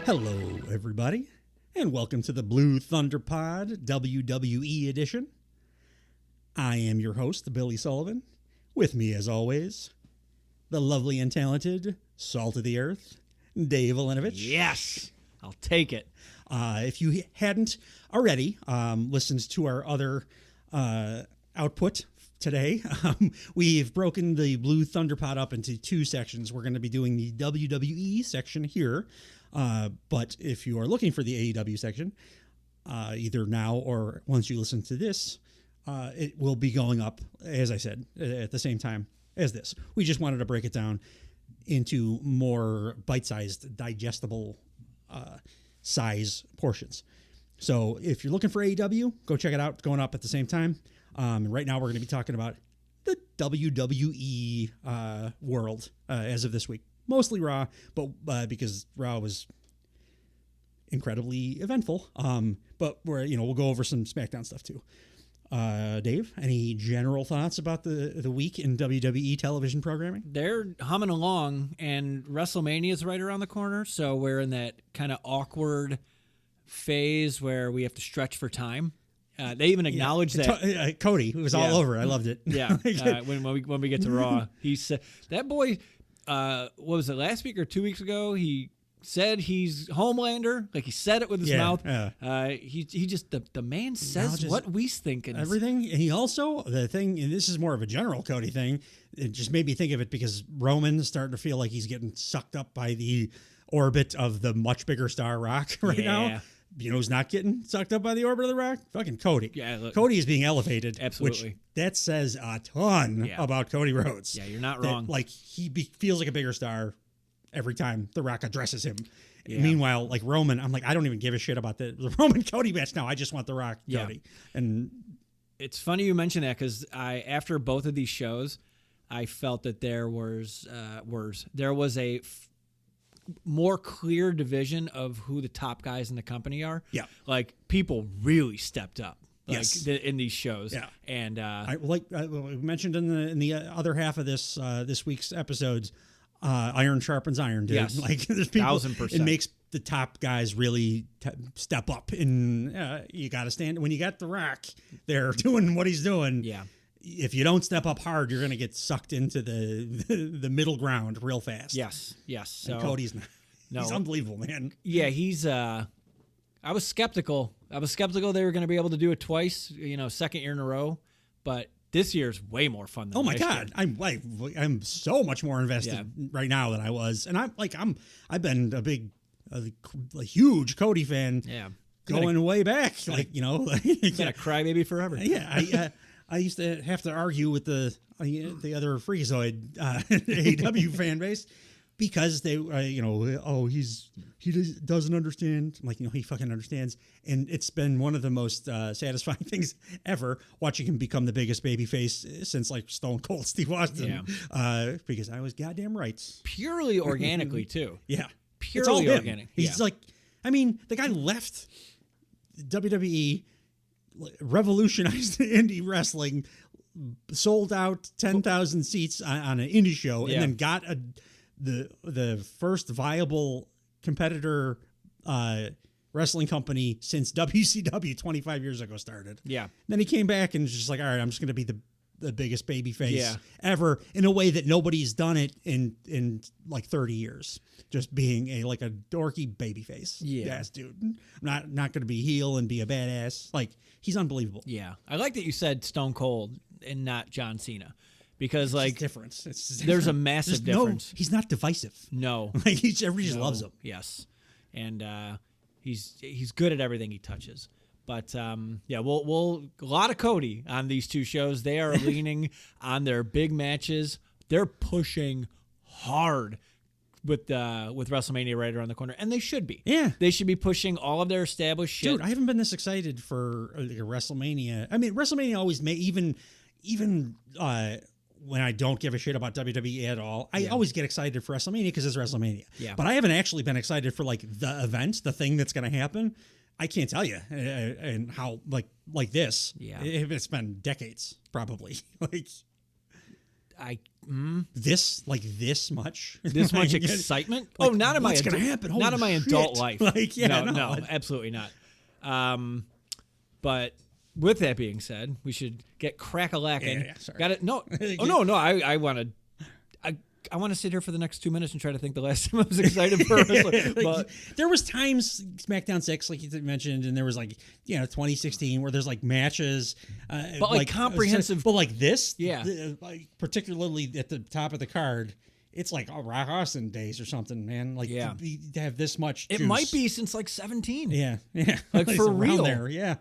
Hello, everybody, and welcome to the Blue Thunder Pod WWE edition. I am your host, Billy Sullivan. With me, as always, the lovely and talented, salt of the earth, Dave Olinovich. Yes, I'll take it. If you hadn't already listened to our other output today, we've broken the Blue Thunder Pod up into two sections. We're going to be doing the WWE section here. But if you are looking for the AEW section, either now or once you listen to this, it will be going up, as I said, at the same time as this. We just wanted to break it down into more bite-sized, digestible size portions. So if you're looking for AEW, go check it out. It's going up at the same time. Right now we're going to be talking about the WWE world as of this week. Mostly Raw, but because Raw was incredibly eventful. But we'll go over some SmackDown stuff too. Dave, any general thoughts about the week in WWE television programming? They're humming along, and WrestleMania is right around the corner, so we're in that kind of awkward phase where we have to stretch for time. They even acknowledge that Cody, it was all over. I loved it. Yeah, when we get to Raw, he said that boy. What was it, last week or 2 weeks ago? He said he's Homelander, like he said it with his mouth. Yeah. He just the man says what we think and everything. And he also the thing, and this is more of a general Cody thing. It just made me think of it because Roman's starting to feel like he's getting sucked up by the orbit of the much bigger star Rock now. You know who's not getting sucked up by the orbit of the Rock? Fucking Cody. Yeah, look, Cody is being elevated. Absolutely. Which that says a ton about Cody Rhodes. Yeah, you're not wrong. Like he feels like a bigger star every time the Rock addresses him. Yeah. Meanwhile, like Roman, I'm like, I don't even give a shit about the Roman Cody match now. I just want the Rock Cody. And it's funny you mention that because after both of these shows, I felt that there was a more clear division of who the top guys in the company are. Yeah. Like people really stepped up. In these shows. Yeah. And we mentioned in the other half of this week's episodes, iron sharpens iron, dude. Yes. Like there's people 1000%. It makes the top guys really step up, and you got to stand when you got the Rock there doing what he's doing. Yeah. If you don't step up hard, you're going to get sucked into the middle ground real fast. Yes. So, and Cody's he's unbelievable, man. Yeah, he's. I was skeptical. They were going to be able to do it twice, second year in a row. But this year's way more fun than my God. I'm so much more invested right now than I was. And I've been a huge Cody fan. Yeah. Going way back. Been a crybaby forever. Yeah. I used to have to argue with the other Freakazoid AEW fan base because they, he doesn't understand. I'm like, he fucking understands. And it's been one of the most satisfying things ever watching him become the biggest babyface since like Stone Cold Steve Austin. Yeah. Because I was goddamn right. Purely organically too. Yeah. Purely organic. He's the guy left WWE, revolutionized indie wrestling, sold out 10,000 seats on an indie show, and then got the first viable competitor wrestling company since WCW 25 years ago started. Yeah. Then he came back and was just like, all right, I'm just going to be the biggest babyface ever in a way that nobody's done it in like 30 years. Just being a dorky babyface. Yeah. Yes, dude. I'm not going to be heel and be a badass. Like, he's unbelievable. Yeah. I like that you said Stone Cold and not John Cena. Because it's difference. It's different. There's a massive difference. He's not divisive. No. Everybody just loves him. Yes. And he's good at everything he touches. But we'll a lot of Cody on these two shows. They are leaning on their big matches. They're pushing hard with WrestleMania right around the corner, and they should be. Yeah, they should be pushing all of their established shit. Dude, I haven't been this excited for a WrestleMania. I mean, WrestleMania always even when I don't give a shit about WWE at all, I always get excited for WrestleMania because it's WrestleMania. Yeah. But I haven't actually been excited for like the event, the thing that's going to happen. I can't tell you, and how like this. Yeah, it's been decades probably. this much, this much excitement. Like, not in my what's gonna happen? Holy not in my shit. adult life. Like, yeah, no, absolutely not. But with that being said, we should get crack-a-lacking. Yeah, sorry. Got it? No. Oh, no. I want to. I want to sit here for the next 2 minutes and try to think the last time I was excited for a wrestler. But there was times SmackDown 6, like you mentioned, and there was 2016 where there's matches, but comprehensive. But like this, yeah, particularly at the top of the card, it's like Rock Austin days or something, man. Like to have this much. It juice. might be since 17. Yeah. Like for real. There, yeah.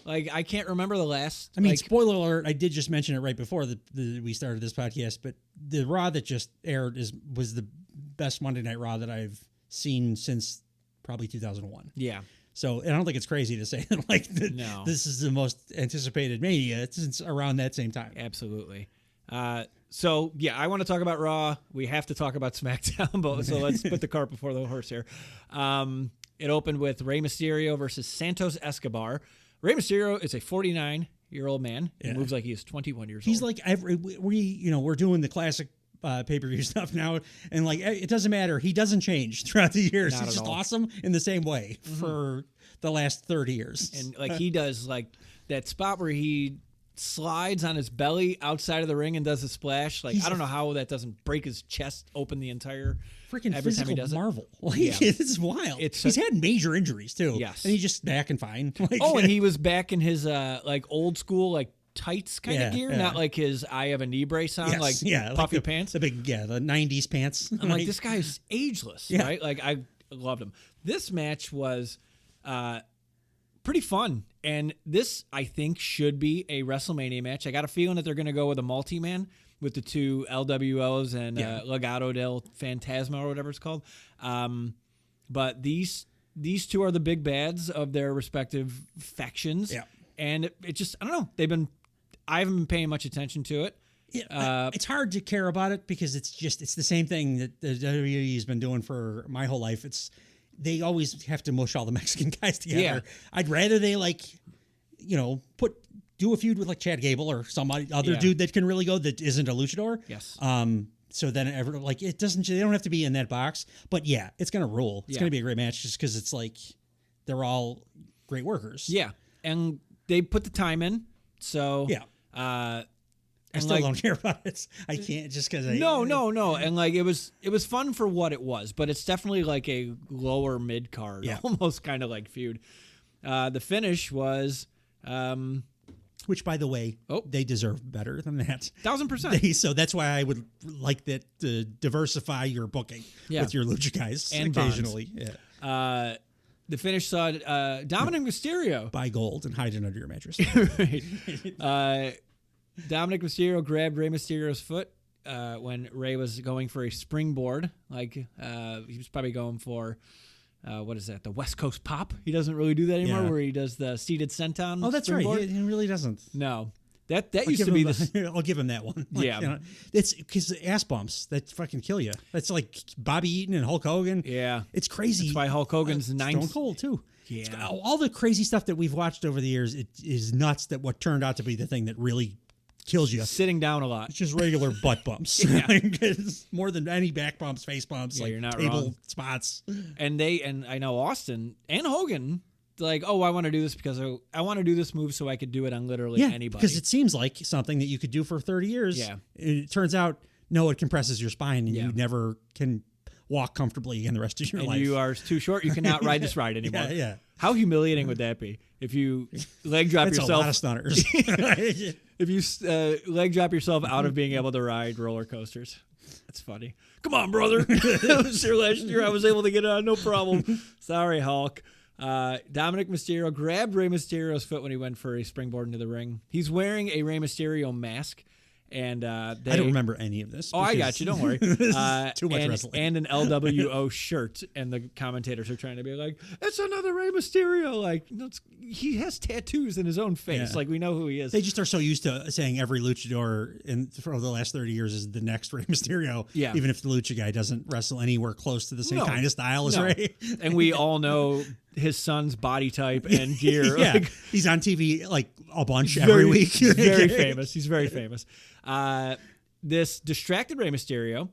Like, I can't remember the last. I mean, spoiler alert, I did just mention it right before we started this podcast, but the Raw that just aired was the best Monday Night Raw that I've seen since probably 2001. Yeah. So, and I don't think it's crazy to say that this is the most anticipated Mania since around that same time. Absolutely. So, yeah, I want to talk about Raw. We have to talk about SmackDown, so let's put the cart before the horse here. It opened with Rey Mysterio versus Santos Escobar. Rey Mysterio is a 49-year-old man. He moves like he is 21 years old. He's like we're doing the classic pay-per-view stuff now, and it doesn't matter. He doesn't change throughout the years. He's just awesome in the same way for the last 30 years. And he does that spot where he slides on his belly outside of the ring and does a splash. I don't know how that doesn't break his chest open the entire freaking every time he physical does marvel. It's wild. He's had major injuries too. Yes, and he's just back and fine. And he was back in his old school tights kind of gear, not like his I have a knee brace on, puffy pants. The big the 90s pants. I'm like, this guy's ageless, right? I loved him. This match was pretty fun. And this, I think, should be a WrestleMania match. I got a feeling that they're going to go with a multi-man with the two LWOs and Legado del Fantasma or whatever it's called. But these two are the big bads of their respective factions. Yeah. And it just, I don't know. I haven't been paying much attention to it. Yeah, it's hard to care about it because it's the same thing that the WWE has been doing for my whole life. They always have to mush all the Mexican guys together. Yeah. I'd rather they do a feud with Chad Gable or somebody other dude that can really go that isn't a luchador. Yes. So then it doesn't. They don't have to be in that box. But yeah, it's gonna rule. It's gonna be a great match just because it's they're all great workers. Yeah, and they put the time in. So yeah. I still don't care about it. I can't just because No. And it was fun for what it was, but it's definitely a lower mid card, almost kind of feud. The finish was, which by the way, they deserve better than that. 1000%. So that's why I would like that to diversify your booking with your lucha guys and occasionally. Bonds. Yeah. The finish saw Dominic Mysterio buy gold and hide it under your mattress. Dominic Mysterio grabbed Rey Mysterio's foot when Rey was going for a springboard. He was probably going for, what is that, the West Coast Pop? He doesn't really do that anymore, where he does the seated senton. Oh, that's springboard. Right. He really doesn't. No. That used to be this. I'll give him that one. It's because ass bumps that fucking kill you. That's like Bobby Eaton and Hulk Hogan. Yeah. It's crazy. That's why Hulk Hogan's ninth. Stone Cold, too. Yeah. All the crazy stuff that we've watched over the years, it is nuts that what turned out to be the thing that really kills you. Sitting down a lot. It's just regular butt bumps. It's more than any back bumps, face bumps, you're not table wrong. spots. And I know Austin and Hogan, I want to do this because I want to do this move so I could do it on literally anybody. Because it seems like something that you could do for 30 years. Yeah. It turns out, no, it compresses your spine and you never can walk comfortably again the rest of your life. You are too short. You cannot ride this ride anymore. Yeah. How humiliating would that be if you leg drop yourself? That's a lot of stunners. If you leg drop yourself out of being able to ride roller coasters. That's funny. Come on, brother. I was here last year. I was able to get on, no problem. Sorry, Hulk. Dominic Mysterio grabbed Rey Mysterio's foot when he went for a springboard into the ring. He's wearing a Rey Mysterio mask. And I don't remember any of this. Oh, I got you. Don't worry. Too much wrestling. And an LWO shirt. And the commentators are trying to be like, it's another Rey Mysterio. He has tattoos in his own face. We know who he is. They just are so used to saying every luchador for the last 30 years is the next Rey Mysterio. Yeah. Even if the lucha guy doesn't wrestle anywhere close to the same kind of style as Rey. And we all know his son's body type and gear. He's on TV a bunch every week. He's very famous. He's very famous. this distracted Rey Mysterio.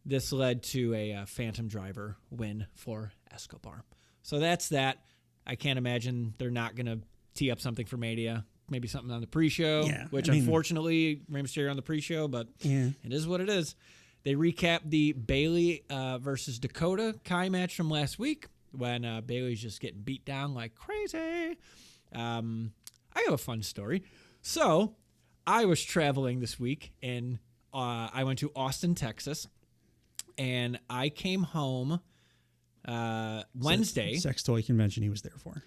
This led to a Phantom Driver win for Escobar. So that's that. I can't imagine they're not going to tee up something for Mania. Maybe something on the pre-show, which unfortunately Rey Mysterio on the pre-show, but it is what it is. They recap the Bayley versus Dakota Kai match from last week when Bayley's just getting beat down like crazy. I have a fun story. So I was traveling this week, and I went to Austin, Texas, and I came home Wednesday. Sex toy convention he was there for.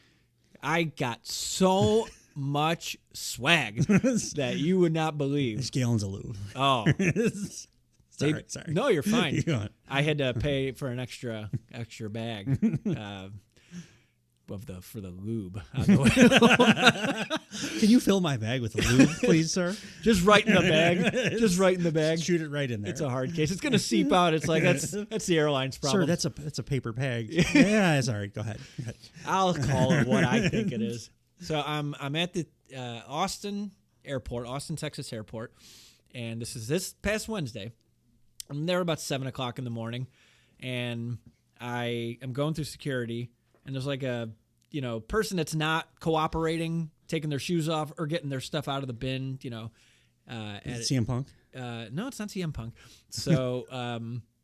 I got so much swag that you would not believe. There's gallons of lube. Oh. Sorry. No, you're fine. I had to pay for an extra bag for the lube. Can you fill my bag with the lube, please, sir? Just right in the bag. Just right in the bag. Shoot it right in there. It's a hard case. It's going to seep out. It's like that's the airline's problem. Sir, that's a paper bag. Yeah, sorry. Go ahead. I'll call it what I think it is. So I'm at the Austin, Texas airport, and this past Wednesday. I'm there about 7 o'clock in the morning, and I am going through security, and there's like a person that's not cooperating, taking their shoes off or getting their stuff out of the bin. Is it CM Punk? No, it's not CM Punk. So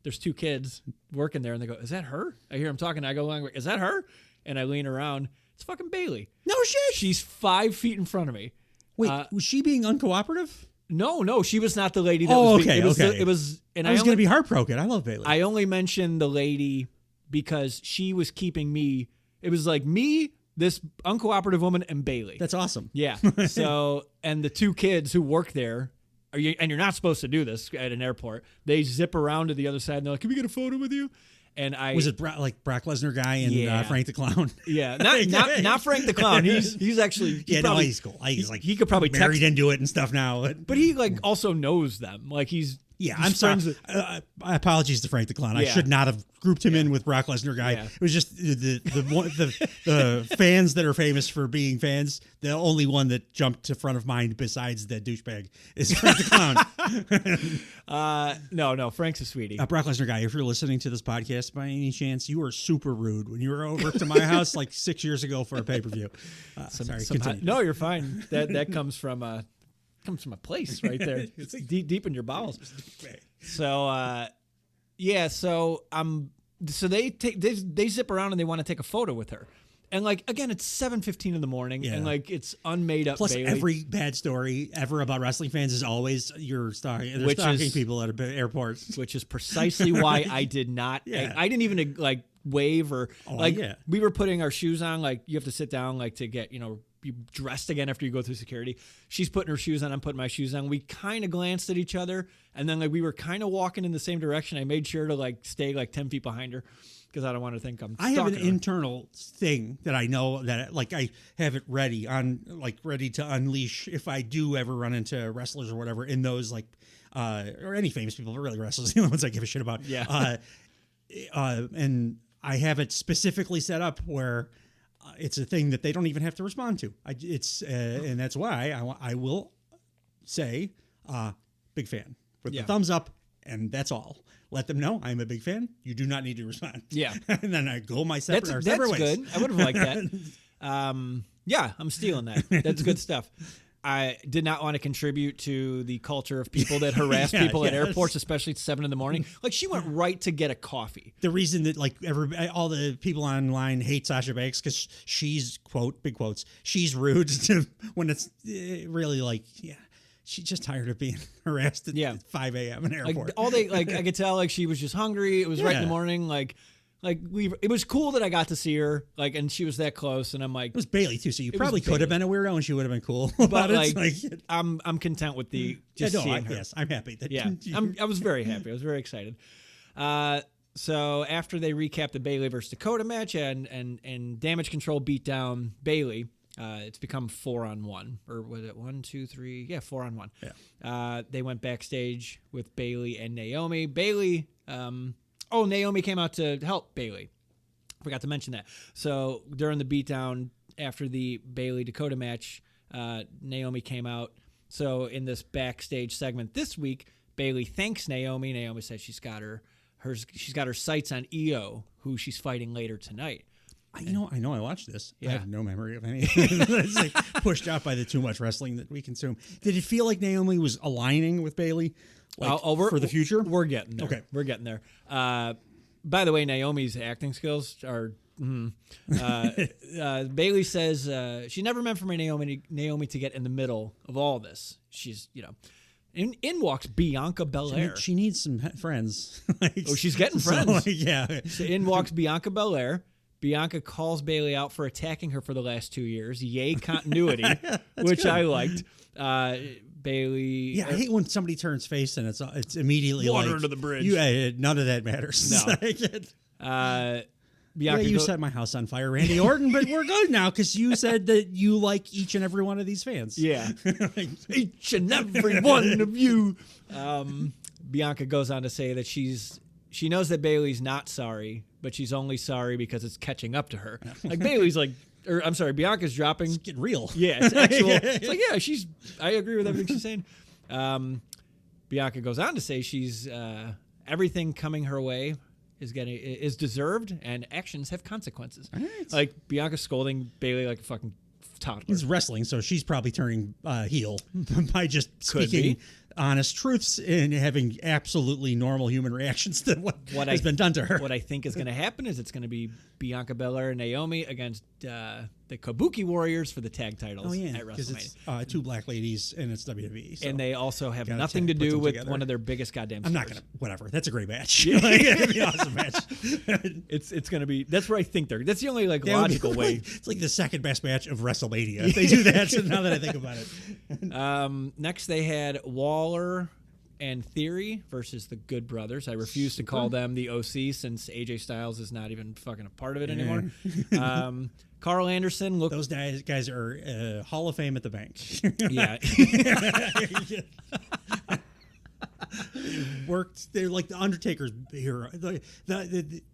there's two kids working there, and they go, "Is that her?" I hear them talking. I go along, "Is that her?" And I lean around. It's fucking Bayley. No shit. She's 5 feet in front of me. Wait, was she being uncooperative? No, she was not the lady that was. Okay. It was. And I was going to be heartbroken. I love Bayley. I only mentioned the lady because she was keeping me. It was like me, this uncooperative woman, and Bayley. That's awesome. Yeah. So, and the two kids who work there, and you're not supposed to do this at an airport. They zip around to the other side, and they're like, "Can we get a photo with you?" And was it like Brock Lesnar guy and Frank the Clown? Yeah, not Frank the Clown. He's actually he's cool. He's like he could probably married into it and stuff now. But he like also knows them. Like he's I'm sorry. Apologies to Frank the Clown. I should not have grouped him in with Brock Lesnar guy. Yeah. It was just the fans that are famous for being fans. The only one that jumped to front of mind besides the douchebag is Frank the Clown. No, Frank's a sweetie. Brock Lesnar guy, if you're listening to this podcast by any chance, you were super rude when you were over to my house like 6 years ago for a pay-per-view. Sorry, continue. No, you're fine. That comes from a place right there. It's deep in your bowels. So so they zip around and they want to take a photo with her. And like again, it's 7:15 in the morning, and like it's unmade up. Plus, Bayley. Every bad story ever about wrestling fans is always you're stalking people at airports, which is precisely why I did not. I didn't even like wave or we were putting our shoes on. Like you have to sit down like to get you dressed again after you go through security. She's putting her shoes on. I'm putting my shoes on. We kind of glanced at each other, and then like we were kind of walking in the same direction. I made sure to like stay like 10 feet behind her because I don't want to think I'm. I have an internal thing that I know that like I have it ready to unleash if I do ever run into wrestlers or whatever in those like or any famous people, but really wrestlers, the ones I give a shit about. Yeah. And I have it specifically set up where. It's a thing that they don't even have to respond to. And that's why I will say, big fan with the thumbs up, and that's all. Let them know I'm a big fan. You do not need to respond. Yeah, and then I go my separate ways. That's good. I would have liked that. Yeah, I'm stealing that. That's good stuff. I did not want to contribute to the culture of people that harass people at airports, especially at 7 a.m. Like she went right to get a coffee. The reason that like all the people online hate Sasha Banks because she's big quotes. She's rude to when it's really like she's just tired of being harassed at 5 a.m. in an airport. I could tell like she was just hungry. It was right in the morning. It was cool that I got to see her, and she was that close, and I'm like... It was Bayley, too, so you probably could have been a weirdo, and she would have been cool about it. I'm content with seeing her. Yes, I'm happy. I was very happy. I was very excited. So after they recap the Bayley versus Dakota match and Damage Control beat down Bayley, it's become 4-on-1. Or was it 1, 2, 3? Yeah, 4-on-1. Yeah. They went backstage with Bayley and Naomi. Bayley... Naomi came out to help Bayley. Forgot to mention that. So during the beatdown after the Bayley Dakota match, Naomi came out So in this backstage segment this week, Bayley thanks Naomi. Naomi says she's got her sights on Io, who she's fighting later tonight. I know I watched this. Yeah. I have no memory of any. It's like pushed out by the too much wrestling that we consume. Did it feel like Naomi was aligning with Bayley for the future? We're getting there. Okay. We're getting there. By the way, Naomi's acting skills are... Bayley says she never meant for Naomi to get in the middle of all this. She's, in walks Bianca Belair. She needs some friends. She's getting friends. Yeah. So in walks Bianca Belair. Bianca calls Bayley out for attacking her for the last 2 years. Yay, continuity, which good. I liked. Bayley. Yeah, I hate when somebody turns face and it's immediately water under the bridge. None of that matters. No. Bianca, you set my house on fire, Randy Orton, but we're good now because you said that you like each and every one of these fans. Yeah. Each and every one of you. Bianca goes on to say that she knows that Bayley's not sorry, but she's only sorry because it's catching up to her. Like Bayley's Bianca's dropping. It's getting real. Yeah, it's actual. It's like, I agree with everything she's saying. Bianca goes on to say she's everything coming her way is deserved, and actions have consequences. Right. Like Bianca scolding Bayley like a fucking toddler. He's wrestling, so she's probably turning heel by just speaking honest truths and having absolutely normal human reactions to what has been done to her. What I think is going to happen is it's going to be Bianca Belair and Naomi against the Kabuki Warriors for the tag titles at WrestleMania. It's 2 black ladies and it's WWE. So and they also have nothing to do with one of their biggest goddamn stars. I'm not going to, whatever. That's a great match. It'd be an awesome match. It's going to be, that's where I think that's the only logical way. It's like the second best match of WrestleMania if they do that, now that I think about it. Next they had Waller and Theory versus the Good Brothers. I refuse to call them the OC since AJ Styles is not even fucking a part of it anymore. Carl Anderson looked... Those guys are Hall of Fame at the bank. Yeah. Worked. They're like the Undertaker's hero.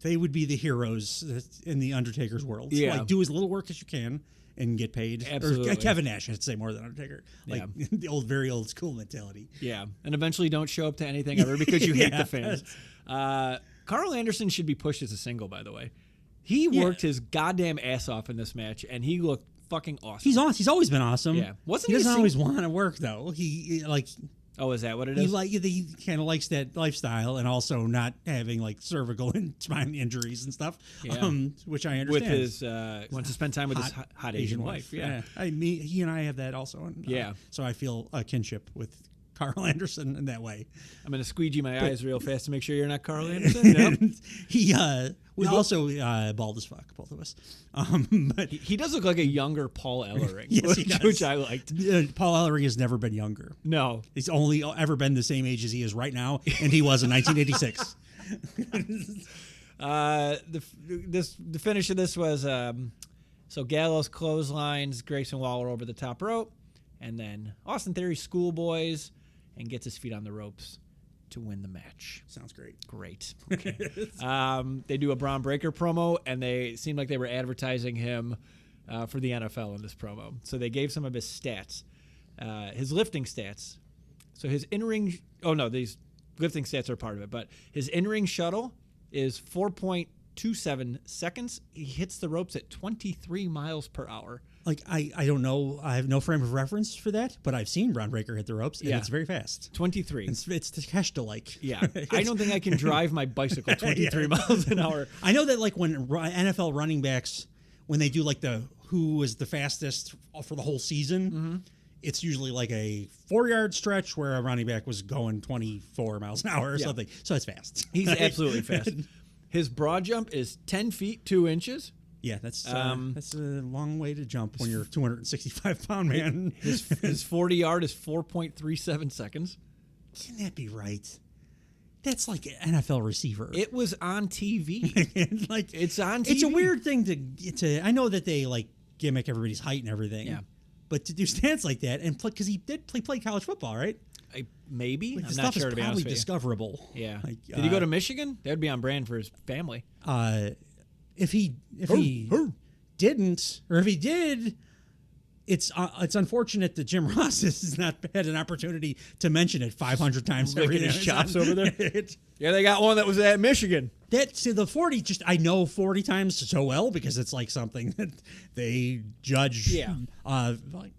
They would be the heroes in the Undertaker's world. Yeah. Like, do as little work as you can and get paid. Absolutely. Or Kevin Nash, I'd say, more than Undertaker. Like the very old school mentality. Yeah. And eventually don't show up to anything ever because you hate the fans. Carl Anderson should be pushed as a single, by the way. He worked his goddamn ass off in this match, and he looked fucking awesome. He's awesome. He's always been awesome. Yeah. He doesn't always want to work, though. Oh, is that what it is? He kind of likes that lifestyle and also not having like cervical and spine injuries and stuff, which I understand. With his wants to spend time with his hot Asian wife. Yeah. He and I have that also. And, so I feel a kinship with Carl Anderson in that way. I'm going to squeegee my eyes real fast to make sure you're not Carl Anderson. Nope. We also bald as fuck, both of us. But he does look like a younger Paul Ellering, yes, he does. which I liked. Paul Ellering has never been younger. No. He's only ever been the same age as he is right now, and he was in 1986. The finish of this was so Gallows clotheslines Grayson Waller over the top rope, and then Austin Theory schoolboys and gets his feet on the ropes to win the match. Sounds great. Great. Okay. They do a Braun Breaker promo, and they seemed like they were advertising him for the NFL in this promo. So they gave some of his stats, his lifting stats. So his in-ring... Oh, no, these lifting stats are part of it. But his in-ring shuttle is 4.27 seconds. He hits the ropes at 23 miles per hour. Like, I don't know. I have no frame of reference for that, but I've seen Braun Breaker hit the ropes, and it's very fast. 23. It's Takeshita-like. Yeah. I don't think I can drive my bicycle 23 miles an hour. I know that, like, when NFL running backs, when they do, like, who was the fastest for the whole season, it's usually like a 4-yard stretch where a running back was going 24 miles an hour or something. So it's fast. He's absolutely fast. His broad jump is 10 feet 2 inches. Yeah, that's a long way to jump when you're a 265-pound man. His 40-yard is 4.37 seconds. Can that be right? That's like an NFL receiver. It was on TV. It's on TV. It's a weird thing to. I know that they like gimmick everybody's height and everything. Yeah. But to do stats like that and because he did play college football, right? Maybe. Like, I'm not sure, to be honest with you. Discoverable. Yeah. Did he go to Michigan? That would be on brand for his family. If he didn't, or if he did, it's unfortunate that Jim Ross has not had an opportunity to mention it 500 times. Making his chops over there. Yeah, they got one that was at Michigan. The 40, I know 40 times so well because it's like something that they judge. Yeah.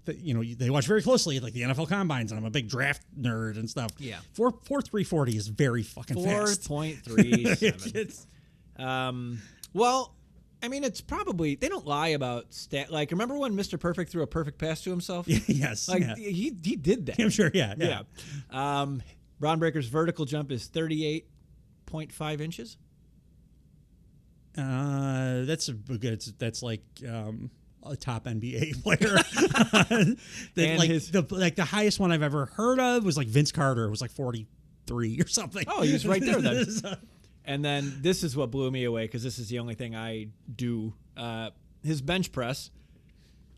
They watch very closely, like the NFL combines, and I'm a big draft nerd and stuff. Yeah. 4.340 is very fucking fast. 4.37. Well, I mean, it's probably, they don't lie about stat. Like, remember when Mr. Perfect threw a perfect pass to himself? Yes. Like, he did that. I'm sure, yeah. Braun Breaker's vertical jump is 38.5 inches. That's a good. That's like a top NBA player. The highest one I've ever heard of was like Vince Carter. It was like 43 or something. Oh, he was right there then. And then this is what blew me away because this is the only thing I do. His bench press,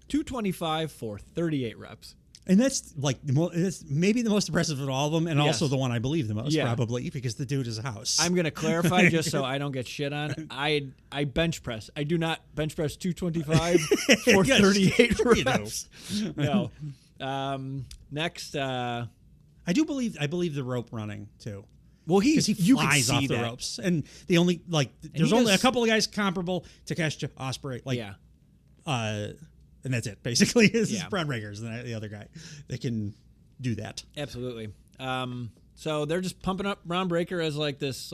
225 for 38 reps. And that's like it's maybe the most impressive of all of them, and also the one I believe the most, probably, because the dude is a house. I'm going to clarify just so I don't get shit on. I bench press. I do not bench press 225 for 38 reps. No. Next, I believe the rope running too. Well, he flies off the ropes, and the only there's only a couple of guys comparable to Takeshi Ospreay. And that's it, basically. This is Braun Breakers and the other guy. They can do that. Absolutely. So they're just pumping up Braun Breaker as like this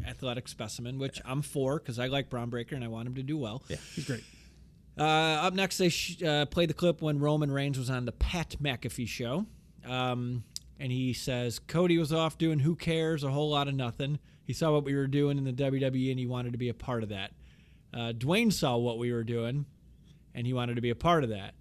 athletic specimen, which I'm for because I like Braun Breaker and I want him to do well. Yeah, he's great. Up next, they played the clip when Roman Reigns was on the Pat McAfee show. And he says, Cody was off doing who cares, a whole lot of nothing. He saw what we were doing in the WWE, and he wanted to be a part of that. Dwayne saw what we were doing, and he wanted to be a part of that.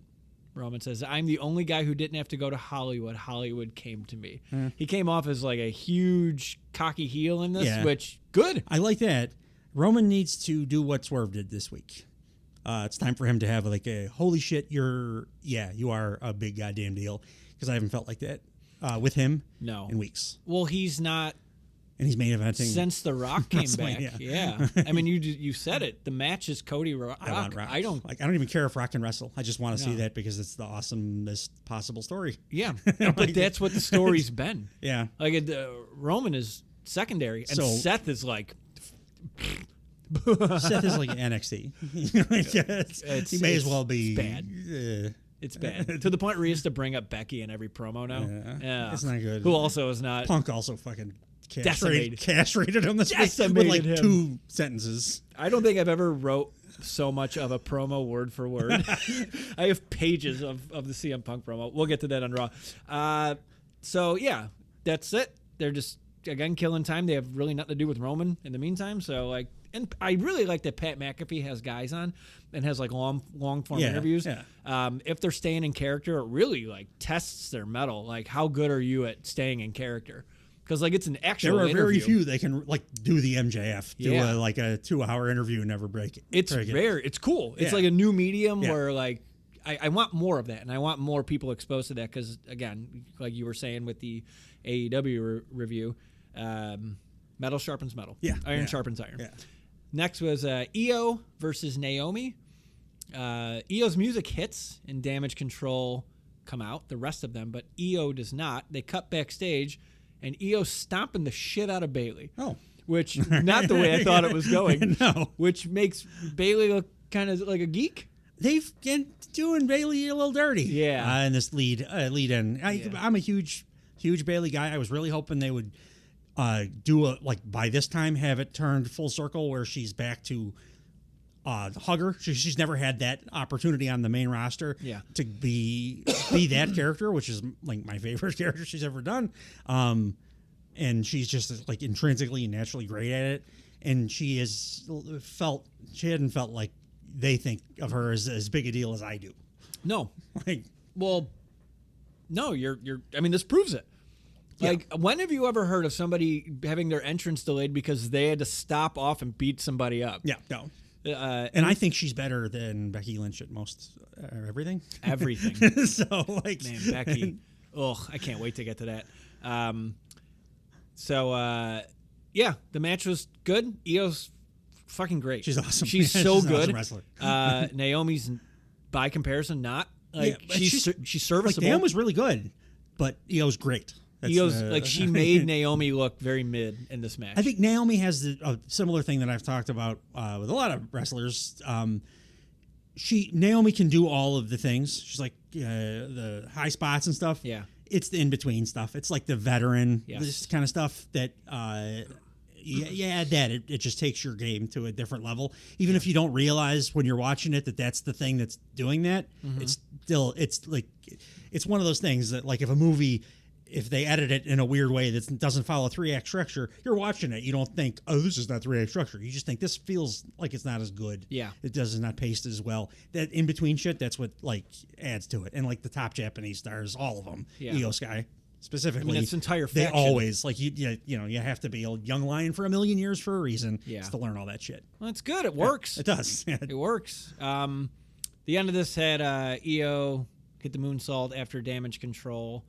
Roman says, I'm the only guy who didn't have to go to Hollywood. Hollywood came to me. He came off as like a huge cocky heel in this, which, good. I like that. Roman needs to do what Swerve did this week. It's time for him to have like a, holy shit, you are a big goddamn deal. Because I haven't felt like that. With him in weeks. Well, he's not. And he's main eventing. Since The Rock came back. Yeah. I mean, you said it. The match is Cody Rock. I want Rock. I don't even care if Rock can wrestle. I just want to see that because it's the awesomest possible story. Yeah. But that's what the story's been. Yeah. Like Roman is secondary. And Seth is like. Seth is like NXT. He may as well be. It's bad. It's bad. To the point where he has to bring up Becky in every promo now. Yeah. It's not good. Who also is not. Punk also fucking castrated him this week with like 2 sentences. I don't think I've ever wrote so much of a promo word for word. I have pages of the CM Punk promo. We'll get to that on Raw. So, yeah, that's it. They're just, again, killing time. They have really nothing to do with Roman in the meantime. So, and I really like that Pat McAfee has guys on and has long form interviews. Yeah. If they're staying in character, it really tests their mettle. Like, how good are you at staying in character? Because it's an actual interview. There are very few that can do the MJF, do a 2-hour interview and never break it. It's rare. It's cool. It's like a new medium where I want more of that, and I want more people exposed to that. Because again, like you were saying with the AEW review, metal sharpens metal. Yeah, iron sharpens iron. Yeah. Next was Io versus Naomi. Io's music hits and Damage Control come out, the rest of them, but Io does not. They cut backstage, and Io's stomping the shit out of Bayley. Oh. Which, not the way I thought it was going. No. Which makes Bayley look kind of like a geek. They've been doing Bayley a little dirty. Yeah. In this lead in. I'm a huge Bayley guy. I was really hoping they would do by this time have it turned full circle where she's back to hugger. She's never had that opportunity on the main roster to be that character, which is my favorite character she's ever done. And she's just intrinsically and naturally great at it. And she hadn't felt like they think of her as big a deal as I do. No. No, you're I mean, this proves it. When have you ever heard of somebody having their entrance delayed because they had to stop off and beat somebody up? Yeah, no. And I think she's better than Becky Lynch at most everything. Everything. So man, Becky. I can't wait to get to that. The match was good. Io's fucking great. She's awesome. She's so she's good. An awesome wrestler. Naomi's by comparison not. Like but she's serviceable. Like, Naomi was really good, but Io's great. Io's like she made Naomi look very mid in this match. I think Naomi has a similar thing that I've talked about with a lot of wrestlers. Naomi can do all of the things. She's like the high spots and stuff. Yeah. It's the in-between stuff. It's like the veteran, Yes. this kind of stuff that, it just takes your game to a different level. Even if you don't realize when you're watching it that that's the thing that's doing that, it's one of those things that, like, if a movie, if they edit it in a weird way that doesn't follow a 3-act structure, you're watching it. You don't think, oh, this is not 3-act structure. You just think this feels like it's not as good. Yeah. It does not paste as well. That in between shit, that's what like adds to it. And like the top Japanese stars, all of them, Io Sky specifically, I mean, it's entire they faction. always like you have to be a young lion for a million years for a reason. Yeah. Just to learn all that shit. Well, it's good. It works. It does. It works. The end of this had Io hit the moonsault after damage control.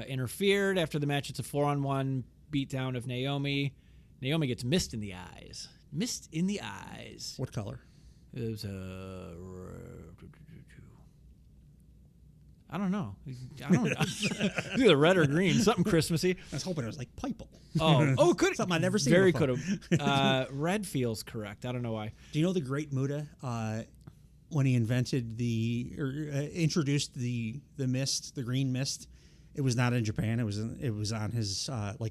Interfered after the match. It's a 4-on-1 beatdown of Naomi. Naomi gets mist in the eyes. Mist in the eyes. What color? It was I don't know. Either red or green. Something Christmassy. I was hoping it was like purple. Oh, could something I've never seen. Very before. could have. Red feels correct. I don't know why. Do you know the Great Muta? When he invented introduced the mist, the green mist. It was not in Japan. It was on his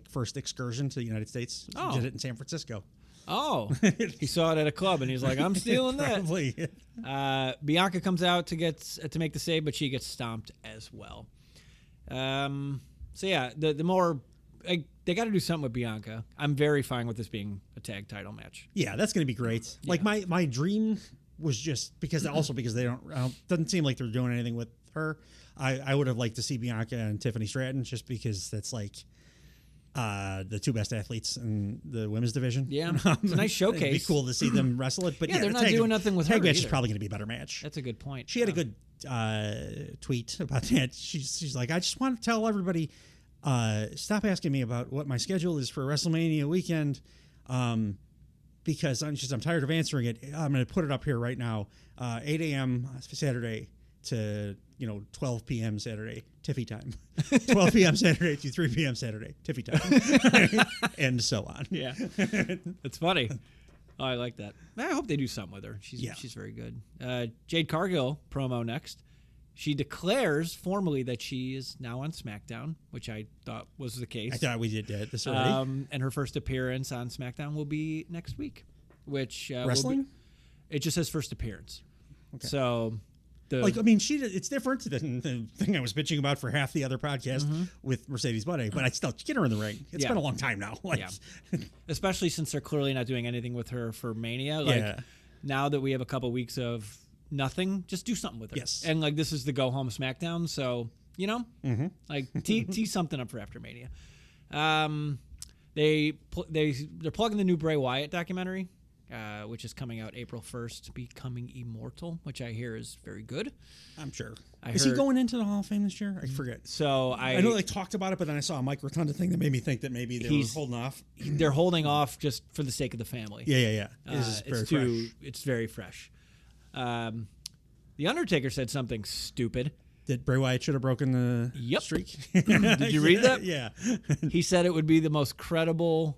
first excursion to the United States. Oh. He did it in San Francisco. Oh, he saw it at a club and he's like, "I'm stealing that." Probably. Bianca comes out to make the save, but she gets stomped as well. So yeah, the more they got to do something with Bianca. I'm very fine with this being a tag title match. Yeah, that's going to be great. Yeah. Like my dream was just because they doesn't seem like they're doing anything with her. I would have liked to see Bianca and Tiffany Stratton just because that's like the two best athletes in the women's division. Yeah, it's a nice showcase. It'd be cool to see them wrestle it. But they're not doing nothing with her. Tag match is either. probably going to be a better match. That's a good point. She had a good tweet about that. She's like, I just want to tell everybody, stop asking me about what my schedule is for WrestleMania weekend, because I'm tired of answering it. I'm going to put it up here right now. 8 a.m. Saturday to 12 p.m. Saturday, Tiffy time. 12 p.m. Saturday to 3 p.m. Saturday, Tiffy time. And so on. Yeah. That's funny. Oh, I like that. I hope they do something with her. She's very good. Jade Cargill promo next. She declares formally that she is now on SmackDown, which I thought was the case. I thought we did this already. And her first appearance on SmackDown will be next week. Which wrestling? It just says first appearance. Okay. So... it's different than the thing I was bitching about for half the other podcast with Mercedes Budde, but I still get her in the ring. It's been a long time now. Especially since they're clearly not doing anything with her for Mania. Now that we have a couple weeks of nothing, just do something with her. Yes. And this is the go home SmackDown, so tee something up for after Mania. They're plugging the new Bray Wyatt documentary. Which is coming out April 1st, Becoming Immortal, which I hear is very good. I'm sure. Is he going into the Hall of Fame this year? I forget. So I know they talked about it, but then I saw a Mike Rotunda thing that made me think that maybe they were holding off. They're holding off just for the sake of the family. Yeah. It's very fresh. The Undertaker said something stupid. That Bray Wyatt should have broken the streak? Did you read that? Yeah. He said it would be the most credible...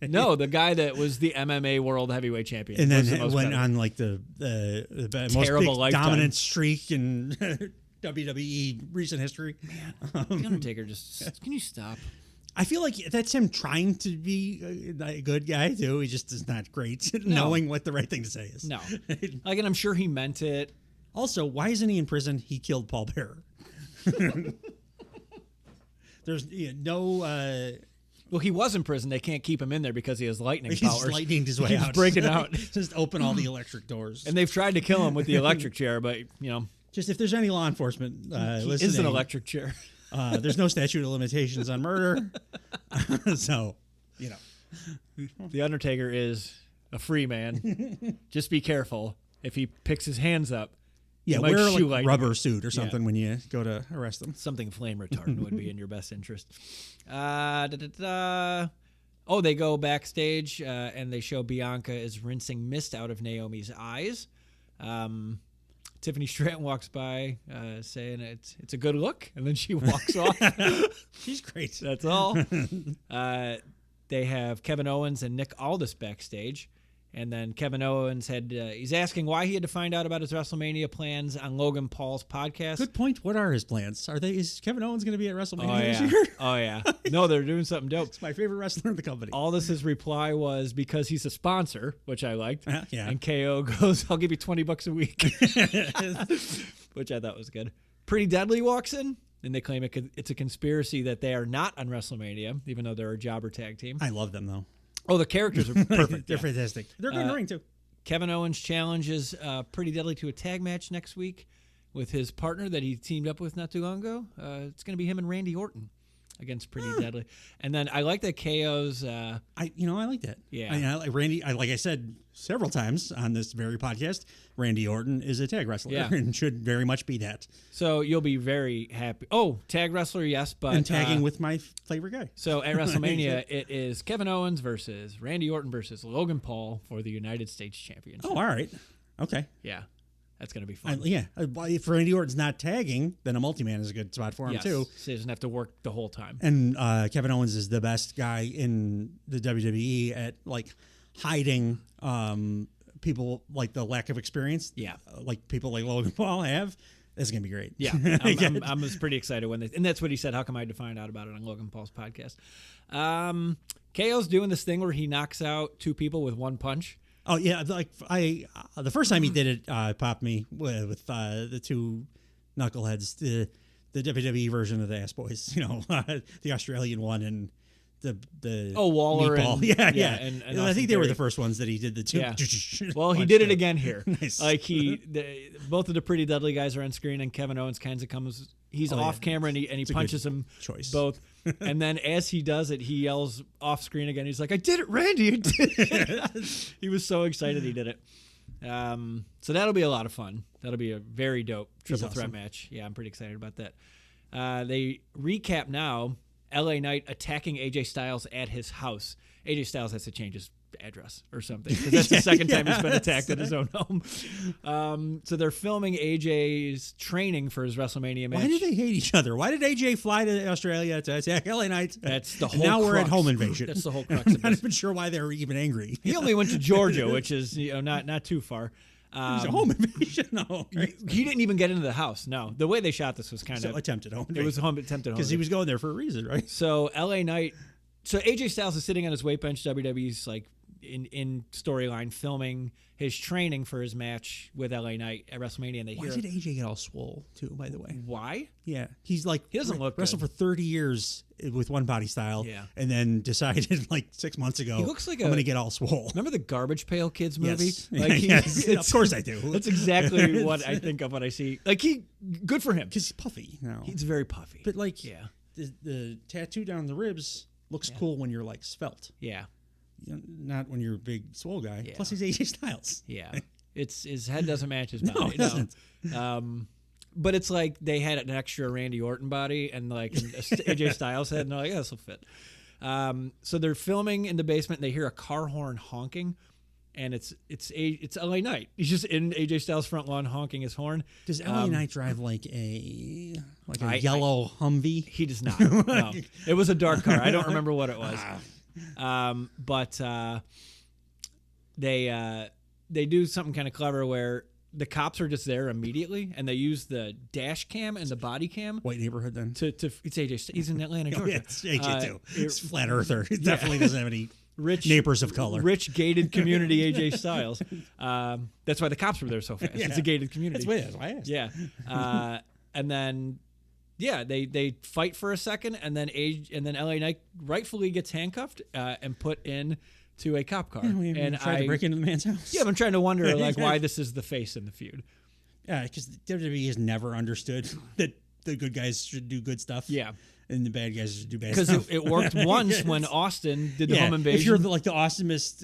No, the guy that was the MMA World Heavyweight Champion. And then went on the terrible most dominant streak in WWE recent history. Man, the Undertaker can you stop? I feel like that's him trying to be a good guy, too. He just is not great at knowing what the right thing to say is. No. And I'm sure he meant it. Also, why isn't he in prison? He killed Paul Bearer. There's no... Well, he was in prison. They can't keep him in there because he has lightning powers. He's lightning his way out. He's breaking out. Just open all the electric doors. And they've tried to kill him with the electric chair, but, Just if there's any law enforcement listening. He is an electric chair. There's no statute of limitations on murder. So, The Undertaker is a free man. Just be careful. If he picks his hands up, wear a rubber suit or something when you go to arrest them. Something flame retardant would be in your best interest. They go backstage and they show Bianca is rinsing mist out of Naomi's eyes. Tiffany Stratton walks by saying it's a good look, and then she walks off. She's great. That's all. They have Kevin Owens and Nick Aldis backstage. And then Kevin Owens he's asking why he had to find out about his WrestleMania plans on Logan Paul's podcast. Good point. What are his plans? Is Kevin Owens going to be at WrestleMania this year? Oh, yeah. No, they're doing something dope. It's my favorite wrestler in the company. Aldis's reply was because he's a sponsor, which I liked. Yeah. And KO goes, I'll give you $20 a week, which I thought was good. Pretty Deadly walks in, and they claim it's a conspiracy that they are not on WrestleMania, even though they're a jobber tag team. I love them, though. Oh, the characters are perfect. They're fantastic. They're good in the ring, too. Kevin Owens challenges Pretty Deadly to a tag match next week with his partner that he teamed up with not too long ago. It's going to be him and Randy Orton against Pretty Deadly. And then I like that KO's... I like that. Yeah. I like Randy. Like I said several times on this very podcast, Randy Orton is a tag wrestler and should very much be that. So you'll be very happy. Oh, tag wrestler, yes, but... And tagging with my favorite guy. So at WrestleMania, it is Kevin Owens versus Randy Orton versus Logan Paul for the United States Championship. Oh, all right. Okay. Yeah. That's going to be fun. If Randy Orton's not tagging, then a multi-man is a good spot for him, too. So he doesn't have to work the whole time. And Kevin Owens is the best guy in the WWE at, hiding people, the lack of experience. Yeah. Like people like Logan Paul have. That's going to be great. Yeah. I was pretty excited and that's what he said. How come I had to find out about it on Logan Paul's podcast? KO's doing this thing where he knocks out two people with one punch. Oh yeah, the first time he did it, popped me with the two knuckleheads, the WWE version of the Ass Boys, the Australian one and the Waller meatball. And I think they were the first ones that he did the two. Yeah. Well, he did it again here. Nice. Both of the Pretty Deadly guys are on screen, and Kevin Owens kind of comes. He's off camera and he punches them both. And then as he does it, he yells off screen again. He's like, "I did it, Randy! I did it!" He was so excited he did it. So that'll be a lot of fun. That'll be a very dope triple threat match. Yeah, I'm pretty excited about that. They recap now. LA Knight attacking AJ Styles at his house. AJ Styles has to change his address or something because that's the second time he's been attacked at his own home. So they're filming AJ's training for his WrestleMania match. Why do they hate each other? Why did AJ fly to Australia to attack LA Knight? That's the whole now crux. We're at home invasion. That's the whole crux I'm of not this. even sure why they were even angry. He only went to Georgia, which is not too far. It was a home invasion. No, right? He didn't even get into the house. No, the way they shot this was kind of attempted home invasion. It was attempted home because he was going there for a reason, right? So LA Knight. So AJ Styles is sitting on his weight bench. WWE's in storyline filming his training for his match with LA Knight at WrestleMania, and they Why did AJ get all swole too? By the way, why? Yeah, he's he doesn't look wrestled good. for 30 years with one body style. Yeah, and then decided 6 months ago, he looks like I'm going to get all swole. Remember the Garbage Pail Kids movie? Yes, of course I do. That's exactly what I think of when I see. Good for him because he's puffy. He's very puffy. But the tattoo down the ribs looks cool when you're svelte. Yeah. Not when you're a big swole guy. Yeah. Plus, he's AJ Styles. Yeah, his head doesn't match his body. No, it doesn't. But it's like they had an extra Randy Orton body and an AJ Styles head, and they're like, this will fit. So they're filming in the basement. And they hear a car horn honking, and it's LA Knight. He's just in AJ Styles' front lawn honking his horn. Does LA Knight drive a yellow Humvee? He does not. No, it was a dark car. I don't remember what it was. But they do something kind of clever where the cops are just there immediately, and they use the dash cam and the body cam. White neighborhood then? To it's AJ. He's in Atlanta, Georgia. It's AJ too. It's flat earther. It definitely doesn't have any neighbors of color. Rich gated community AJ Styles. That's why the cops were there so fast. Yeah. It's a gated community. That's why I asked. Yeah. And then. Yeah, they fight for a second, and then LA Knight rightfully gets handcuffed and put into a cop car. And tried to break into the man's house. Yeah, I'm trying to wonder why this is the face in the feud. Yeah, because WWE has never understood that the good guys should do good stuff. Yeah. And the bad guys should do bad stuff. Because it worked once when Austin did the home invasion. If you're the awesomest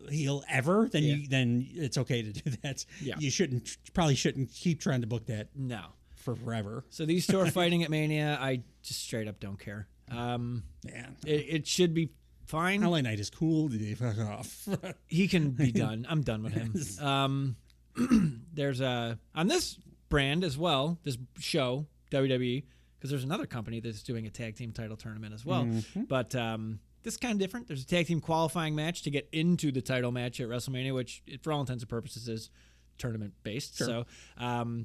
heel ever, then it's okay to do that. Yeah. You probably shouldn't keep trying to book that. No. For forever. So these two are fighting at Mania. I just straight up don't care. It should be fine. LA Knight is cool. Fuck off. He can be done. I'm done with him. there's on this brand as well, this show, WWE, because there's another company that's doing a tag team title tournament as well. But this is kind of different. There's a tag team qualifying match to get into the title match at WrestleMania, which for all intents and purposes is tournament based. Sure. So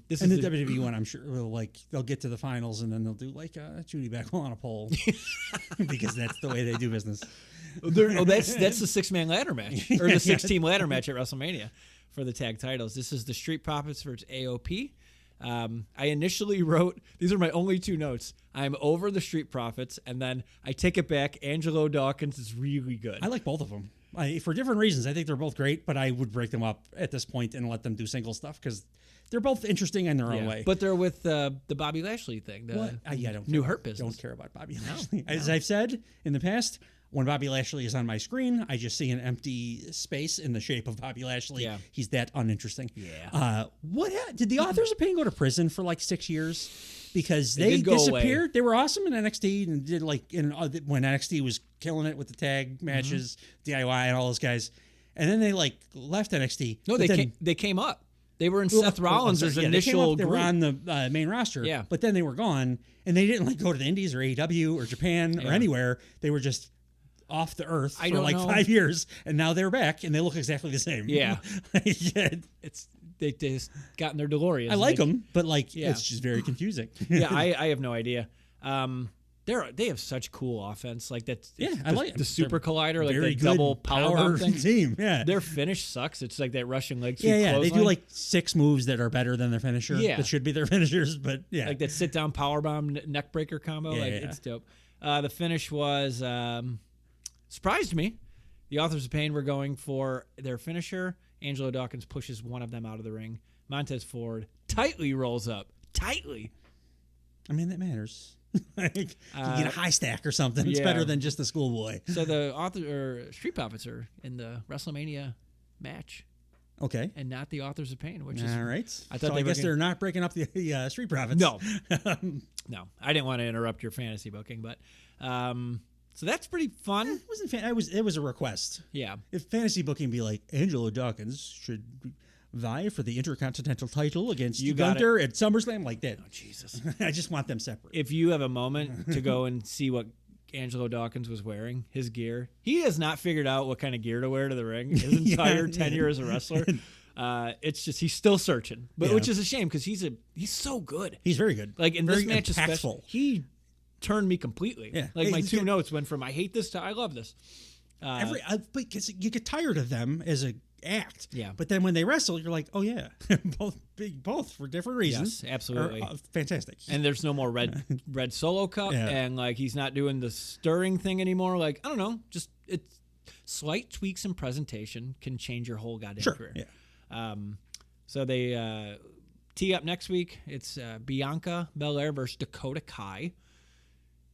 this and is the WWE one, I'm sure they'll get to the finals and then they'll do Judy Backwell on a pole because that's the way they do business. That's the 6-man ladder match or the 6-team ladder match at WrestleMania for the tag titles. This is the Street Profits versus AOP. I initially wrote, these are my only 2 notes. I'm over the Street Profits, and then I take it back. Angelo Dawkins is really good. I like both of them. For different reasons. I think they're both great, but I would break them up at this point and let them do single stuff because they're both interesting in their own way. But they're with the Bobby Lashley thing. I don't new care. Hurt business. Don't care about Bobby Lashley. As I've said in the past, when Bobby Lashley is on my screen, I just see an empty space in the shape of Bobby Lashley. Yeah. He's that uninteresting. Yeah. Did the Authors of Pain go to prison for like 6 years? Because they disappeared. Away. They were awesome in NXT and did when NXT was killing it with the tag matches, DIY and all those guys. And then they left NXT. No, they came up. They were in Seth Rollins' initial They were on the main roster. Yeah. But then they were gone and they didn't go to the Indies or AEW or Japan or anywhere. They were just off the earth for 5 years, and now they're back, and they look exactly the same. Yeah, they just got in their DeLoreans. I like them, but it's just very confusing. I have no idea. They have such cool offense, I like the Super Collider, very the double power thing. Team. Yeah, their finish sucks. It's like that Russian leg sweep. Yeah, they clothesline. do 6 moves that are better than their finisher. Yeah, that should be their finishers, but yeah, like that sit down powerbomb neck breaker combo. It's dope. The finish was. Surprised me. The Authors of Pain were going for their finisher. Angelo Dawkins pushes one of them out of the ring. Montez Ford tightly rolls up. Tightly. I mean, that matters. You get a high stack or something. It's better than just the schoolboy. So the Street Profits are in the WrestleMania match. Okay. And not the Authors of Pain, which is all right. I guess they're not breaking up the Street Profits. No. No. I didn't want to interrupt your fantasy booking, but so that's pretty fun. It wasn't it was a request. Yeah. If fantasy booking be like Angelo Dawkins should vie for the Intercontinental title against Gunther at SummerSlam like that. Oh Jesus. I just want them separate. If you have a moment to go and see what Angelo Dawkins was wearing, his gear, he has not figured out what kind of gear to wear to the ring his entire tenure as a wrestler. It's just he's still searching, which is a shame because he's so good. He's very good. Like in very this match, especially, he turned me completely. Yeah. Like my 2 notes went from I hate this to I love this. Because you get tired of them as a act. Yeah. But then when they wrestle, you're like, oh yeah, both for different reasons. Yes, absolutely. Are, fantastic. And there's no more red Solo cup, and he's not doing the stirring thing anymore. I don't know, just it's slight tweaks in presentation can change your whole goddamn career. Yeah. So they tee up next week. It's Bianca Belair versus Dakota Kai.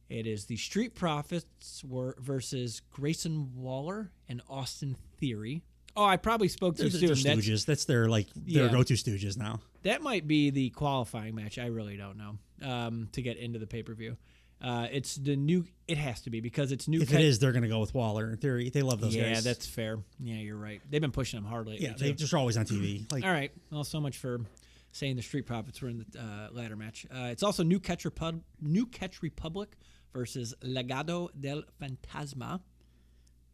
It is the Street Profits versus Grayson Waller and Austin Theory. Oh, I probably spoke too soon. They're stooges. That's their go-to stooges now. That might be the qualifying match. I really don't know to get into the pay-per-view. It's the new. It has to be because it's new. If it is, they're going to go with Waller. In theory, they love those guys. Yeah, that's fair. Yeah, you're right. They've been pushing them hard lately. Yeah, they're just always on TV. All right. Well, so much for saying the Street Profits were in the ladder match. It's also New Catch Republic versus Legado del Fantasma.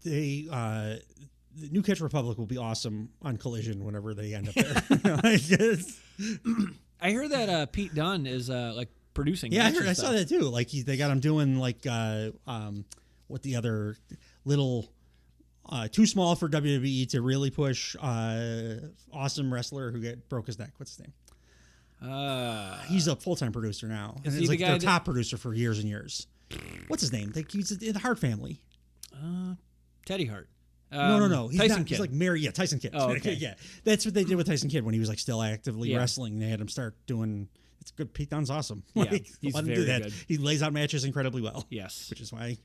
The New Catch Republic will be awesome on Collision whenever they end up there. I heard that Pete Dunne is producing. Yeah, I saw that too. They got him doing what the other little too small for WWE to really push awesome wrestler who broke his neck. What's his name? He's a full-time producer now. And he's their top producer for years and years. What's his name? He's in the Hart family. Teddy Hart. No. Tyson Kidd. He's like Mary. Yeah, Tyson Kidd. Oh, okay. Yeah, that's what they did with Tyson Kidd when he was still actively wrestling. They had him start doing. It's good. Pete Dunne's awesome. Yeah, he's let him very do that. good. He lays out matches incredibly well. Yes, which is why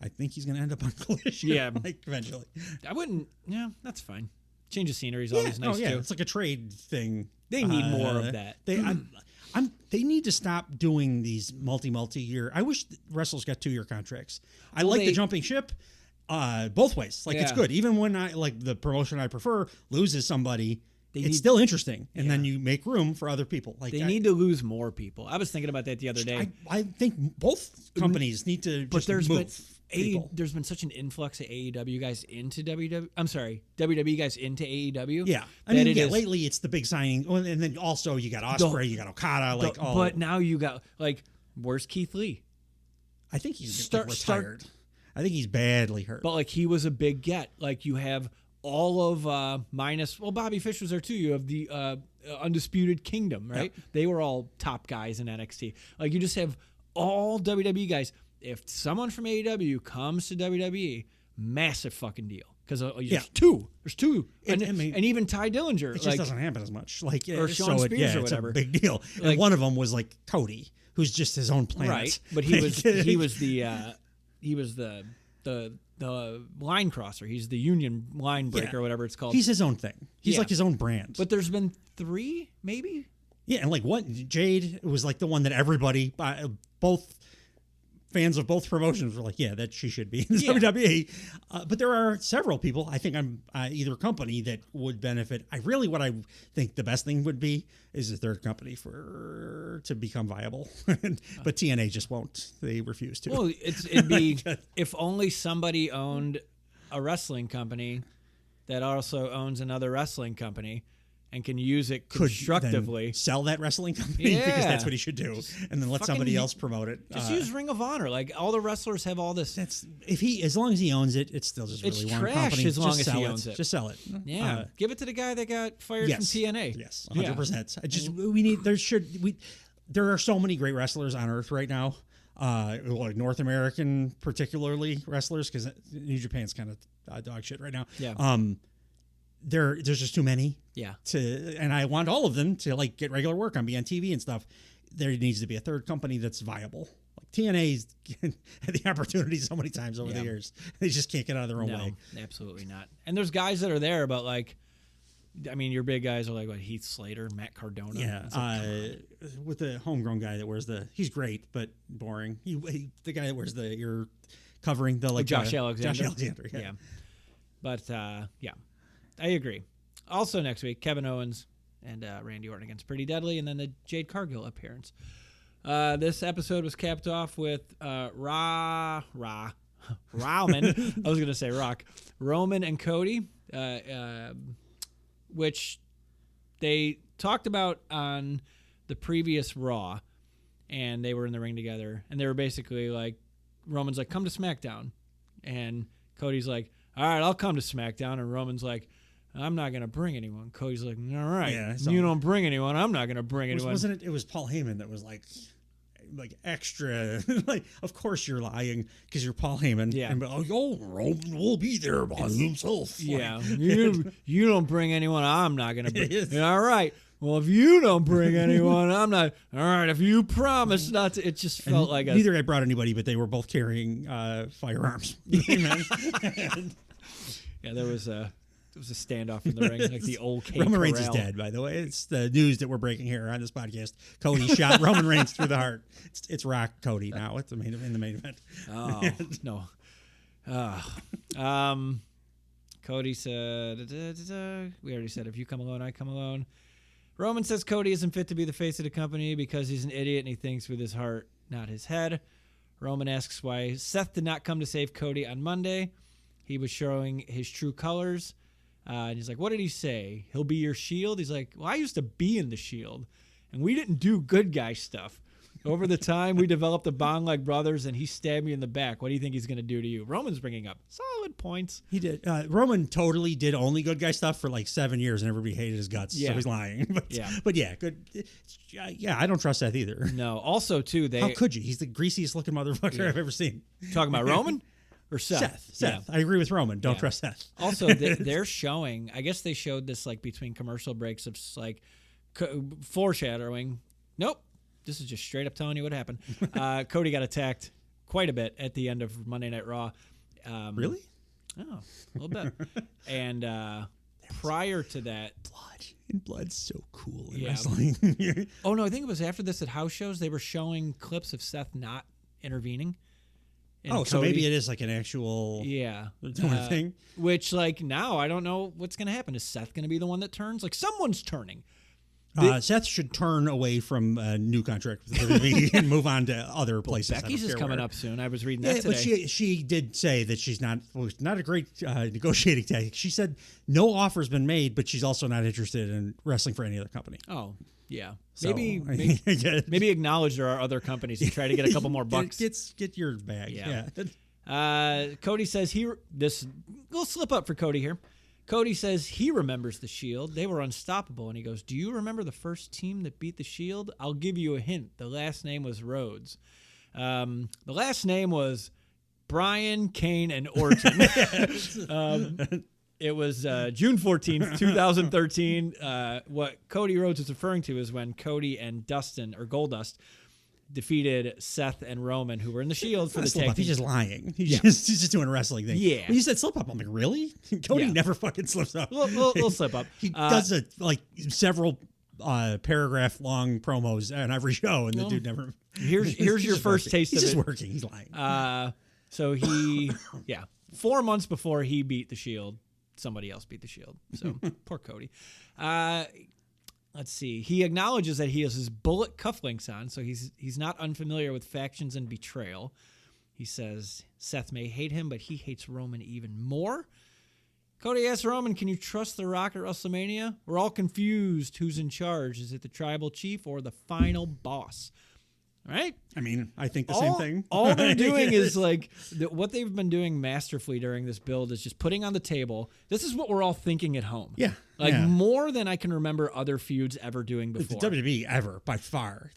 I think he's going to end up on Collision. Yeah, eventually. I wouldn't. Yeah, that's fine. Change of scenery is always nice too. It's like a trade thing. They need more of that. They need to stop doing these multi-year. I wish wrestlers got 2-year contracts. I like the jumping ship both ways. It's good. Even when the promotion I prefer loses somebody it's still interesting, and then you make room for other people. Like they need to lose more people. I was thinking about that the other day. I think both companies need to just move. There's been such an influx of AEW guys into WWE. I'm sorry, WWE guys into AEW. Yeah, I mean, lately it's the big signing, and then also you got Ospreay, you got Okada, But now you got where's Keith Lee? I think he's retired. I think he's badly hurt. But he was a big get. You have all of minus. Bobby Fish was there too. You have the Undisputed Kingdom, right? Yep. They were all top guys in NXT. You just have all WWE guys. If someone from AEW comes to WWE, massive fucking deal. Because there's two. And even Ty Dillinger. It just doesn't happen as much. Or Sean Spears or whatever. It's a big deal. And one of them was Cody, who's just his own planet. Right. But he was the line crosser. He's the union line breaker or whatever it's called. He's his own thing. He's his own brand. But there's been 3, maybe? Yeah, and Jade was the one that everybody, both fans of both promotions were that she should be in the WWE. But there are several people, I think I'm either company that would benefit. What I think the best thing would be is a third company to become viable. But TNA just won't. They refuse to. Well, it'd be if only somebody owned a wrestling company that also owns another wrestling company and can use it constructively. Sell that wrestling company because that's what he should do, and then let somebody else promote it. Just use Ring of Honor. All the wrestlers have all this. As long as he owns it, it's still just really one company. As long as he owns it, just sell it. Yeah, give it to the guy that got fired from TNA. Yes, 100%. There are so many great wrestlers on Earth right now. North American, particularly wrestlers, because New Japan's kind of dog shit right now. Yeah. There's just too many. Yeah. And I want all of them to get regular work on, be on TV and stuff. There needs to be a third company that's viable. TNA's had the opportunity so many times over the years. They just can't get out of their own way. Absolutely not. And there's guys that are there, but your big guys are Heath Slater, Matt Cardona. Yeah. With the homegrown guy that wears he's great, but boring. The guy that wears the ear covering, Josh Alexander. Josh Alexander, yeah. But, I agree. Also next week, Kevin Owens and Randy Orton against Pretty Deadly, and then the Jade Cargill appearance. This episode was capped off with Roman. I was going to say Rock. Roman and Cody, which they talked about on the previous Raw, and they were in the ring together, and they were basically Roman's come to SmackDown, and Cody's all right, I'll come to SmackDown, and Roman's I'm not going to bring anyone. Cody's all right, you don't bring anyone, I'm not going to bring anyone. Wasn't it? It was Paul Heyman that was extra, of course you're lying because you're Paul Heyman. Yeah. And, Roman will be there by himself. Yeah. You don't bring anyone, I'm not going to bring. All right. Well, if you don't bring anyone, I'm not. All right, if you promise not to. It just felt like neither guy brought anybody, but they were both carrying firearms. Yeah, there was a standoff in the ring, the old Cape Roman Corral. Reigns is dead, by the way. It's the news that we're breaking here on this podcast. Cody shot Roman Reigns through the heart. It's Rock Cody now. It's in the main event. Oh no. Cody said, we already said, if you come alone, I come alone. Roman says Cody isn't fit to be the face of the company because he's an idiot and he thinks with his heart, not his head. Roman asks why Seth did not come to save Cody on Monday. He was showing his true colors. And he's what did he say? He'll be your shield? He's well, I used to be in the Shield, and we didn't do good guy stuff. Over the time, we developed a bond like brothers, and he stabbed me in the back. What do you think he's going to do to you? Roman's bringing up solid points. He did. Roman totally did only good guy stuff for 7 years, and everybody hated his guts, so he's lying. But yeah, good. I don't trust Seth either. No. Also, too, how could you? He's the greasiest looking motherfucker I've ever seen. Talking about Roman? Or Seth. Yeah. I agree with Roman. Don't trust Seth. Also, they're showing, I guess they showed this between commercial breaks of foreshadowing. Nope. This is just straight up telling you what happened. Cody got attacked quite a bit at the end of Monday Night Raw. Really? Oh, a little bit. And prior to that... Blood's so cool in wrestling. Oh, no, I think it was after this at house shows. They were showing clips of Seth not intervening And so maybe it is like an actual thing. Which, like, now I don't know what's going to happen. Is Seth going to be the one that turns? Like, someone's turning. Seth should turn away from a new contract with WWE and move on to other places. Becky's is coming up soon. I was reading that today. But she did say that she's not a great negotiating tactic. She said no offer's been made, but she's also not interested in wrestling for any other company. Oh, yeah. So, maybe acknowledge there are other companies and try to get a couple more bucks. Get your bag. Yeah. Cody says this little slip up for Cody here. Cody says he remembers the Shield. They were unstoppable. And he goes, do you remember the first team that beat the Shield? I'll give you a hint. The last name was Rhodes. The last name was Brian, Kane, and Orton. It was June 14th, 2013. What Cody Rhodes is referring to is when Cody and Dustin, or Goldust, defeated Seth and Roman, who were in the Shield for the tag team. He's just lying. He's just doing a wrestling thing. Yeah. When you said slip up, I'm like, really? Cody never fucking slips up. Little slip up. He does several paragraph long promos on every show, and the dude never. Here's your first taste of it. He's just working. He's lying. So he, 4 months before he beat the Shield, somebody else beat the Shield. So poor Cody. Let's see. He acknowledges that he has his bullet cufflinks on, so he's not unfamiliar with factions and betrayal. He says Seth may hate him, but he hates Roman even more. Cody asks Roman, can you trust The Rock at WrestleMania? We're all confused. Who's in charge? Is it the tribal chief or the final boss? All right? I mean, I think the same thing. All they're doing is like what they've been doing masterfully during this build is just putting on the table. This is what we're all thinking at home. Yeah. More than I can remember other feuds ever doing before. The WWE ever, by far.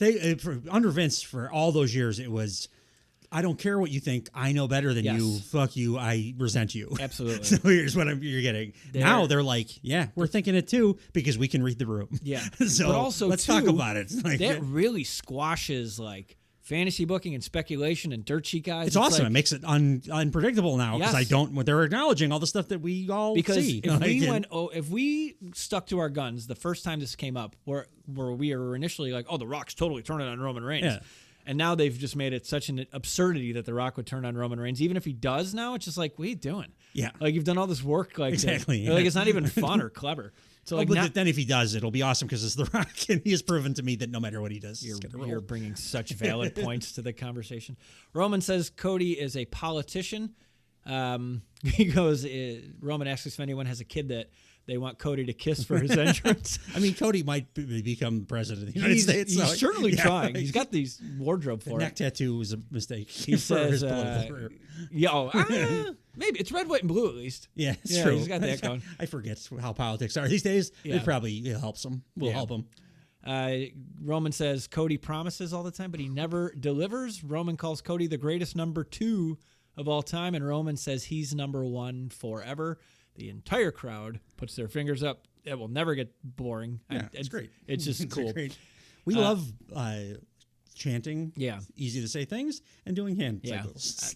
Under Vince, for all those years, it was, I don't care what you think. I know better than you. Fuck you. I resent you. Absolutely. So here's what you're getting. Now they're like, we're thinking it too because we can read the room. Yeah. So but also, let's talk about it. That really squashes like fantasy booking and speculation and dirt sheet guys. It's awesome. It makes it unpredictable now because they're acknowledging all the stuff that we all see. If we stuck to our guns the first time this came up, where we were initially like, The Rock's totally turning on Roman Reigns. Yeah. And now they've just made it such an absurdity that The Rock would turn on Roman Reigns. Even if he does now, it's just like, what are you doing? Yeah. Like, you've done all this work. Like, exactly. Like, it's not even fun or clever. So, but then if he does, it'll be awesome because it's The Rock, and he has proven to me that no matter what he does, you're bringing such valid points to the conversation. Roman says Cody is a politician. He goes, Roman asks if anyone has a kid that they want Cody to kiss for his entrance. I mean, Cody might become president of the United States. He's certainly trying. He's got these wardrobe for it. Neck tattoo was a mistake. He says, maybe it's red, white, and blue at least. Yeah, it's true. He's got that going. I forget how politics are these days. It probably helps him. Will help him. Roman says Cody promises all the time, but he never delivers. Roman calls Cody the greatest number 2 of all time, and Roman says he's number 1 forever. The entire crowd puts their fingers up. It will never get boring. Yeah, it's great. It's just cool. Great. We love chanting. Yeah, easy to say things and doing hand signals.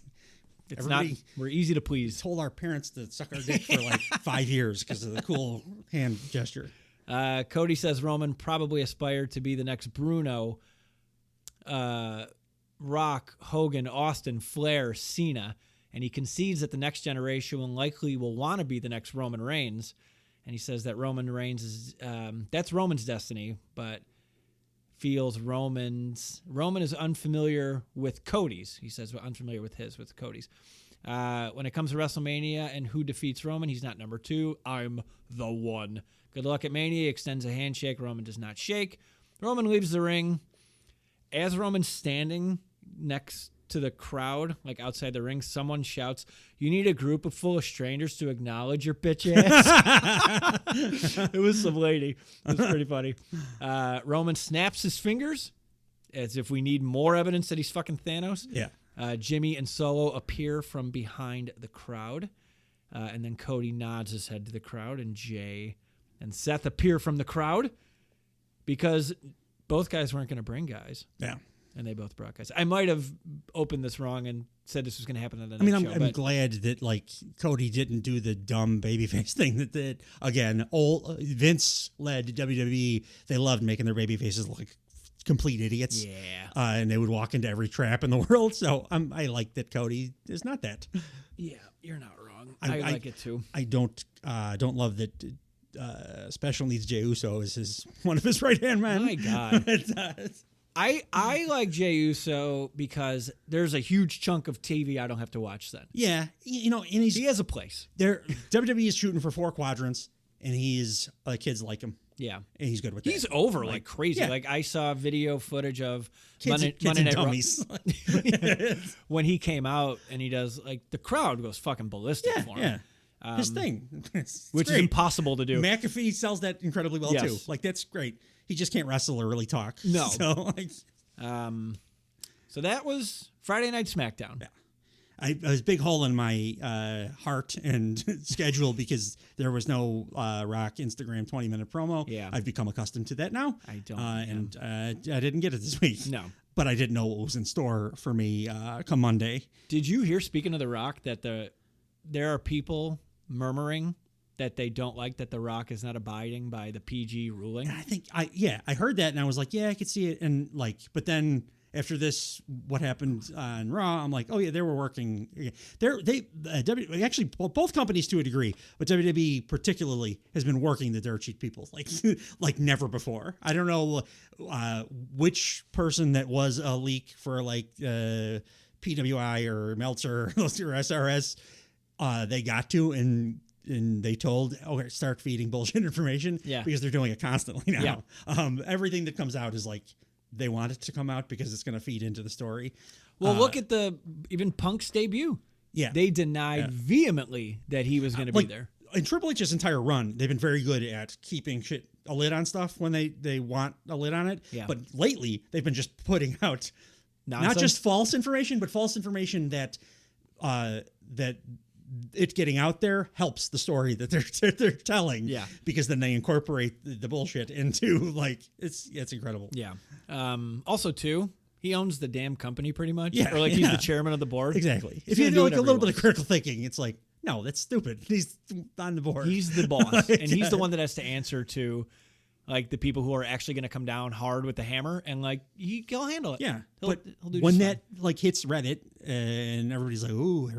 We're easy to please. Told our parents to suck our dick for like 5 years because of the cool hand gesture. Cody says Roman probably aspired to be the next Bruno, Rock, Hogan, Austin, Flair, Cena. And he concedes that the next generation will want to be the next Roman Reigns. And he says that Roman Reigns is, that's Roman's destiny, but feels Roman is unfamiliar with Cody's. He says unfamiliar with Cody's. When it comes to WrestleMania and who defeats Roman, he's not number 2. I'm the 1. Good luck at Mania. He extends a handshake. Roman does not shake. Roman leaves the ring. As Roman's standing next to the crowd, like outside the ring, someone shouts, "You need a group full of strangers to acknowledge your bitch ass." It was some lady. It was pretty funny. Roman snaps his fingers as if we need more evidence that he's fucking Thanos. Yeah. Jimmy and Solo appear from behind the crowd. And then Cody nods his head to the crowd, and Jay and Seth appear from the crowd because both guys weren't going to bring guys. Yeah. And they both brought guys. I might have opened this wrong and said this was going to happen on the next show. I'm glad that Cody didn't do the dumb babyface thing that again, old Vince led WWE. They loved making their baby faces look like complete idiots. Yeah. And they would walk into every trap in the world. So I like that Cody is not that. Yeah, you're not wrong. I like it too. I don't love that Special Needs Jey Uso is one of his right-hand men. My God. I like Jey Uso because there's a huge chunk of TV I don't have to watch then. Yeah, and he has a place. WWE is shooting for 4 quadrants, and kids like him. Yeah, and he's good with that. He's over like crazy. Yeah. Like I saw video footage of kids and dummies when he came out, and he does the crowd goes fucking ballistic for him. Yeah, his thing, which is impossible to do. McAfee sells that incredibly well too. Like that's great. He just can't wrestle or really talk. No. So that was Friday Night SmackDown. Yeah. I was a big hole in my heart and schedule because there was no Rock Instagram 20-minute promo. Yeah. I've become accustomed to that now. I don't. And I didn't get it this week. No. But I didn't know what was in store for me come Monday. Did you hear, speaking of The Rock, that there are people murmuring that they don't like that The Rock is not abiding by the PG ruling? And I think I heard that and I was like, yeah, I could see it. And but then after this, what happened on Raw, I'm like, oh yeah, they were working. Actually, both companies to a degree, but WWE particularly has been working the dirt sheet people like never before. I don't know which person that was a leak for PWI or Meltzer or SRS they got to and they told, start feeding bullshit information because they're doing it constantly now. Yeah. Everything that comes out is they want it to come out because it's going to feed into the story. Well, look at even Punk's debut. Yeah. They denied vehemently that he was going to be there. In Triple H's entire run, they've been very good at keeping a lid on stuff when they want a lid on it. Yeah. But lately, they've been just putting out not just false information, but false information that it getting out there helps the story that they're telling. Yeah. Because then they incorporate the bullshit into it's incredible. Yeah. Also too, he owns the damn company pretty much. Yeah. Or he's the chairman of the board. Exactly. If you do a little bit of critical thinking, it's like, no, that's stupid. He's on the board. He's the boss. And he's the one that has to answer to the people who are actually going to come down hard with the hammer and he'll handle it. Yeah. He'll do when that hits Reddit and everybody's like, ooh,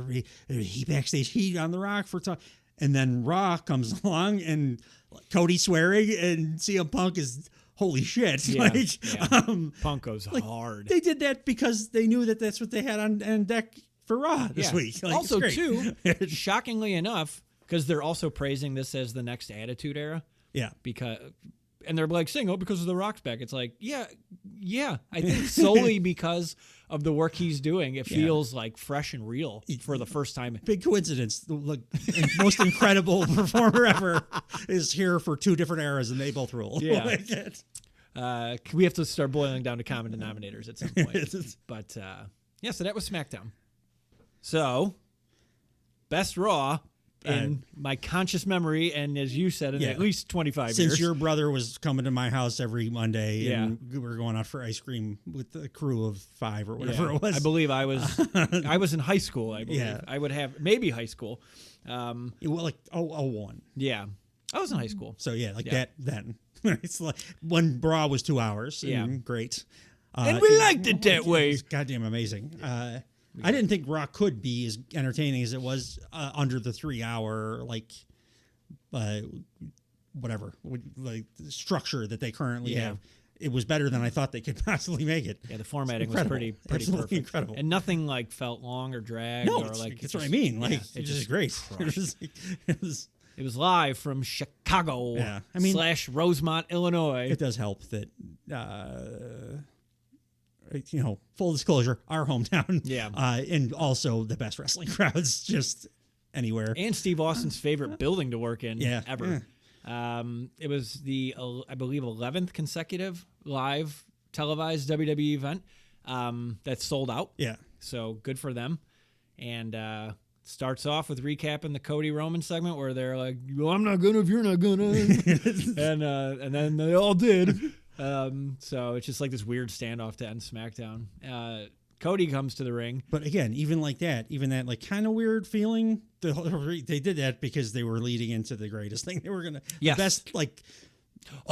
he backstage heat on The Rock for talk. And then Raw comes along and Cody swearing and CM Punk is holy shit. Yeah. Punk goes hard. They did that because they knew that that's what they had on deck for Raw this week. Also too, shockingly enough, because they're also praising this as the next Attitude Era. Yeah. And they're saying, because of The Rock's back. It's yeah. I think solely because of the work he's doing, it feels fresh and real for the first time. Big coincidence. The most incredible performer ever is here for 2 different eras, and they both rule. Yeah. We have to start boiling down to common denominators at some point. But, so that was SmackDown. So, best Raw in my conscious memory, and as you said, in at least 25 years. Since your brother was coming to my house every Monday, and we were going out for ice cream with a crew of 5 or whatever it was. I believe I was in high school. I believe I would have maybe high school. 01. Yeah, I was in high school. So that then. It's when Raw was 2 hours. And great. And we liked it that way. It's goddamn amazing. I didn't think Raw could be as entertaining as it was under the 3-hour structure that they currently have. It was better than I thought they could possibly make it. Yeah, the formating was pretty perfect. Incredible, and nothing felt long or dragged. No, or that's what I mean. It's just great. It was live from Chicago. Yeah, / Rosemont, Illinois. It does help that. Full disclosure, our hometown. Yeah. And also the best wrestling crowds just anywhere. And Steve Austin's favorite building to work in ever. Yeah. It was the, I believe, 11th consecutive live televised WWE event that sold out. Yeah. So good for them. And starts off with recapping the Cody Roman segment where they're like, well, I'm not gonna if you're not gonna. and then they all did. So it's just this weird standoff to end SmackDown. Cody comes to the ring. But again, even that kind of weird feeling, they did that because they were leading into the greatest thing they were going to, the best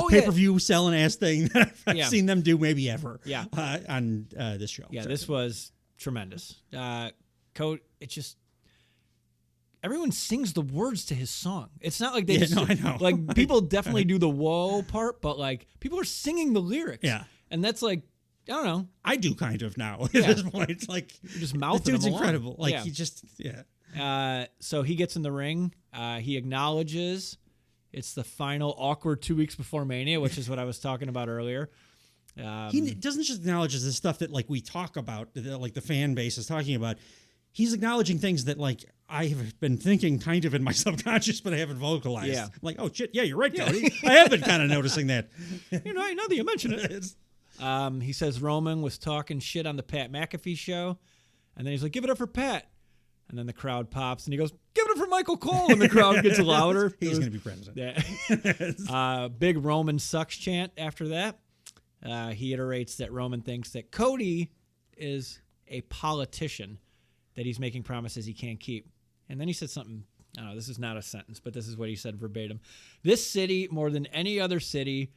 pay-per-view selling ass thing that I've Yeah. seen them do maybe ever. Yeah. On this show. Yeah, So, this was tremendous. Cody, it's just everyone sings the words to his song. It's not like they just no, I know. like people definitely do the whoa part, but like people are singing the lyrics. Yeah. And that's like I don't know. I do kind of now at Yeah. this point. It's like You're just the mouthing dude's them along. incredible. Like Yeah. he just So he gets in the ring. He acknowledges it's the final awkward 2 weeks before Mania, which is what I was talking about earlier. He doesn't just acknowledge the stuff that like we talk about, that, like the fan base is talking about. He's acknowledging things that like I have been thinking kind of in my subconscious, but I haven't vocalized. Yeah. Like, oh shit, yeah, you're right, Cody. I have been kind of noticing that. You know, now that you mention it. He says Roman was talking shit on the Pat McAfee show, and then he's like, "Give it up for Pat," and then the crowd pops, and he goes, "Give it up for Michael Cole," and the crowd gets louder. He's going to be president. Yeah. Big Roman sucks chant after that. He iterates that Roman thinks that Cody is a politician, that he's making promises he can't keep. And then he said something, I don't know, this is not a sentence, but this is what he said verbatim. "This city, more than any other city,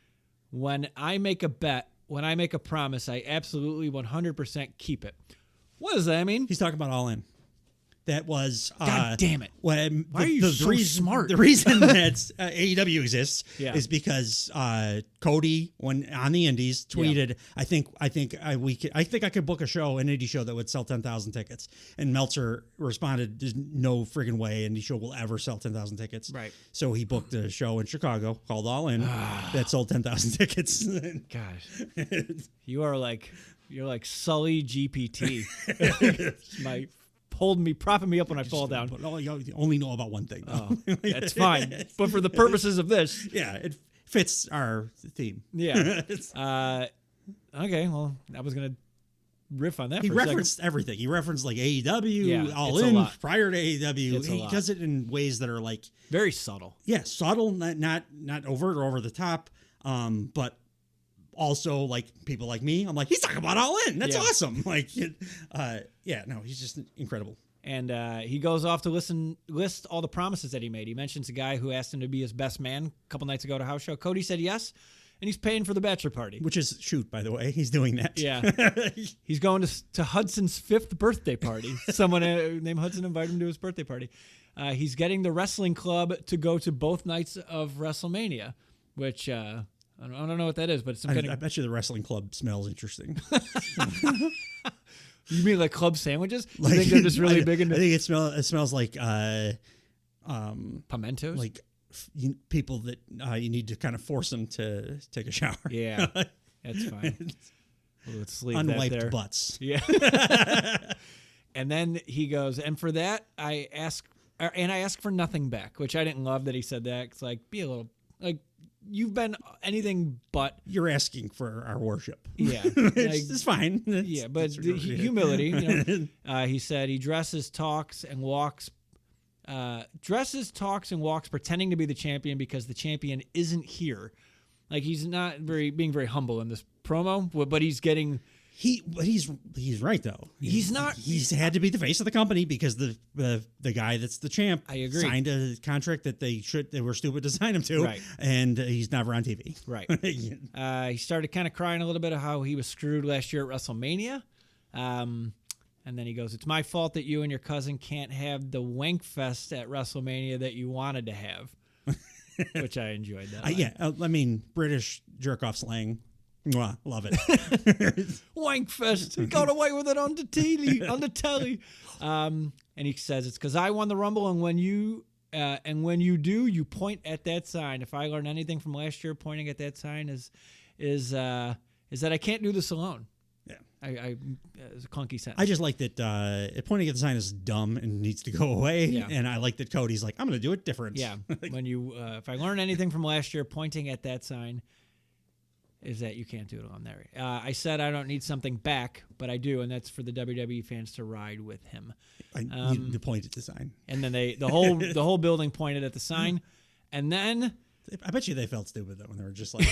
when I make a bet, when I make a promise, I absolutely 100% keep it." What does that mean? He's talking about All In. That was God damn it. When Why are you so smart? The reason that AEW exists Yeah. is because Cody, when on the Indies, tweeted, "I think I could book a show, an indie show that would sell 10,000 tickets." And Meltzer responded, "There's no friggin' way indie show will ever sell 10,000 tickets." Right. So he booked a show in Chicago called All In that sold 10,000 tickets. Gosh, you're like Sully GPT. Propping me up when I fall down. But you only know about one thing. Oh, that's fine. But for the purposes of this, yeah, it fits our theme. yeah. Okay, well, I was gonna riff on that. He for a second. referenced everything. He referenced like AEW, Yeah, All it's a In lot. prior to AEW. It's a He lot. does it in ways that are like Very subtle. subtle, not overt or over the top, but also like people like me. I'm like, he's talking about All In. That's Yeah. awesome. Like, he's just incredible. And he goes off to list all the promises that he made. He mentions a guy who asked him to be his best man a couple nights ago at a house show. Cody said yes, and he's paying for the bachelor party. Which is shoot, by the way, he's doing that. Yeah. He's going to Hudson's 5th birthday party. Someone named Hudson invited him to his birthday party. He's getting the wrestling club to go to both nights of WrestleMania, which I don't know what that is, but it's some kind I of... bet you the wrestling club smells interesting. You mean like club sandwiches? You think they're just really big into... I think it smells like pimentos? like people that you need to kind of force them to take a shower. Yeah, that's fine. Let's leave that Unwiped there. butts. Yeah. And then he goes, and for that, I ask for nothing back, which I didn't love that he said that. It's like, be a little, like, you've been anything but. You're asking for our worship. Yeah. It's fine. Yeah, but the humility, you know. He said he dresses, talks, and walks pretending to be the champion because the champion isn't here. Like, he's not being very humble in this promo, but he's getting... He's right though. He's not. He's had to be the face of the company because the guy that's the champ. I agree. Signed a contract that they were stupid to sign him to, Right. And he's never on TV. Right. He started kind of crying a little bit of how he was screwed last year at WrestleMania, and then he goes, "It's my fault that you and your cousin can't have the wank fest at WrestleMania that you wanted to have," which I enjoyed that. I mean, British jerk off slang. Mwah, love it. Wankfest. He got away with it on the telly. And he says it's because I won the Rumble, and when you do, you point at that sign. If I learned anything from last year, pointing at that sign is that I can't do this alone. Yeah, it's a clunky sentence. I just like that pointing at the sign is dumb and needs to go away. Yeah. And I like that Cody's like, I'm going to do it different. Yeah. When you, if I learn anything from last year, pointing at that sign is that you can't do it on there. I said I don't need something back, but I do, and that's for the WWE fans to ride with him. The point at the sign. And then the whole building pointed at the sign, and then I bet you they felt stupid though when they were just like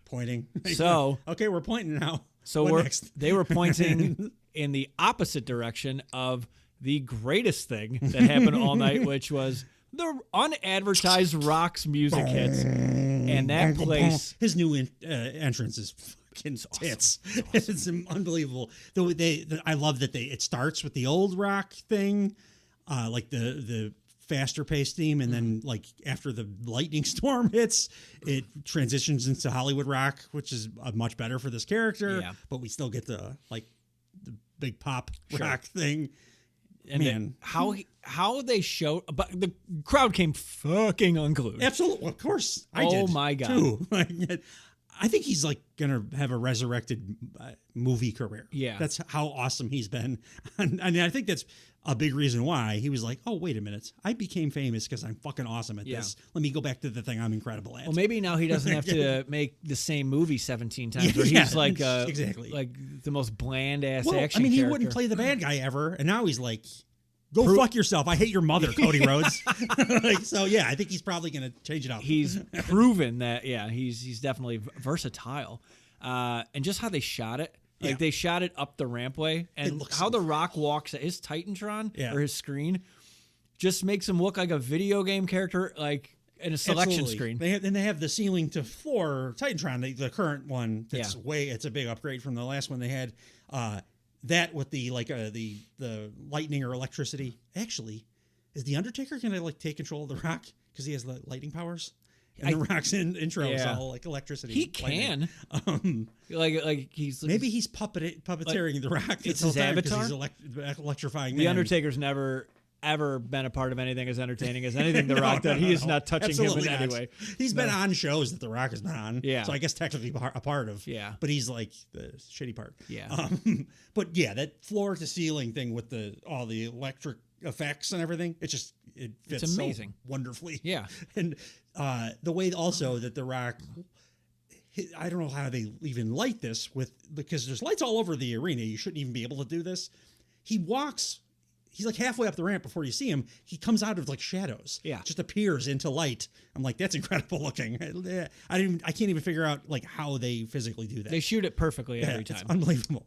pointing. So okay, we're pointing now. So What next? they were pointing in the opposite direction of the greatest thing that happened all night, which was the unadvertised Rock's music hits. And that place, his new entrance is fucking tits. It's unbelievable. I love that it starts with the old Rock thing, like the faster paced theme, and then like after the lightning storm hits, it transitions into Hollywood Rock, which is much better for this character. Yeah. But we still get the big pop Rock thing. And Man, how they show, but the crowd came fucking unglued. absolutely, of course. I did. Oh my God. Too. I think he's like gonna have a resurrected movie career. Yeah, that's how awesome he's been. And I think that's a big reason why he was like, oh, wait a minute, I became famous because I'm fucking awesome at this. Let me go back to the thing I'm incredible at. Well, maybe now he doesn't have to make the same movie 17 times. Where he's like exactly like the most bland ass action. I mean, he character. wouldn't play the bad guy ever, and now he's like, go fuck yourself. I hate your mother, Cody Rhodes. So yeah, I think he's probably gonna change it up. He's proven that. Yeah, he's definitely versatile, and just how they shot it. Like they shot it up the rampway, and how The Rock walks at his Titantron or his screen just makes him look like a video game character, like in a selection screen. They have the ceiling to floor Titantron, the current one. That's it's a big upgrade from the last one they had. That with the the lightning or electricity. Actually, is the Undertaker gonna like take control of The Rock because he has the lightning powers? And The Rock's intro is all like electricity. He can. Like he's maybe he's puppeteering The Rock. It's his avatar. He's electrifying. The Undertaker's never ever been a part of anything as entertaining as anything The Rock did. He is not touching him in any way. He's been on shows that The Rock has been on. Yeah. So I guess technically a part of. Yeah. But he's like the shitty part. Yeah. But yeah, that floor to ceiling thing with all the electric effects and everything, it fits it's amazing. So wonderfully. Yeah. And the way also that The Rock, I don't know how they even light this because there's lights all over the arena. You shouldn't even be able to do this. He's like halfway up the ramp before you see him. He comes out of like shadows. Yeah. Just appears into light. I'm like, that's incredible looking. I can't even figure out like how they physically do that. They shoot it perfectly every time. It's unbelievable.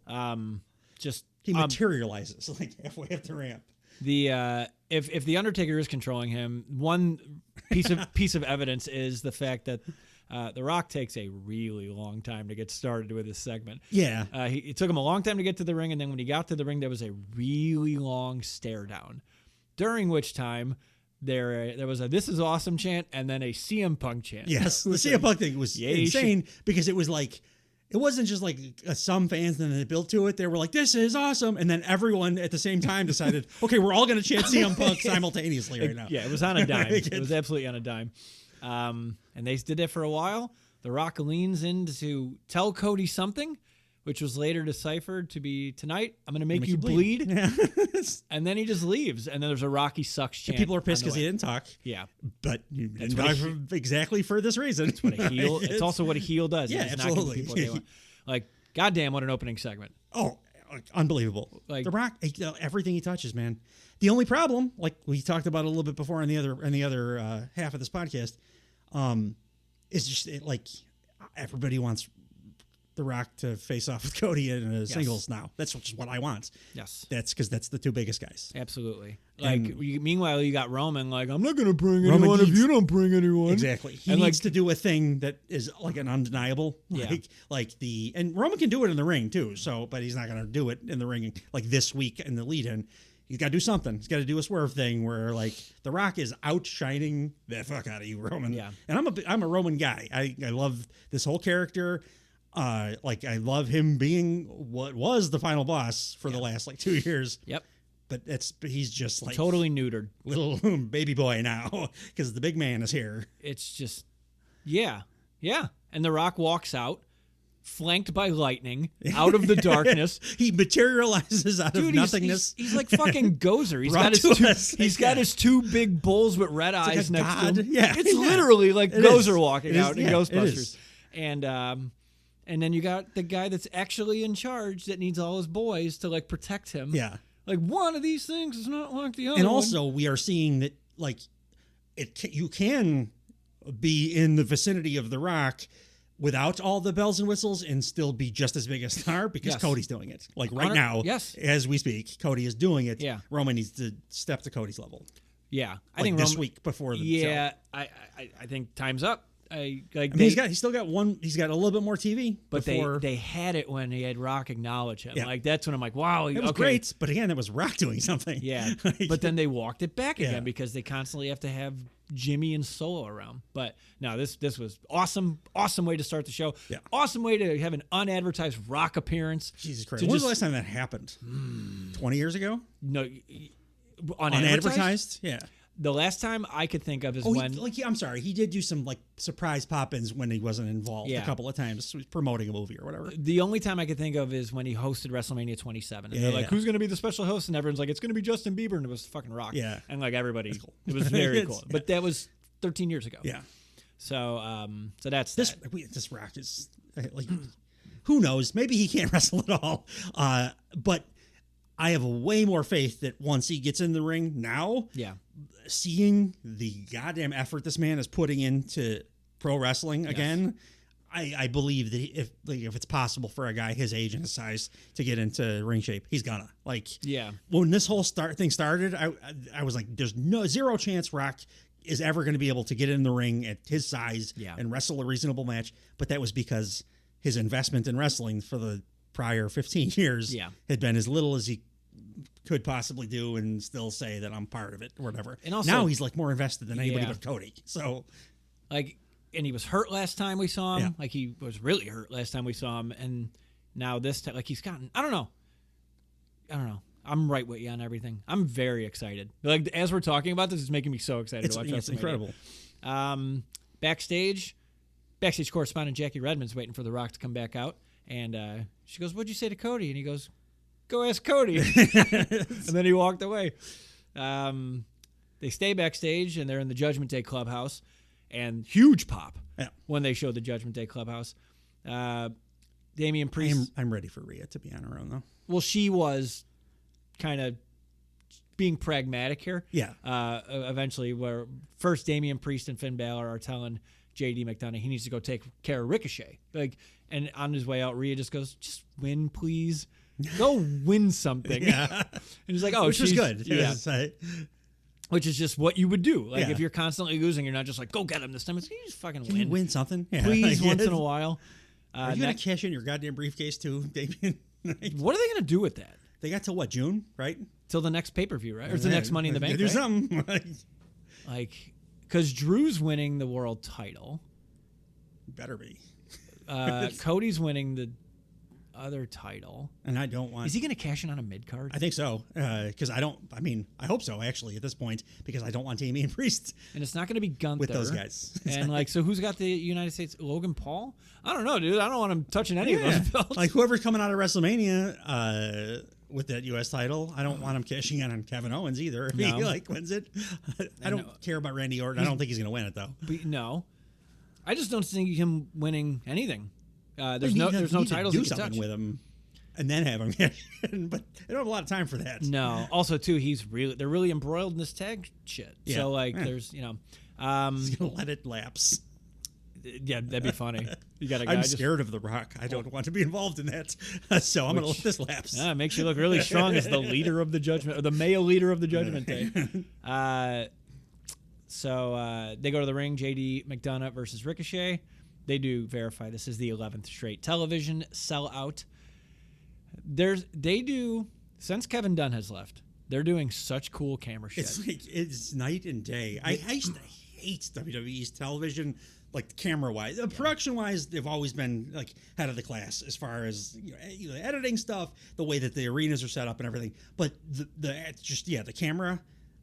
He materializes like halfway up the ramp. The if the Undertaker is controlling him, one piece of evidence is the fact that The Rock takes a really long time to get started with this segment. Yeah, it took him a long time to get to the ring, and then when he got to the ring, there was a really long stare down, during which time there was a "This is awesome" chant, and then a CM Punk chant. Yes, the CM Punk thing was insane because it was like. It wasn't just like some fans and then they built to it. They were like, this is awesome. And then everyone at the same time decided, okay, we're all going to chant CM Punk simultaneously right now. Yeah, it was on a dime. It was absolutely on a dime. And they did that for a while. The Rock leans in to tell Cody something, which was later deciphered to be, tonight, I'm going to make you bleed. Yeah. And then he just leaves. And then there's a Rocky sucks chant. And people are pissed because he didn't talk. Yeah. But you didn't talk exactly for this reason. It's what a heel. It's also what a heel does. Yeah, absolutely. Like, goddamn, what an opening segment. Oh, unbelievable. Like The Rock, everything he touches, man. The only problem, like we talked about a little bit before in the other half of this podcast, is just like everybody wants The Rock to face off with Cody in a singles now. That's just what I want. Yes. That's because that's the two biggest guys. Absolutely. Meanwhile, you got Roman like, I'm not going to bring anyone if you don't bring anyone. Exactly. He needs to do a thing that is like an undeniable. And Roman can do it in the ring too. So, but he's not going to do it in the ring like this week in the lead-in. He's got to do something. He's got to do a swerve thing where like The Rock is outshining the fuck out of you, Roman. Yeah. And I'm a Roman guy. I love this whole character. I love him being what was the final boss for the last 2 years. Yep. But he's just like totally neutered, little baby boy now because the big man is here. It's just, yeah. And The Rock walks out, flanked by lightning, out of the darkness. He materializes out of nothingness. He's like fucking Gozer. He's got his two big bulls with red eyes next to him. Yeah, it's literally like Gozer walking out in Ghostbusters. And then you got the guy that's actually in charge that needs all his boys to like protect him. Yeah. Like one of these things is not like the other. And also we are seeing that like you can be in the vicinity of The Rock without all the bells and whistles and still be just as big a star because Cody's doing it. Like right now, as we speak, Cody is doing it. Yeah. Roman needs to step to Cody's level. Yeah. I think this week before the show. I think time's up. I mean, he's still got one. He's got a little bit more TV. But before. they had it when he had Rock acknowledge him. Yeah. Like that's when I'm like, wow, It was great. But again, it was Rock doing something. Yeah. But then they walked it back again because they constantly have to have Jimmy and Solo around. But no, this was awesome. Awesome way to start the show. Yeah. Awesome way to have an unadvertised Rock appearance. Jesus Christ. When was the last time that happened? 20 years ago? No, unadvertised? Yeah. The last time I could think of is I'm sorry, he did do some like surprise pop-ins when he wasn't involved a couple of times. He was promoting a movie or whatever. The only time I could think of is when he hosted WrestleMania 27. And they're like, who's going to be the special host? And everyone's like, it's going to be Justin Bieber. And it was fucking Rock. Yeah. And like everybody, cool. It was very cool. But that was 13 years ago. Yeah. So that's this. This Rock is like, who knows? Maybe he can't wrestle at all. But I have way more faith that once he gets in the ring now, seeing the goddamn effort this man is putting into pro wrestling again, I believe that if it's possible for a guy his age and his size to get into ring shape, he's gonna. When this whole thing started, I was like, there's zero chance Rock is ever going to be able to get in the ring at his size and wrestle a reasonable match. But that was because his investment in wrestling for the prior 15 years had been as little as he could possibly do and still say that I'm part of it or whatever. And also, now he's like more invested than anybody but Cody. So and he was hurt last time we saw him. Like he was really hurt last time we saw him. And now this time, like he's gotten, I don't know. I'm right with you on everything. I'm very excited. Like as we're talking about this, it's making me so excited to watch WrestleMania. It's incredible. Backstage correspondent Jackie Redmond's waiting for The Rock to come back out. And she goes, what'd you say to Cody? And he goes, go ask Cody. And then he walked away. They stay backstage, and they're in the Judgment Day Clubhouse. And huge pop when they showed the Judgment Day Clubhouse. Damian Priest. I'm ready for Rhea to be on her own, though. Well, she was kind of being pragmatic here. Yeah. Eventually, where first Damian Priest and Finn Balor are telling JD McDonough he needs to go take care of Ricochet. And on his way out, Rhea just goes, just win, please. Go win something. And he's like, which is good. Yeah. Which is just what you would do. If you're constantly losing, you're not just like, go get him this time. It's you just fucking Can you win something? Please, once in a while. Are you going to cash in your goddamn briefcase too, Damian? What are they going to do with that? They got till what, June, right? Till the next pay-per-view, right? Or the next Money in the Bank, do something. Because Drew's winning the world title. Better be. Cody's winning the other title. And I don't want... Is he going to cash in on a mid-card? I think so. Because I hope so, actually, at this point, because I don't want Damian Priest. And it's not going to be Gunther. With those guys. And, so who's got the United States? Logan Paul? I don't know, dude. I don't want him touching any of those belts. Like, whoever's coming out of WrestleMania with that U.S. title, I don't want him cashing in on Kevin Owens either if he, wins it. I don't care about Randy Orton. I don't think he's going to win it, though. No. I just don't think him winning anything. There's no titles do something with him, and then have him cash in. But they don't have a lot of time for that. No. Also, too, they're really embroiled in this tag shit. Yeah. So there's he's gonna let it lapse. Yeah, that'd be funny. You got a guy. I'm scared of The Rock. I don't want to be involved in that, so I'm gonna let this lapse. Yeah, it makes you look really strong as the leader of the Judgment, or the male leader of the Judgment Day. So they go to the ring. JD McDonough versus Ricochet. They do verify this is the 11th straight television sellout. Since Kevin Dunn has left, they're doing such cool camera shit. It's night and day. I used to hate WWE's television, camera-wise. Production-wise, they've always been head of the class as far as editing stuff, the way that the arenas are set up and everything. But the camera.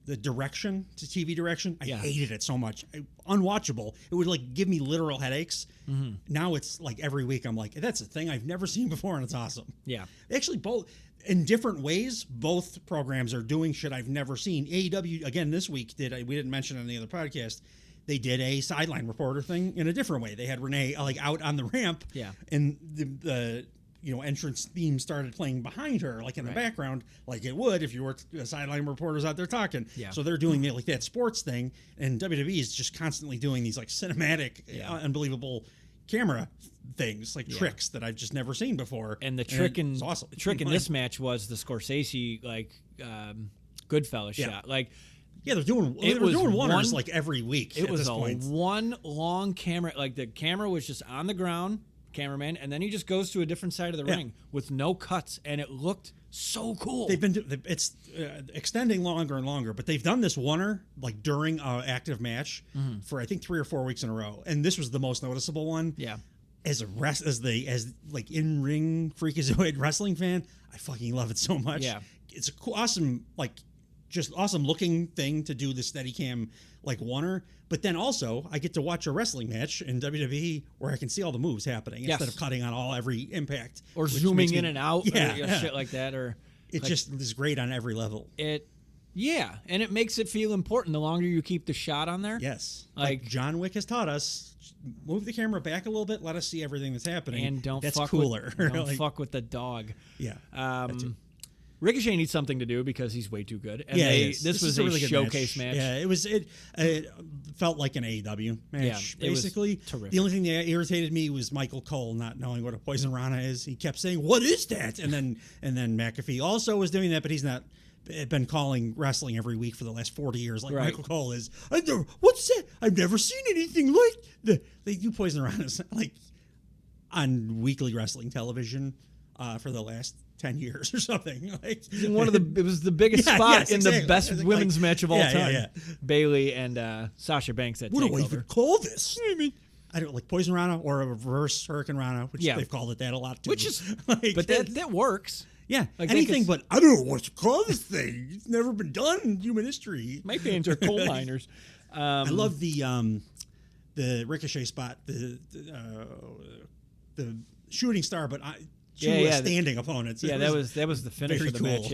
The direction to TV direction, I hated it so much. Unwatchable. It would give me literal headaches. Mm-hmm. Now it's every week I'm like, that's a thing I've never seen before, and it's awesome. Yeah. Actually, both in different ways, both programs are doing shit I've never seen. AEW again this week we didn't mention it on the other podcast. They did a sideline reporter thing in a different way. They had Renee out on the ramp. Yeah. And the entrance theme started playing behind her, in the background, like it would if you were sideline reporters out there talking. Yeah. So they're doing that sports thing, and WWE is just constantly doing these cinematic, unbelievable camera things, tricks that I've just never seen before. And the trick in awesome. The trick in this match was the Scorsese Goodfellas shot. Yeah, they're doing oneers like every week. It at was this a point. one long camera. Like the camera was just on the ground, cameraman, and then he just goes to a different side of the ring with no cuts, and it looked so cool. It's extending longer and longer, but they've done this oneer like during an active match for I think 3 or 4 weeks in a row, and this was the most noticeable one. Yeah. As like in ring freakazoid wrestling fan, I fucking love it so much. Yeah. It's a cool, awesome, like just awesome looking thing to do the Steadicam like oneer. But then also I get to watch a wrestling match in WWE where I can see all the moves happening instead of cutting on every impact or zooming in and out, or shit like that. Or it just is great on every level. Yeah, and it makes it feel important the longer you keep the shot on there. Yes. Like John Wick has taught us, move the camera back a little bit, let us see everything that's happening. And don't that's fuck cooler. Don't fuck with the dog. Yeah. Ricochet needs something to do because he's way too good. And this was a really showcase match. Yeah, it felt like an AEW match, basically. Terrific. The only thing that irritated me was Michael Cole not knowing what a Poison Rana is. He kept saying, "What is that?" And then McAfee also was doing that, but he's not been calling wrestling every week for the last 40 years like Michael Cole is. What's that? I've never seen anything like they do Poison Ranas like on weekly wrestling television for the last 10 years or something. Like it was the biggest spot in the best women's match of all time. Yeah. Bayley and Sasha Banks at What TakeOver. do I even call this? I don't like Poison Rana or a reverse Hurricane Rana, which they've called it that a lot too. Which is, but that works. Yeah, like anything but I don't know what to call this thing. It's never been done in human history. My fans are coal miners. I love the Ricochet spot, the shooting star, but standing opponents. Yeah, that was the finish of the match.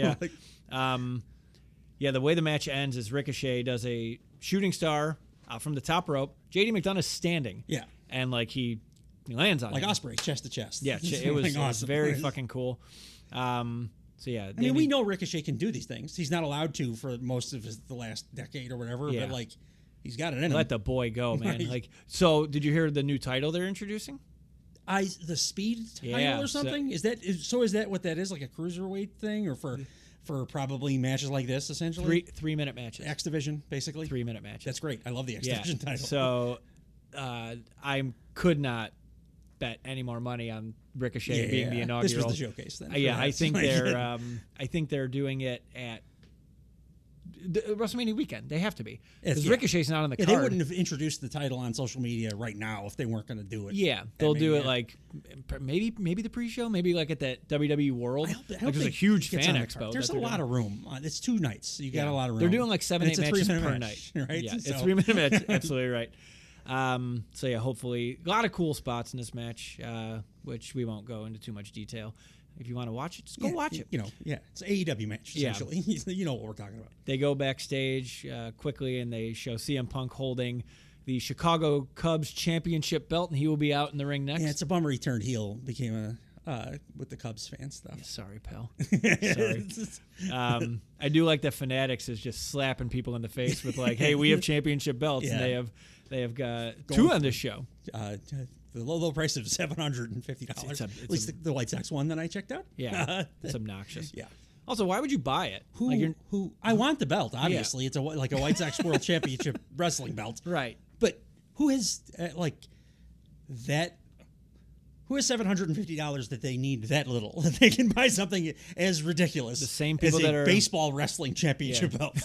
Yeah, the way the match ends is Ricochet does a shooting star out from the top rope. JD McDonough's standing. Yeah, and like he lands on like him. Ospreay, chest to chest. Yeah, it was awesome. Very fucking cool. So yeah, I mean, we know Ricochet can do these things. He's not allowed to for most of the last decade or whatever. Yeah. But like, he's got it in him. Let the boy go, man. Right. Like, so did you hear the new title they're introducing? The speed title or something? Is that what that is? Like a cruiserweight thing, or for probably matches like this, essentially? 3 minute matches. X Division, basically. 3 minute matches. That's great. I love the X Division title. So I could not bet any more money on Ricochet being the inaugural. This was the showcase then. I think they're doing it at the WrestleMania weekend. They have to be, because Ricochet's not on the card. They wouldn't have introduced the title on social media right now if they weren't going to do it. Yeah, they'll do it like maybe the pre-show, maybe like at that WWE World. There's a huge fan expo. There's a lot of room. It's 2 nights. You got a lot of room. They're doing like 7-8 matches per night. Right? Yeah, it's 3 minute match. Absolutely right. So yeah, hopefully a lot of cool spots in this match, which we won't go into too much detail. If you want to watch it, just go watch it. It's an AEW match, essentially. You know what we're talking about. They go backstage quickly, and they show CM Punk holding the Chicago Cubs championship belt, and he will be out in the ring next. Yeah, it's a bummer he turned heel, became with the Cubs fan stuff. Yeah, sorry, pal. Sorry. I do like that Fanatics is just slapping people in the face with like, hey, we have championship belts, and they have got 2 on this show. The low price of $750. At least the White Sox one that I checked out. Yeah, it's obnoxious. Yeah. Also, why would you buy it? Who? I want the belt. Obviously, it's like a White Sox World Championship wrestling belt. Right. But who has that? Who has $750 that they need that little that they can buy something as ridiculous? The same people as that a are baseball wrestling championship belt,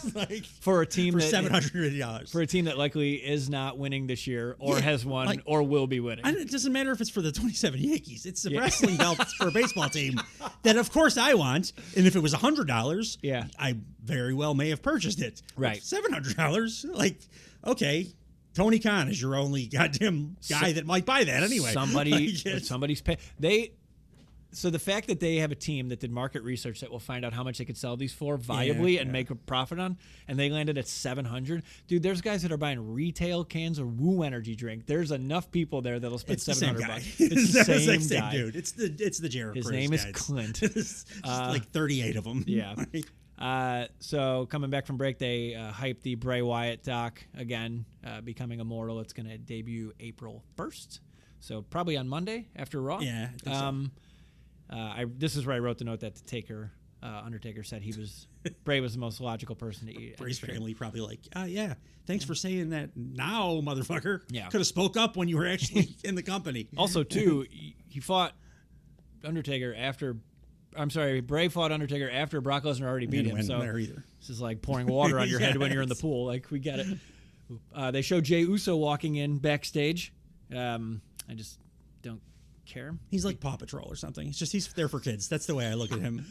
for a team for $750 for a team that likely is not winning this year or has won or will be winning. It doesn't matter if it's for the 27 Yankees. It's a wrestling belt for a baseball team that, of course, I want. And if it was $100, I very well may have purchased it. Right, $700, okay. Tony Khan is your only goddamn guy that might buy that anyway. Somebody's pay. So the fact that they have a team that did market research that will find out how much they could sell these for viably and make a profit on, and they landed at $700. Dude, there's guys that are buying retail cans of Woo Energy drink. There's enough people there that'll spend $700. It's the same guy, dude. It's the Jared. His Cruz name guys. is Clint. It's like 38 of them. Yeah. So coming back from break, they hyped the Bray Wyatt doc again, Becoming Immortal. It's going to debut April 1st, so probably on Monday after Raw. Yeah. This is where I wrote the note that the Taker Undertaker said Bray was the most logical person to eat. Bray's family probably like, yeah, thanks for saying that now, motherfucker. Yeah. Could have spoke up when you were actually in the company. Also, too, he fought Undertaker after. I'm sorry, Bray fought Undertaker after Brock Lesnar already beat him. So there either. This is like pouring water on your head when you're in the pool. Like, we get it. They show Jey Uso walking in backstage. I just don't care. He's like Paw Patrol or something. It's just he's there for kids. That's the way I look at him.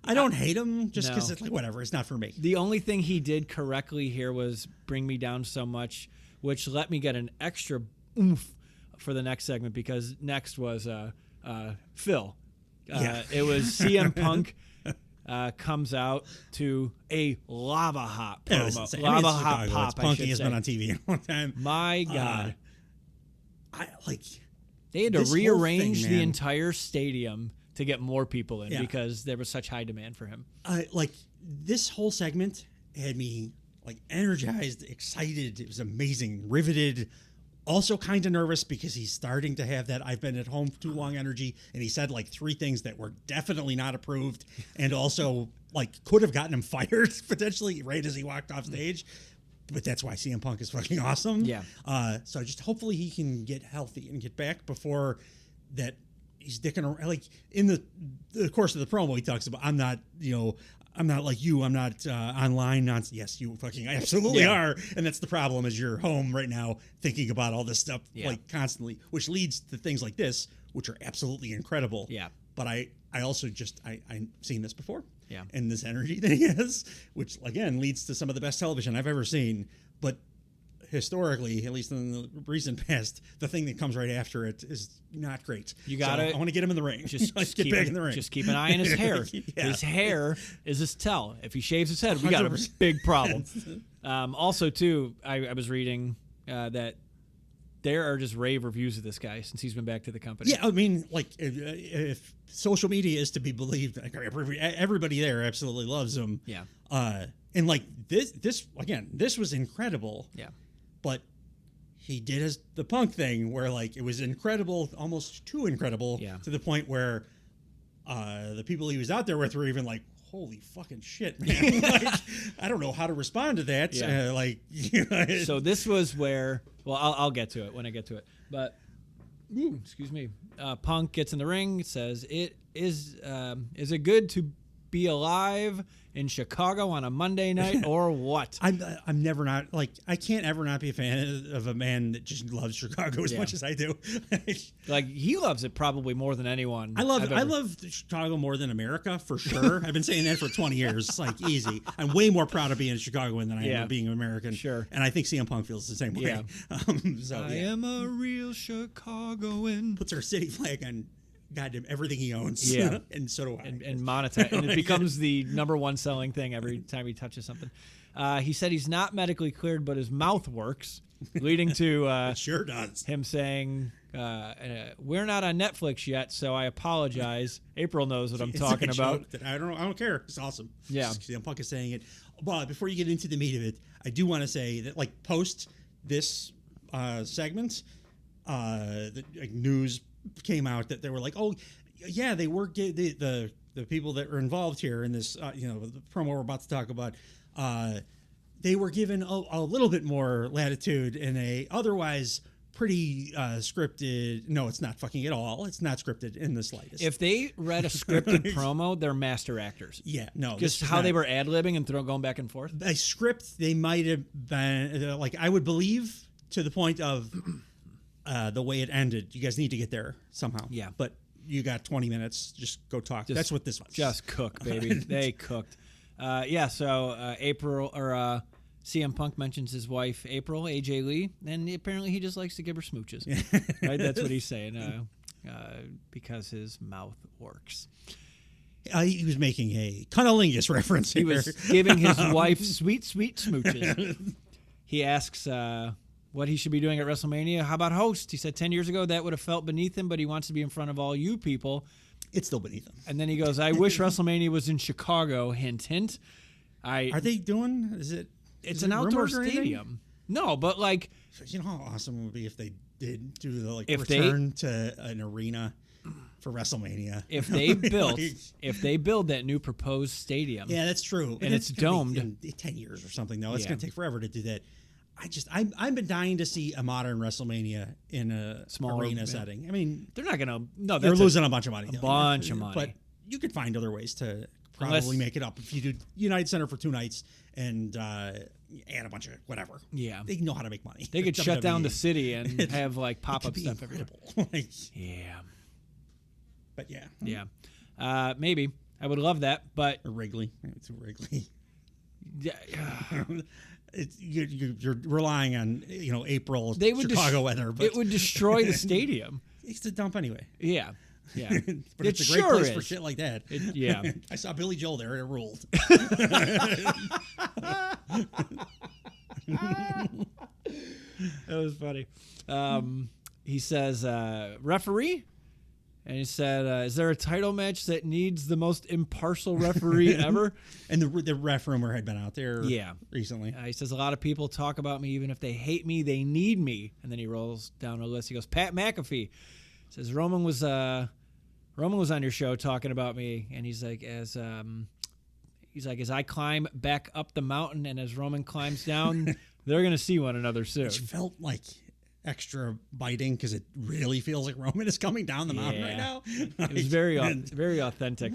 I don't hate him just because it's like whatever. It's not for me. The only thing he did correctly here was bring me down so much, which let me get an extra oomph for the next segment because next was Phil. It was CM Punk comes out to a lava hot promo. Lava hot pop. Punky has been on TV a long time. My God. They had to this rearrange whole thing, the man. entire stadium to get more people in Yeah. because there was such high demand for him. This whole segment had me like energized, excited. It was amazing, riveted. Also kind of nervous because he's starting to have that I've been at home too long energy, and he said like 3 things that were definitely not approved, and also like could have gotten him fired potentially right as he walked off stage. But that's why CM Punk is fucking awesome. Yeah. So just hopefully he can get healthy and get back before that he's dicking around. Like in the course of the promo, he talks about I'm not like you. I'm not online. Yes, you fucking absolutely are. And that's the problem is you're home right now thinking about all this stuff like constantly, which leads to things like this, which are absolutely incredible. Yeah. But I also just I've seen this before. Yeah. And this energy that he has, which again leads to some of the best television I've ever seen. But historically, at least in the recent past, the thing that comes right after it is not great. You got it. I want to get him in the ring. Just get back in the ring. Just keep an eye on his hair. Yeah. His hair is his tell. If he shaves his head, we got a 100%. big problem. Also, too, I was reading that there are just rave reviews of this guy since he's been back to the company. Yeah, I mean, like if social media is to be believed, like, everybody there absolutely loves him. Yeah. And like this again, this was incredible. Yeah. But he did the Punk thing where like it was incredible, almost too incredible, to the point where the people he was out there with were even like, holy fucking shit, man. Like, I don't know how to respond to that. Yeah. So this was where, well, I'll get to it when I get to it. But, excuse me. Punk gets in the ring, says, is it good to be alive in Chicago on a Monday night or what? I'm never not like I can't ever not be a fan of a man that just loves Chicago as much as I do. Like he loves it probably more than anyone. I love Chicago more than America for sure. I've been saying that for 20 years. It's like easy. I'm way more proud of being a Chicagoan than I am of being an American. Sure. And I think CM Punk feels the same way. Yeah. I am a real Chicagoan. Puts our city flag on goddamn everything he owns. Yeah. And so do I. And monetize. And it becomes the #1 selling thing every time he touches something. He said he's not medically cleared, but his mouth works, leading to it sure does. Him saying, we're not on Netflix yet, so I apologize. April knows what I'm talking about. I don't care. It's awesome. Yeah. CM Punk is saying it. But before you get into the meat of it, I do want to say that like post this segment, the news came out that they were like, oh yeah, they were the people that were involved here in this the promo we're about to talk about, they were given a little bit more latitude in a otherwise pretty scripted. No, it's not fucking at all. It's not scripted in the slightest. If they read a scripted promo, they're master actors. Yeah, no, just how they were ad-libbing and going back and forth. A script, they might have been like I would believe to the point of the way it ended. You guys need to get there somehow. Yeah, but you got 20 minutes. Just go talk. That's what this was. Just cook, baby. They cooked. So April or CM Punk mentions his wife April, AJ Lee, and apparently he just likes to give her smooches. Right? That's what he's saying. Because his mouth works. He was making a cunnilingus reference. He was giving his wife sweet, sweet smooches. He asks what he should be doing at WrestleMania. How about host? He said 10 years ago that would have felt beneath him, but he wants to be in front of all you people. It's still beneath him. And then he goes, I wish WrestleMania was in Chicago. Hint, hint. Are they doing? It's an outdoor stadium. No, but like, you know how awesome it would be if they did do the if return to an arena. for WrestleMania. If they built, Like, if they build that new proposed stadium, yeah, that's true, and it's gonna be domed in 10 years or something. Though it's Yeah. going to take forever to do that. I've been dying to see a modern WrestleMania in a Smaller, arena yeah. setting. I mean, they're not gonna. No, you're that's losing a bunch of money. a bunch of money. But you could find other ways to probably Unless- make it up if you do United Center for 2 nights and add a bunch of whatever. Yeah. They know how to make money. They could shut down the WWE. city and It- have like It pop could up be stuff everywhere. incredible. Like, Yeah, but yeah, yeah. Maybe I would love that, but or Wrigley. It's Wrigley. yeah, You're relying on April they would Chicago weather, but it would destroy the stadium. it's a dump anyway. Yeah, yeah. But It it's a great sure place for is. shit like that. Yeah. I saw Billy Joel there. It ruled. That was funny. He says, referee? And he said, is there a title match that needs the most impartial referee ever? And the ref rumor had been out there Yeah. recently. He says, a lot of people talk about me. Even if they hate me, they need me. And then he rolls down a list. He goes, Pat McAfee. Says, Roman was on your show talking about me. And he's like, as I climb back up the mountain and as Roman climbs down, they're going to see one another soon. Which felt like extra biting because it really feels like Roman is coming down the mountain right now. It was very authentic.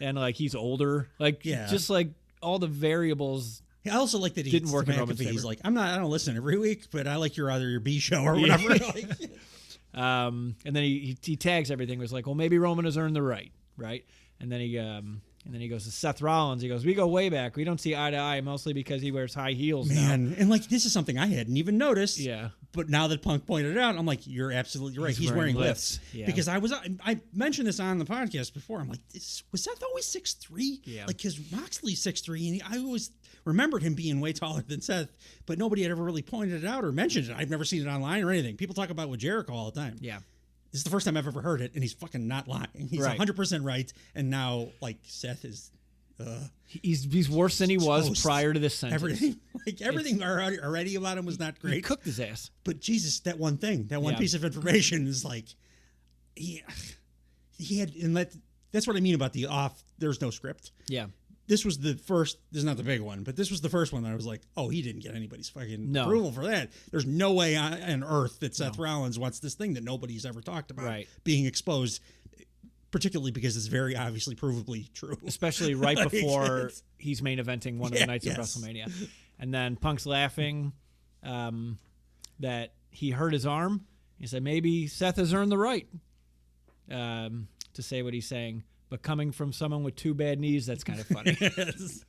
And like he's older. Like Yeah. just like all the variables. I also like that he Didn't work in McAfee. Roman's He's favor. like, I don't listen every week, but I like your B show or whatever. Like, And then he tags everything. It was like, well, maybe Roman has earned the right. And then he goes to Seth Rollins. He goes, we go way back. We don't see eye to eye, mostly because he wears high heels now. man, and like this is something I hadn't even noticed. Yeah. But now that Punk pointed it out, I'm like, you're absolutely right. He's wearing lifts. Yeah. Because I mentioned this on the podcast before. I'm like, was Seth always 6'3"? Yeah. Like, because Moxley's 6'3", and I always remembered him being way taller than Seth, but nobody had ever really pointed it out or mentioned it. I've never seen it online or anything. People talk about it with Jericho all the time. Yeah. This is the first time I've ever heard it, and he's fucking not lying. He's Right. 100% right, and now, like, Seth is... He's worse than he was toast. prior to this sentence. Everything already about him was not He great. cooked his ass. But Jesus, that one thing, that one Yeah. piece of information is like, he had, and that's what I mean about there's no script. Yeah. This was the first, this is not the big one, but this was the first one that I was like, oh, he didn't get anybody's fucking No. approval for that. There's no way on earth that Seth Rollins wants this thing that nobody's ever talked about Right. being exposed, particularly because it's very obviously provably true. Especially right Like, before it's- he's main eventing one of the nights yes. of WrestleMania. And then Punk's laughing that he hurt his arm. He said, maybe Seth has earned the right to say what he's saying. But coming from someone with 2 bad knees, that's kind of funny. Yes.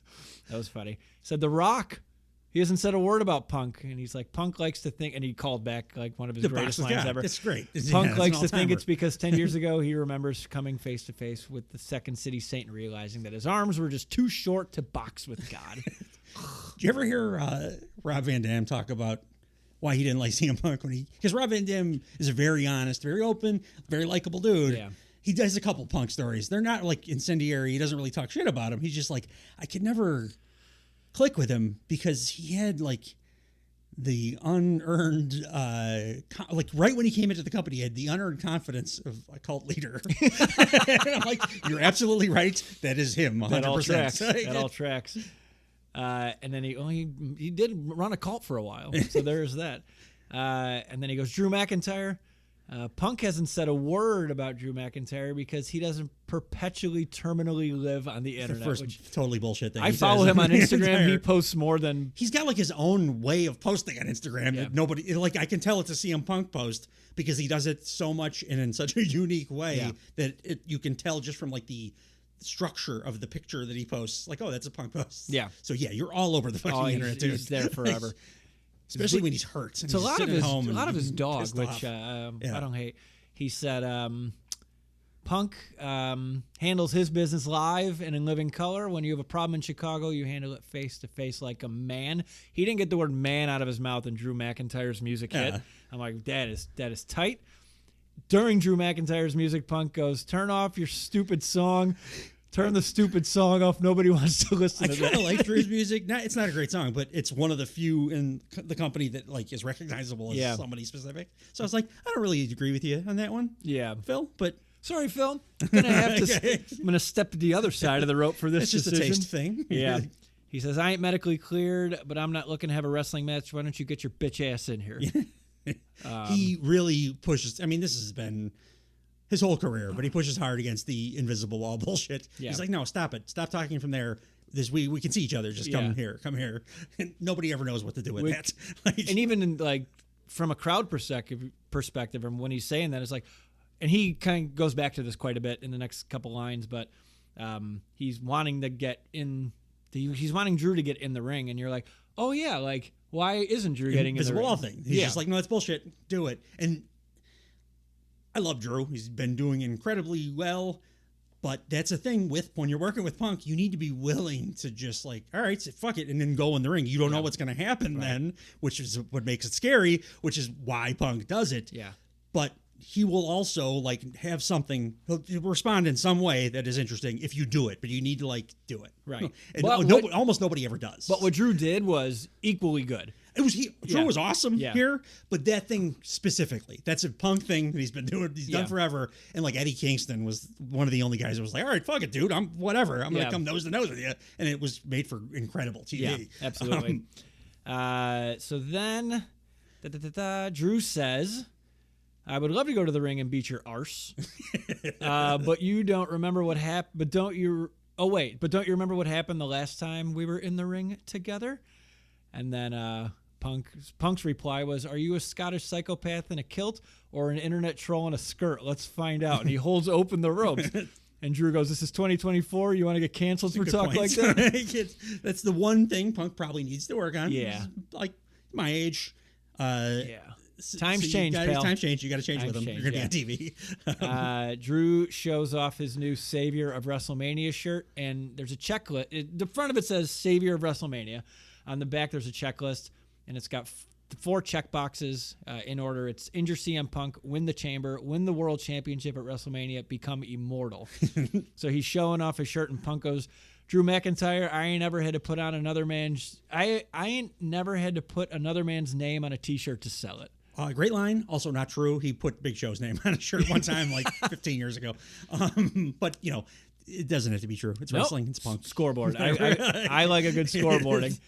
That was funny. He said, The Rock, he hasn't said a word about Punk. And he's like, Punk likes to think, and he called back like one of his The greatest box, lines yeah, ever. it's great. Punk It's likes an to think all-timer. it's because 10 years ago he remembers coming face to face with the Second City Saint and realizing that his arms were just too short to box with God. Did you ever hear Rob Van Dam talk about why he didn't like CM Punk because Rob Van Dam is a very honest, very open, very likable dude. Yeah. He does a couple Punk stories. They're not like incendiary. He doesn't really talk shit about him. He's just like, I could never click with him because he had like the unearned, like right when he came into the company, he had the unearned confidence of a cult leader. And I'm like, you're absolutely right. That is him. 100%. That all tracks. That all tracks. And then he did run a cult for a while, so there's that. And then he goes, Drew McIntyre. Punk hasn't said a word about Drew McIntyre because he doesn't perpetually, terminally live on the The internet. first Which totally bullshit thing. I he follow says. him on Instagram. He Entire- posts more than He's got like his own way of posting on Instagram Yeah. that nobody like. I can tell it's a CM Punk post because he does it so much and in such a unique way Yeah. that you can tell just from like the structure of the picture that he posts. Like, oh, that's a Punk post. Yeah. So yeah, you're all over the fucking internet, dude. he's there forever. Especially when he's hurt. And It's a he's lot of sitting his at home a and lot of his dog, pissed which off. I Yeah. don't hate. He said Punk handles his business live and in living color. When you have a problem in Chicago, you handle it face to face like a man. He didn't get the word "man" out of his mouth in Drew McIntyre's music hit. Yeah. I'm like, that is tight. During Drew McIntyre's music, Punk goes, "Turn off your stupid song. Turn the stupid song off. Nobody wants to listen I to kind that." of like Drew's music. It's not a great song, but it's one of the few in the company that like is recognizable as Yeah. somebody specific. So I was like, I don't really agree with you on that one, Yeah. Phil, but Sorry, Phil. I'm gonna step to the other side of the rope for this It's just decision. a taste thing. Yeah. He says, I ain't medically cleared, but I'm not looking to have a wrestling match. Why don't you get your bitch ass in here? He really pushes. I mean, this has been his whole career, but he pushes hard against the invisible wall bullshit. Yeah. He's like, no, stop it. Stop talking from there. We can see each other. Just come here. And nobody ever knows what to do with that. Like, And even in, like, from a crowd perspective, and when he's saying that, it's like, and he kind of goes back to this quite a bit in the next couple lines, but he's wanting to get in. He's wanting Drew to get in the ring, and you're like, oh yeah, like why isn't Drew getting in the ring? Wall thing. He's just like, no, that's bullshit. Do it. And I love Drew. He's been doing incredibly well. But that's a thing with when you're working with Punk, you need to be willing to just like, all right, so fuck it, and then go in the ring. You don't know what's going to happen then, which is what makes it scary, which is why Punk does it. Yeah. But he will also like have something. He'll respond in some way that is interesting if you do it, but you need to like do it. Right. And almost nobody ever does. But what Drew did was equally good. Drew was awesome Yeah. here, but that thing specifically, that's a Punk thing that he's been doing. He's done forever. And like Eddie Kingston was one of the only guys that was like, all right, fuck it, dude. I'm going to come nose to nose with you. And it was made for incredible TV. Yeah, absolutely. So then Drew says, I would love to go to the ring and beat your arse. But you don't remember what happened. But don't you remember what happened the last time we were in the ring together? And then Punk's reply was, are you a Scottish psychopath in a kilt or an internet troll in a skirt? Let's find out. And he holds open the ropes. And Drew goes, this is 2024. You want to get canceled for talk like that? That's the one thing Punk probably needs to work on. Yeah. He's like my age. Times change, pal. Times change. You got to change with them. You're going to be on TV. Drew shows off his new Savior of WrestleMania shirt, and there's a checklist. The front of it says Savior of WrestleMania. On the back, there's a checklist, and it's got 4 check boxes in order. It's injure CM Punk, win the Chamber, win the World Championship at WrestleMania, become immortal. So he's showing off his shirt, and Punk goes, Drew McIntyre, I ain't never had to put another man's name on a T-shirt to sell it. Great line. Also not true. He put Big Show's name on a shirt one time, like 15 years ago. But it doesn't have to be true. It's wrestling. It's Punk. Scoreboard. I like a good scoreboarding.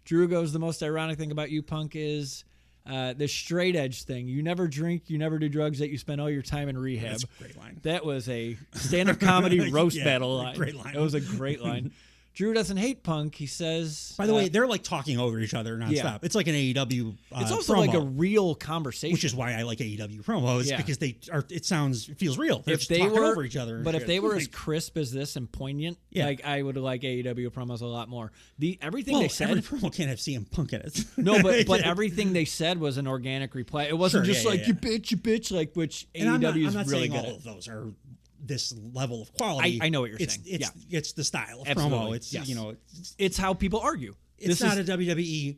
Drew goes, the most ironic thing about you, Punk, is the straight edge thing. You never drink, you never do drugs, yet you spend all your time in rehab. That's a great line. That was a stand-up comedy roast battle line. Great line. It was a great line. Drew doesn't hate Punk. He says... By the way, they're like talking over each other nonstop. Yeah. It's like an AEW It's also promo, like a real conversation. which is why I like AEW promos, because it feels real. They're If just they talking were over each other. But if they were as crisp as this and poignant, like I would like AEW promos a lot more. Everything they said... every promo can't have CM Punk in it. No, but everything they said was an organic reply. It wasn't just like, you bitch, like, which AEW is really good at. All of those are this level of quality. I know what you're saying. It's the style of Absolutely. promo. It's how people argue. It's not a WWE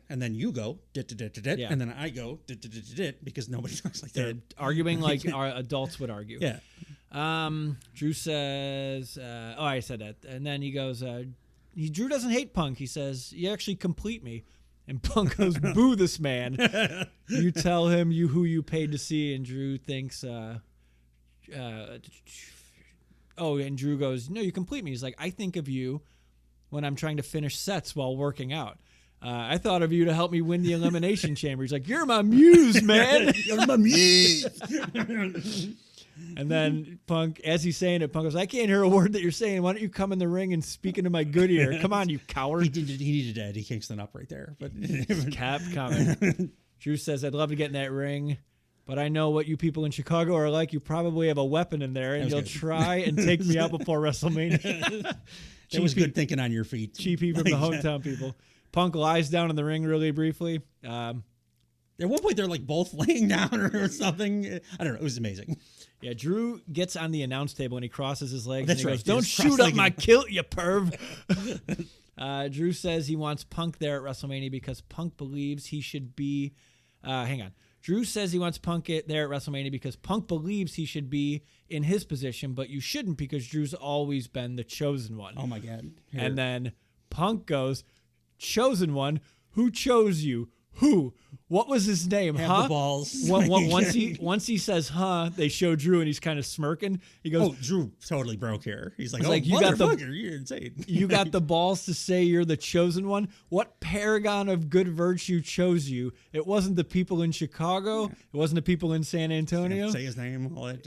and then you go and then I go because nobody talks like that. Arguing like our adults would argue. Yeah. Drew says, I said that. And then he goes, Drew doesn't hate Punk. He says, you actually complete me. And Punk goes, boo this man. You tell him who you paid to see. And Drew thinks, and Drew goes, no, you complete me. He's like, I think of you when I'm trying to finish sets while working out. I thought of you to help me win the Elimination Chamber. He's like, you're my muse, man. You're my muse. And then Punk, as he's saying it, Punk goes, I can't hear a word that you're saying. Why don't you come in the ring and speak into my good ear? Come on, you coward. He needed Eddie Kingston up right there. But kept coming. Drew says, I'd love to get in that ring, but I know what you people in Chicago are like. You probably have a weapon in there, and you'll try and take me out before WrestleMania. It was good thinking on your feet. Cheapy from the hometown people. Punk lies down in the ring really briefly. At one point, they're like both laying down or something. I don't know. It was amazing. Yeah, Drew gets on the announce table and he crosses his legs. That's and he right. goes, don't shoot up my kilt, you perv. Drew says he wants Punk there at WrestleMania because Punk believes he should be... Drew says he wants Punk there at WrestleMania because Punk believes he should be in his position, but you shouldn't because Drew's always been the chosen one. Oh, my God. And then Punk goes, chosen one? Who chose you? Who? What was his name? Have the balls. Once he says, huh, they show Drew and he's kind of smirking. He goes, oh, Drew totally broke here. He's like, you got you're insane. You got the balls to say you're the chosen one? What paragon of good virtue chose you? It wasn't the people in Chicago. It wasn't the people in San Antonio. Say his name. All that.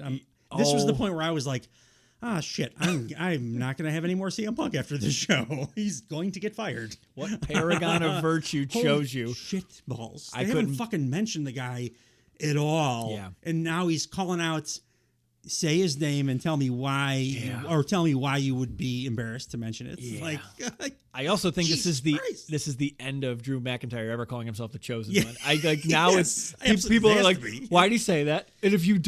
This was the point where I was like, shit, I'm not going to have any more CM Punk after this show. He's going to get fired. What paragon of virtue chose you? Shit balls. I haven't couldn't fucking mentioned the guy at all. Yeah. And now he's calling out, say his name and tell me why, or tell me why you would be embarrassed to mention it. Yeah. Like, I also think this is the end of Drew McIntyre ever calling himself the chosen one. Now it's people are like, why did he say that? And if you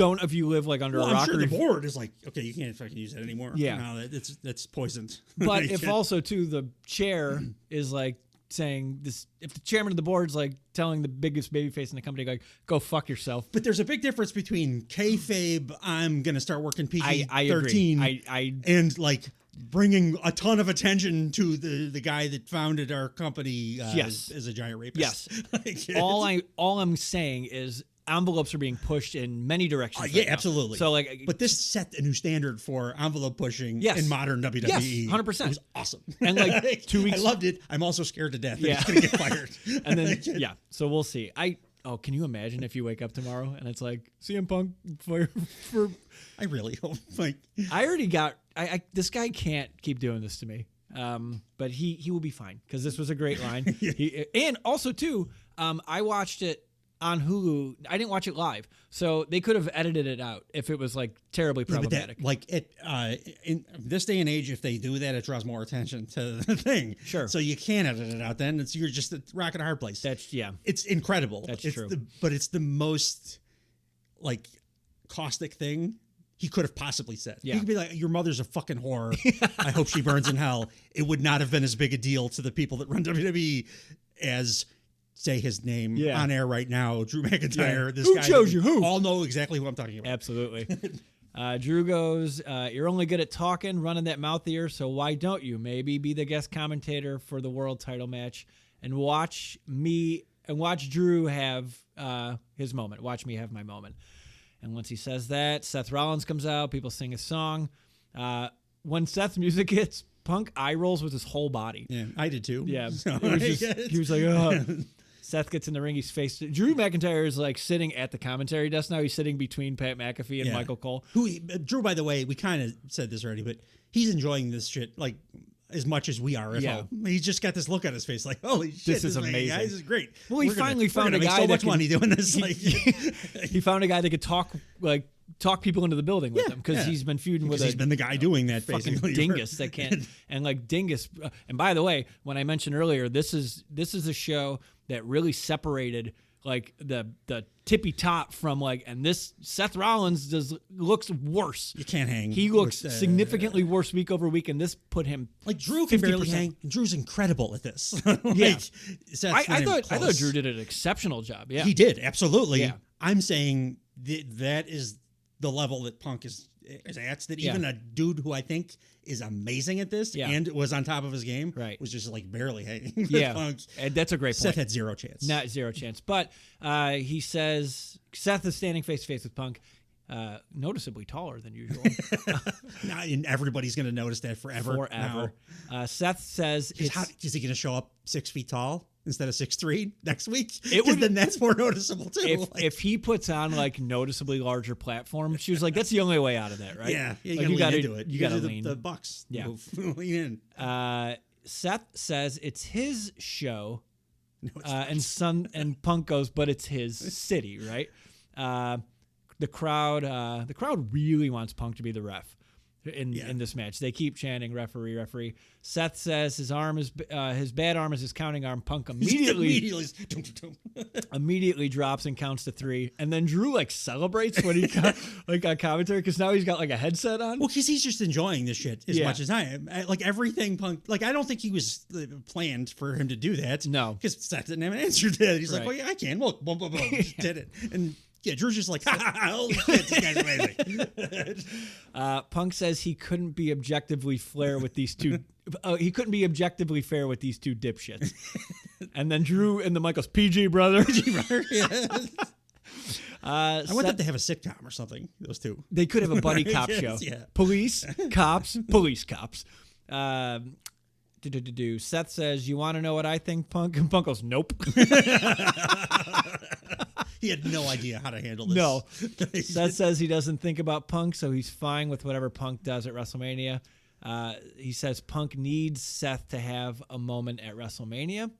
live like under a rock, I'm sure the board is like, okay, you can't fucking use that anymore. Yeah, no, that's poisoned. But if also too the chair is like saying this, if the chairman of the board's like telling the biggest babyface in the company, like, go fuck yourself. But there's a big difference between kayfabe, I'm gonna start working PG-13, I agree. and like bringing a ton of attention to the guy that founded our company as a giant rapist. Yes. All I'm saying is envelopes are being pushed in many directions. Yeah, absolutely. So like, but this set a new standard for envelope pushing in modern WWE. Yes, 100%. It was awesome. And like 2 weeks, I loved it. I'm also scared to death that he's gonna get fired. And then so we'll see. Can you imagine if you wake up tomorrow and it's like CM Punk for I really hope. Like, I already got. This guy can't keep doing this to me. But he will be fine because this was a great line. And also too, I watched it on Hulu. I didn't watch it live, so they could have edited it out if it was like terribly problematic. In this day and age, if they do that, it draws more attention to the thing. Sure. So you can't edit it out. Then you're just a rock and a hard place. It's incredible. That's true. But it's the most like caustic thing he could have possibly said. Yeah. He could be like, your mother's a fucking whore. I hope she burns in hell. It would not have been as big a deal to the people that run WWE as say his name on air right now. Drew McIntyre. Yeah. This who guy chose you? Who? All know exactly who I'm talking about. Absolutely. Drew goes, you're only good at talking, running that mouth ear, so why don't you maybe be the guest commentator for the world title match and watch Drew have his moment. Watch me have my moment. And once he says that, Seth Rollins comes out. People sing a song. When Seth's music hits, Punk eye rolls with his whole body. Yeah, I did too. Yeah, he was like, oh. Seth gets in the ring. He's faced. Drew McIntyre is like sitting at the commentary desk now. He's sitting between Pat McAfee and Michael Cole. Drew, by the way, we kind of said this already, but he's enjoying this shit like as much as we are at home. He's just got this look on his face like, holy shit, this is amazing. This is great. Well, he finally found a guy so much money doing this. He found a guy that could talk people into the building with him because he's been feuding with. He's been the guy doing that fucking basically. Dingus that can't and like Dingus. And by the way, when I mentioned earlier, this is a show that really separated like the tippy top from like, and this Seth Rollins looks worse. You can't hang. He looks significantly worse week over week, and this put him like Drew can 50%. Barely hang. Drew's incredible at this. I thought Drew did an exceptional job. Yeah, he did absolutely. Yeah. I'm saying that is the level that Punk is at. That even a dude who I think is amazing at this and was on top of his game was just like barely hanging. Punk. And that's a great point. Seth had zero chance. Not zero chance. But he says Seth is standing face to face with Punk, noticeably taller than usual. And everybody's going to notice that forever. Seth says, is he going to show up 6 feet tall instead of 6'3" next week? Then that's more noticeable too. If he puts on like noticeably larger platform, she was like, that's the only way out of that, right? Yeah, you got to do it. You got to lean. The Bucks. Yeah, lean in. Seth says it's his show, and Punk goes, but it's his city, right? The crowd really wants Punk to be the ref in this match. They keep chanting referee, referee. Seth says his bad arm is his counting arm. Punk immediately drops and counts to 3. And then Drew like celebrates when he got like on commentary because now he's got like a headset on. Well, because he's just enjoying this shit as much as I am. Like everything Punk, like I don't think he was planned for him to do that. No, because Seth didn't have an answer to that. He's like, well, yeah, I can. Look, boom, boom, boom. Just did it. And Yeah, Drew's just like, holy shit, this guy's amazing. Punk says he couldn't be objectively fair with these two. He couldn't be objectively fair with these two dipshits. And then Drew and the mic goes, PG brother. PG brother. Yeah. I want them to have a sitcom or something. Those two. They could have a buddy cop show. Yeah. Police, cops, police, cops. Seth says, "You want to know what I think, Punk?" And Punk goes, "Nope." He had no idea how to handle this. No. Seth says he doesn't think about Punk, so he's fine with whatever Punk does at WrestleMania. He says Punk needs Seth to have a moment at WrestleMania.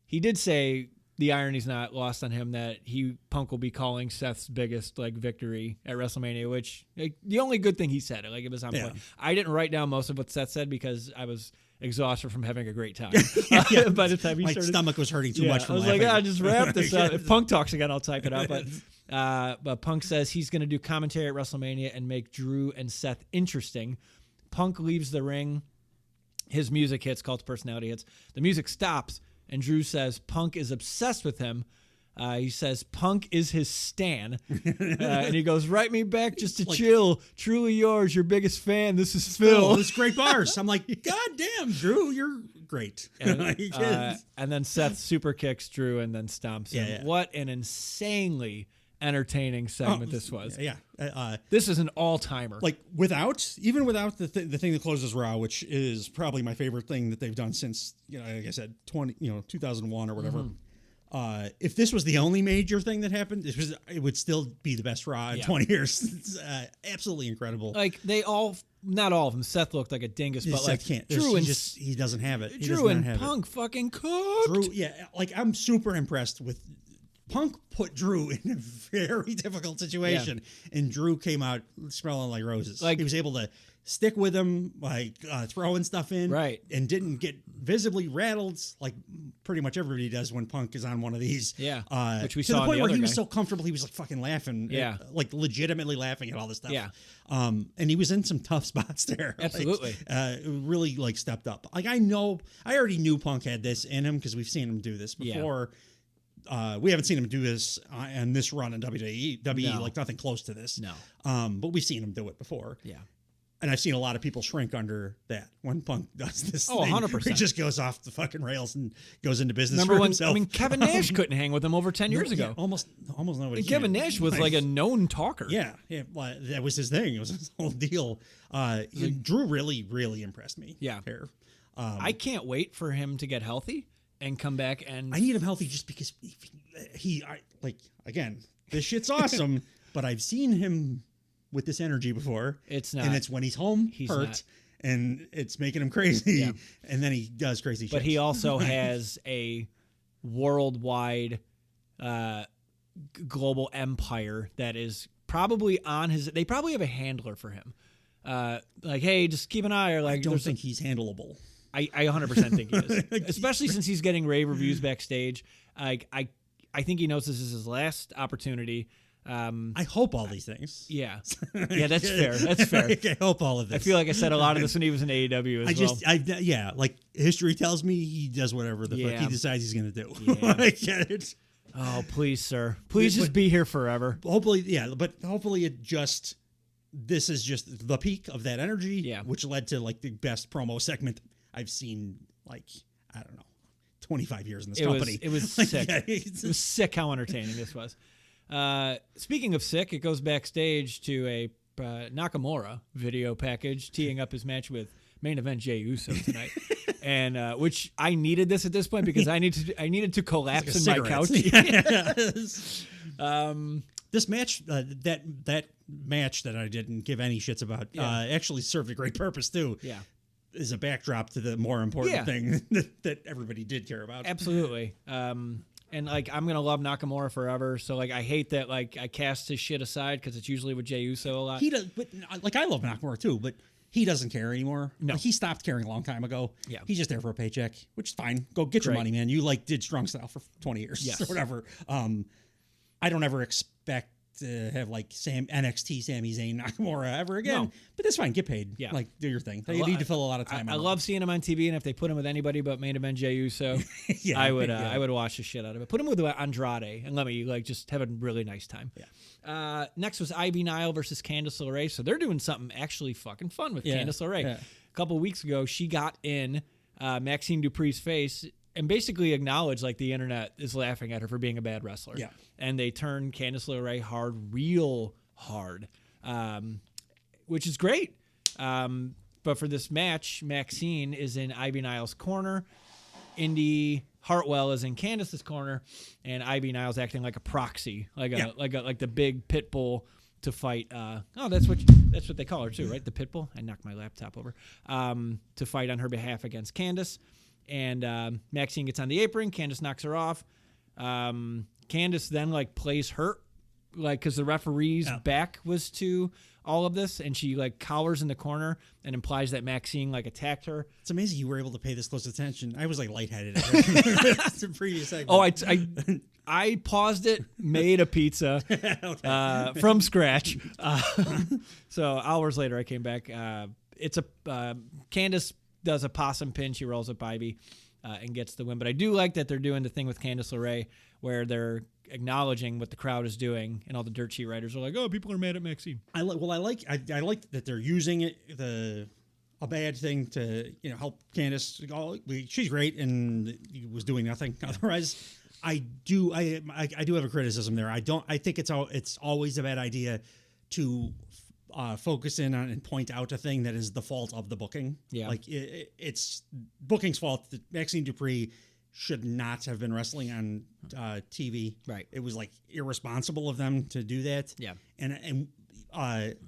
He did say the irony's not lost on him that Punk will be calling Seth's biggest victory at WrestleMania, which the only good thing he said, it was on point. I didn't write down most of what Seth said because I was exhausted from having a great time. By the time my stomach was hurting too much from laughing. I was just wrap this up. If Punk talks again, I'll type it out. But Punk says he's going to do commentary at WrestleMania and make Drew and Seth interesting. Punk leaves the ring. His music hits, Cult of Personality hits. The music stops, and Drew says Punk is obsessed with him. He says Punk is his stan. And he goes, write me back just to chill. Truly yours, your biggest fan. This is Phil. It's great bars. I'm like, God damn, Drew, you're great. And then Seth super kicks Drew and then stomps him. Yeah. What an insanely entertaining segment this was. Yeah. This is an all-timer. Even without the thing that closes Raw, which is probably my favorite thing that they've done since, like I said, 2001 or whatever. Mm-hmm. If this was the only major thing that happened, it would still be the best Raw in 20 years. It's absolutely incredible. Not all of them. Seth looked like a dingus, but Seth can't. Drew and he doesn't have it. Drew and Punk fucking cooked. Drew, I'm super impressed with. Punk put Drew in a very difficult situation, and Drew came out smelling like roses. He was able to stick with him, throwing stuff in, right, and didn't get visibly rattled like pretty much everybody does when Punk is on one of these. Yeah, which we to saw the point where he was so comfortable, he was fucking laughing, legitimately laughing at all this stuff. Yeah, and he was in some tough spots there. Absolutely, really stepped up. I already knew Punk had this in him because we've seen him do this before. Yeah. We haven't seen him do this on this run in WWE, nothing close to this. No. But we've seen him do it before. Yeah. And I've seen a lot of people shrink under that when Punk does this. Oh, thing. 100%. He just goes off the fucking rails and goes into business Remember for when, himself. Kevin Nash couldn't hang with him over 10 years ago. Almost nobody. Kevin Nash was like a known talker. Yeah. Well, that was his thing. It was his whole deal. Drew really, really impressed me. Yeah. Here. I can't wait for him to get healthy and come back, and I need him healthy just because again, this shit's awesome, but I've seen him with this energy before. It's not, and it's when he's home hurt, not. And it's making him crazy, and then he does crazy shit. But he also has a worldwide, global empire that is probably on his. They probably have a handler for him. Hey, just keep an eye. Or I don't think he's handleable. I 100% think he is, especially since he's getting rave reviews backstage. I think he knows this is his last opportunity. I hope all these things. Yeah, that's fair. That's fair. I hope all of this. I feel like I said a lot of this when he was in AEW as well. History tells me he does whatever the fuck he decides he's going to do. Yeah. Oh, please, sir. Please just be here forever. Hopefully, but hopefully this is just the peak of that energy, which led to the best promo segment I've seen, I don't know, 25 years in this company. It was sick. It was sick how entertaining this was. Speaking of sick, it goes backstage to a Nakamura video package teeing up his match with main event Jey Uso tonight, and which I needed this at this point because I needed to collapse in my couch. This match, that match that I didn't give any shits about, actually served a great purpose too. Yeah. Is a backdrop to the more important thing that everybody did care about. Absolutely. And I'm gonna love Nakamura forever. So I hate that I cast his shit aside because it's usually with Jey Uso a lot. He does, but I love Nakamura too, but he doesn't care anymore. No, he stopped caring a long time ago. Yeah, he's just there for a paycheck, which is fine. Go get your money, man. You did strong style for 20 years or whatever. I don't ever expect to have like NXT Sami Zayn Nakamura ever again. No. But that's fine. Get paid. Yeah. Like, do your thing. They need to fill a lot of time. I love seeing him on TV, and if they put him with anybody but main event Jey Uso, yeah, I would watch the shit out of it. Put him with Andrade and let me like just have a really nice time. Yeah. Next was Ivy Nile versus Candice LeRae. So they're doing something actually fucking fun with Candice LeRae. Yeah. A couple of weeks ago, she got in Maxine Dupri's face and basically acknowledged like the internet is laughing at her for being a bad wrestler. Yeah. And they turned Candice LeRae real hard, which is great. But for this match, Maxine is in Ivy Nile's corner. Indy Hartwell is in Candice's corner, and Ivy Nile's acting like a proxy, like the big pit bull to fight. That's what they call her too, right? The pit bull. I knocked my laptop over. To fight on her behalf against Candice. And Maxine gets on the apron. Candice knocks her off. Candice then like plays hurt, like because the referee's back was to all of this, and she like cowers in the corner and implies that Maxine like attacked her. It's amazing you were able to pay this close attention. I was like lightheaded. The previous segment. Oh, I paused it, made a pizza from scratch. So hours later, I came back. Candice does a possum pin. She rolls up Ivy and gets the win. But I do like that they're doing the thing with Candice LeRae where they're acknowledging what the crowd is doing, and all the dirt sheet writers are like, "Oh, people are mad at Maxine." I like that they're using it a bad thing to help Candice. She's great and was doing nothing otherwise. I do have a criticism there. I think it's always a bad idea to focus in on and point out a thing that is the fault of the booking. Yeah, like it's booking's fault. Maxine Dupri should not have been wrestling on TV. Right. It was like irresponsible of them to do that. Yeah. And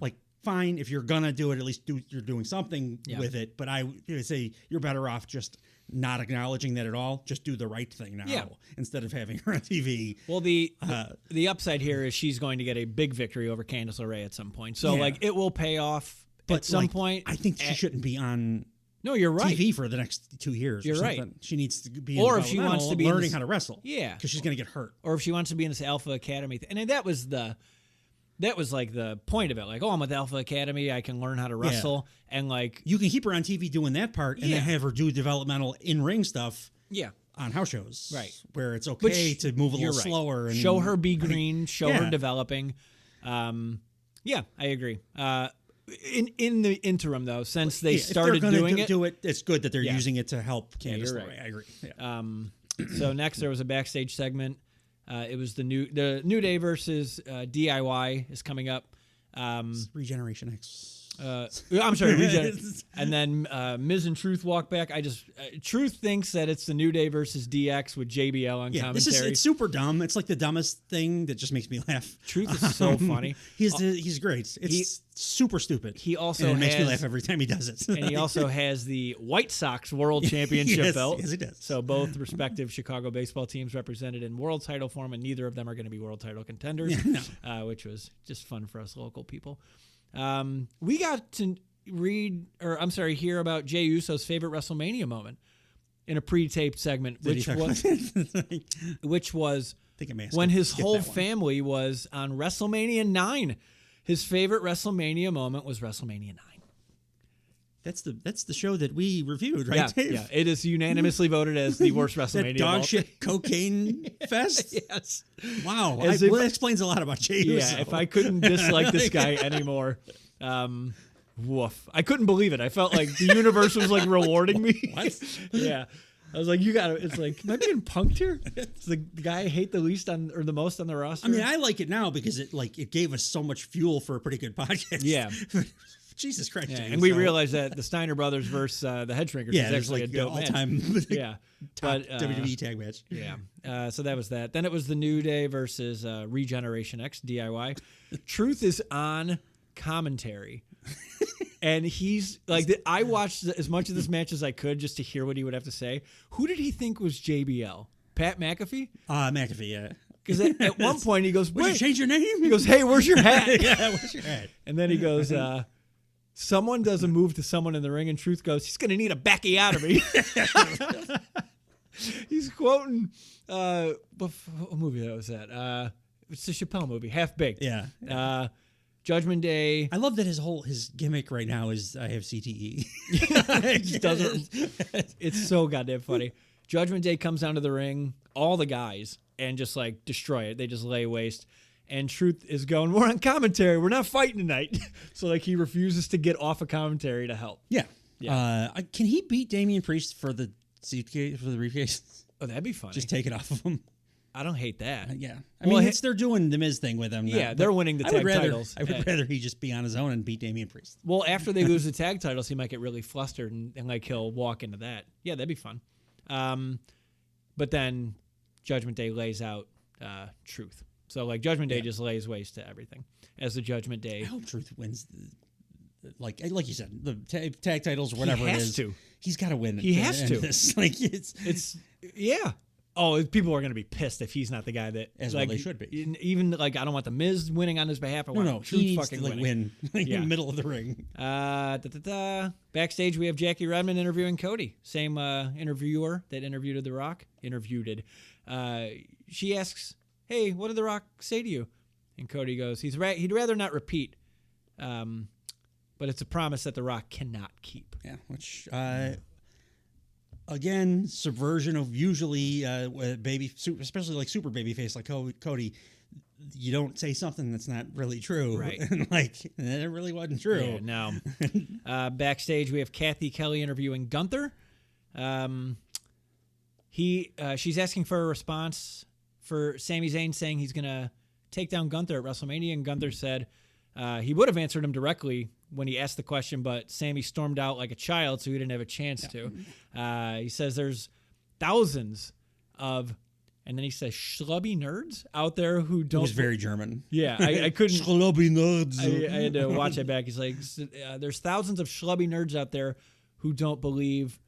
like fine if you're gonna do it, at least you're doing something with it. But I would say you're better off just not acknowledging that at all. Just do the right thing now instead of having her on TV. Well, the upside here is she's going to get a big victory over Candice LeRae at some point. So like it will pay off at some point. I think she shouldn't be on. No, you're right. TV for the next 2 years. You're or something. right. She needs to be, or if she wants to be learning how to wrestle. Yeah, because she's going to get hurt. Or if she wants to be in this Alpha Academy, and that was like the point of it. Like, I'm with Alpha Academy, I can learn how to wrestle, and like you can keep her on TV doing that part, and then have her do developmental in-ring stuff. Yeah. On house shows, right, where it's okay to move a little slower and show her be green, show her developing. Yeah, I agree. In the interim, though, since they started doing it, it's good that they're using it to help Candice. Right. I agree. Yeah. So next, there was a backstage segment. It was the New Day versus DIY is coming up. Regeneration X. I'm sorry, and then Miz and Truth walk back. Truth thinks that it's the New Day versus DX with JBL on commentary. It's super dumb. It's like the dumbest thing that just makes me laugh. Truth is so funny. He's great. It's super stupid. He also makes me laugh every time he does it. And he also has the White Sox World Championship belt. Yes, he does. So both respective Chicago baseball teams represented in world title form, and neither of them are going to be world title contenders, which was just fun for us local people. We got to hear about Jey Uso's favorite WrestleMania moment in a pre-taped segment, which was when his whole family was on WrestleMania 9. His favorite WrestleMania moment was WrestleMania 9. That's the show that we reviewed, right, Dave? Yeah, it is unanimously voted as the worst WrestleMania. That dog shit cocaine fest? Yes. Wow. That explains a lot about Jey Uso. Yeah, if I couldn't dislike this guy anymore, woof. I couldn't believe it. I felt like the universe was like rewarding me. What? Yeah. I was like, it's like, am I being punked here? It's the guy I hate the least or the most on the roster. I mean, I like it now because it gave us so much fuel for a pretty good podcast. Yeah. Jesus Christ. Yeah, and we realized that the Steiner Brothers versus the Head Shrinkers is actually like a dope all-time top WWE tag match. Yeah. So that was that. Then it was the New Day versus Regeneration X, DIY. Truth is on commentary. And he's like, I watched as much of this match as I could just to hear what he would have to say. Who did he think was JBL? Pat McAfee? McAfee, yeah. Because at one point he goes, "Would you change your name?" He goes, "Hey, where's your hat?" Yeah, where's your hat? And then he goes, someone does a move to someone in the ring, and Truth goes, "He's going to need a backiotomy." He's quoting what movie that was that? it's a Chappelle movie, Half Baked. Yeah. Judgment Day. I love that his gimmick right now is I have CTE. It just doesn't. It's so goddamn funny. Judgment Day comes down to the ring, all the guys, and just like destroy it. They just lay waste. And Truth is going, we're on commentary. We're not fighting tonight. So like he refuses to get off of commentary to help. Yeah. Yeah. Can he beat Damian Priest for the suitcase, for the briefcase? Oh, that'd be funny. Just take it off of him. I don't hate that. Yeah. I mean, they're doing the Miz thing with him. Yeah, they're winning the tag titles. I would rather he just be on his own and beat Damian Priest. Well, after they lose the tag titles, he might get really flustered and like he'll walk into that. Yeah, that'd be fun. But then Judgment Day lays out Truth. So like Judgment Day just lays waste to everything as the Judgment Day. I hope Truth wins. Like you said, the tag titles or whatever he has it is. to. He's got to win. He has to. This. Like it's yeah. Oh, people are going to be pissed if he's not the guy that. As like, well they should be. Even like I don't want the Miz winning on his behalf. I want No, Truth he needs fucking to like winning. win in the middle of the ring. Backstage, we have Jackie Redmond interviewing Cody. Same interviewer that interviewed The Rock. She asks, "Hey, what did The Rock say to you?" And Cody goes, "He'd rather not repeat, but it's a promise that The Rock cannot keep." Yeah, which again, subversion of usually especially like super baby face like Cody. You don't say something that's not really true, Right? And like it really wasn't true. Yeah, no. Backstage, we have Kathy Kelly interviewing Gunther. She's asking for a response for Sami Zayn saying he's gonna take down Gunther at WrestleMania, and Gunther said he would have answered him directly when he asked the question, but Sami stormed out like a child, so he didn't have a chance to. He says there's thousands of, and then he says schlubby nerds out there who don't. It was very German. Yeah, I couldn't. Schlubby nerds. I had to watch it back. He's like, there's thousands of schlubby nerds out there who don't believe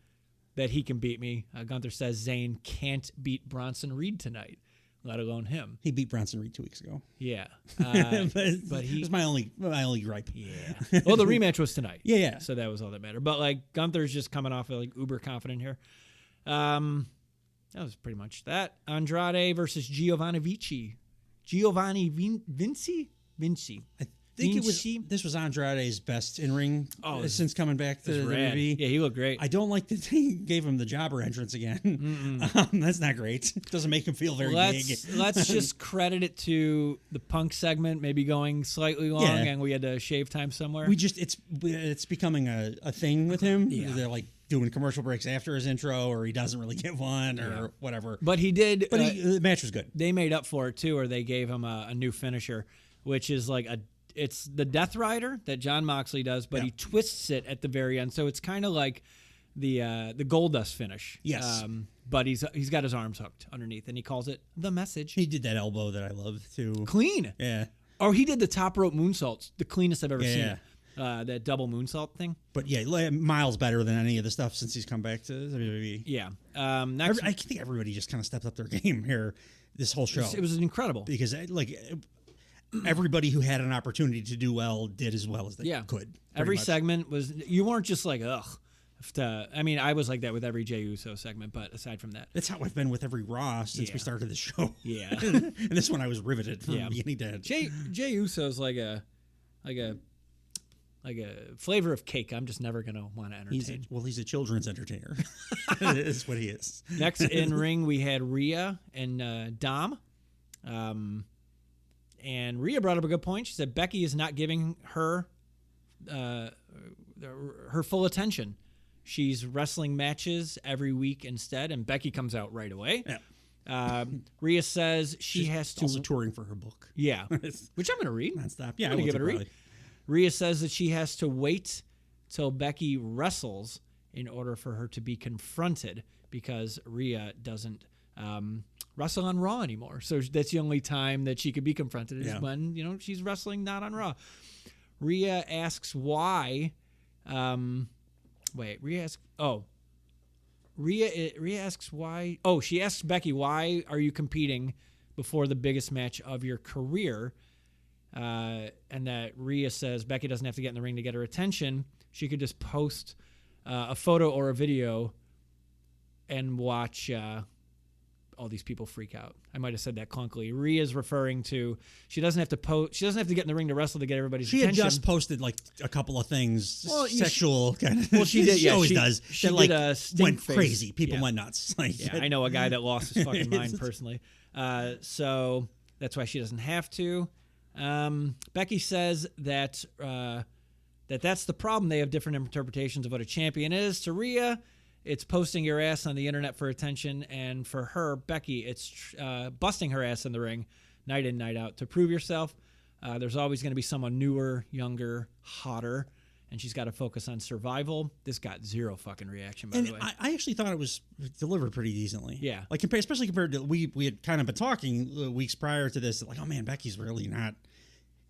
that he can beat me. Gunther says Zayn can't beat Bronson Reed tonight, let alone him. He beat Bronson Reed 2 weeks ago. Yeah, but he was my only gripe. Yeah. Well, the rematch was tonight. Yeah. So that was all that mattered. But like Gunther's just coming off of like uber confident here. That was pretty much that. Andrade versus Giovanni Vinci. Vinci. I think this was Andrade's best in ring since coming back to the WWE. Yeah, he looked great. I don't like that they gave him the jobber entrance again. That's not great. Doesn't make him feel very big. Let's just credit it to the Punk segment maybe going slightly long, and we had to shave time somewhere. It's becoming a thing with him. Yeah. They're like doing commercial breaks after his intro, or he doesn't really get one, or whatever. But he did. But the match was good. They made up for it too, or they gave him a new finisher, which is like it's the Death Rider that John Moxley does, but he twists it at the very end, so it's kind of like the Goldust finish. Yes, but he's got his arms hooked underneath, and he calls it the Message. He did that elbow that I love too. Clean. Yeah. Or he did the top rope moonsaults, the cleanest I've ever Yeah. seen. That double moonsault thing. But yeah, miles better than any of the stuff since he's come back to WWE. Yeah. I think everybody just kind of stepped up their game here this whole show. It was incredible. Because everybody who had an opportunity to do well did as well as they could. Every segment was, you weren't just like, ugh. I mean, I was like that with every Jey Uso segment, but aside from that. That's how I've been with every Raw since we started the show. Yeah. And this one I was riveted from beginning to end. Jey Uso's like a flavor of cake I'm just never going to want to entertain. He's a children's entertainer. That's what he is. Next in ring, we had Rhea and Dom. And Rhea brought up a good point. She said Becky is not giving her her full attention. She's wrestling matches every week instead, and Becky comes out right away. Yeah. Rhea says she's has to also touring for her book. Yeah, which I'm going to read. Nonstop. Yeah, I'm going to give it a read. Rhea says that she has to wait till Becky wrestles in order for her to be confronted because Rhea doesn't wrestle on Raw anymore. So that's the only time that she could be confronted is when, she's wrestling not on Raw. Rhea asks why. Rhea asks why. Oh, she asks Becky, why are you competing before the biggest match of your career? And that Rhea says Becky doesn't have to get in the ring to get her attention. She could just post a photo or a video and watch all these people freak out. I might have said that clunkily. Rhea's referring to she doesn't have to She doesn't have to get in the ring to wrestle to get everybody's attention. She had just posted like a couple of things, sexual kind of. Well, she did. She Yeah, always she does. She that, did like, a stink went face. crazy. People went nuts. Like, yeah, I know a guy that lost his fucking mind personally. So that's why she doesn't have to. Becky says that that's the problem. They have different interpretations of what a champion is. To Rhea, it's posting your ass on the internet for attention, and for her, Becky, it's busting her ass in the ring night in, night out to prove yourself. There's always going to be someone newer, younger, hotter, and she's got to focus on survival. This got zero fucking reaction, by the way. I actually thought it was delivered pretty decently. Yeah. Like, especially compared to, we had kind of been talking weeks prior to this, like, oh man, Becky's really not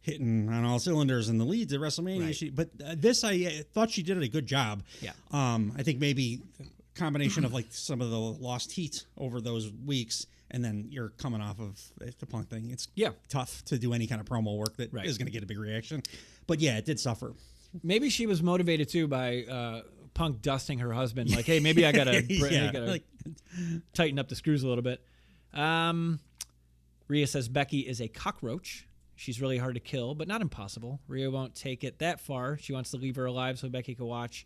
hitting on all cylinders in the leads at WrestleMania. Right. But this, I thought she did a good job. Yeah. I think maybe a combination of like some of the lost heat over those weeks, and then you're coming off of the Punk thing. It's tough to do any kind of promo work that is going to get a big reaction. But yeah, it did suffer. Maybe she was motivated too by Punk dusting her husband. Like, hey, maybe I gotta tighten up the screws a little bit. Rhea says Becky is a cockroach. She's really hard to kill, but not impossible. Rhea won't take it that far. She wants to leave her alive so Becky can watch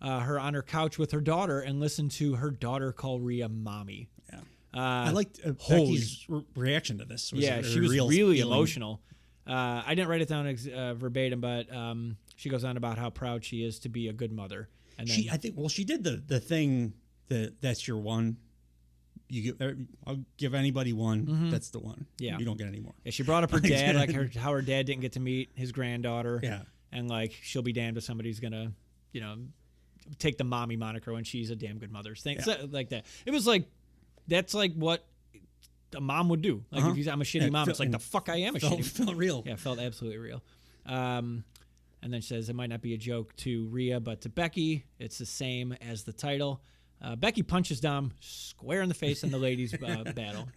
her on her couch with her daughter and listen to her daughter call Rhea mommy. Yeah. I liked Becky's reaction to this. She was really emotional. I didn't write it down verbatim, but she goes on about how proud she is to be a good mother. And then, she did the thing that's your one. I'll give anybody one. Mm-hmm. That's the one. Yeah, you don't get any more. Yeah, she brought up her dad, like how her dad didn't get to meet his granddaughter. Yeah, and like she'll be damned if somebody's gonna, take the mommy moniker when she's a damn good mother. Things like that. It was like that's like what a mom would do. Like if I'm a shitty mom, it's like the fuck I am a shitty. Felt real. Yeah, felt absolutely real. And then she says it might not be a joke to Rhea, but to Becky, it's the same as the title. Becky punches Dom square in the face in the ladies' battle.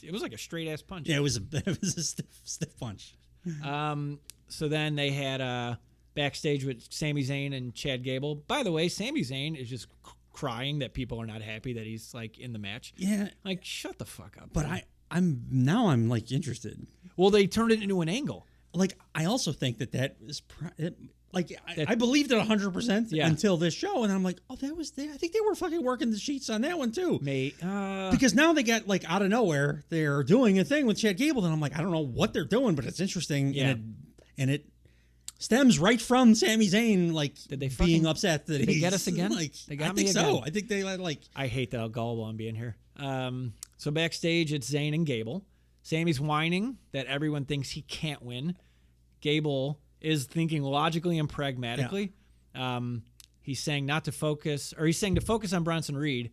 It was like a straight ass punch. Yeah, it was a stiff punch. So then they had backstage with Sami Zayn and Chad Gable. By the way, Sami Zayn is just crying that people are not happy that he's like in the match. Yeah, like shut the fuck up. But man. I'm like interested. Well, they turned it into an angle. Like I also think that is. I believed it 100% until this show, and I'm like, oh, that was there. I think they were fucking working the sheets on that one too, mate. Because now they got like out of nowhere, they're doing a thing with Chad Gable, and I'm like, I don't know what they're doing, but it's interesting, and it stems right from Sami Zayn, like being upset that they get us again. Like they got I me think again. so. I think they like. I hate that how gullible I'm being here. So backstage, it's Zayn and Gable. Sami's whining that everyone thinks he can't win. Gable is thinking logically and pragmatically. Yeah. He's saying to focus on Bronson Reed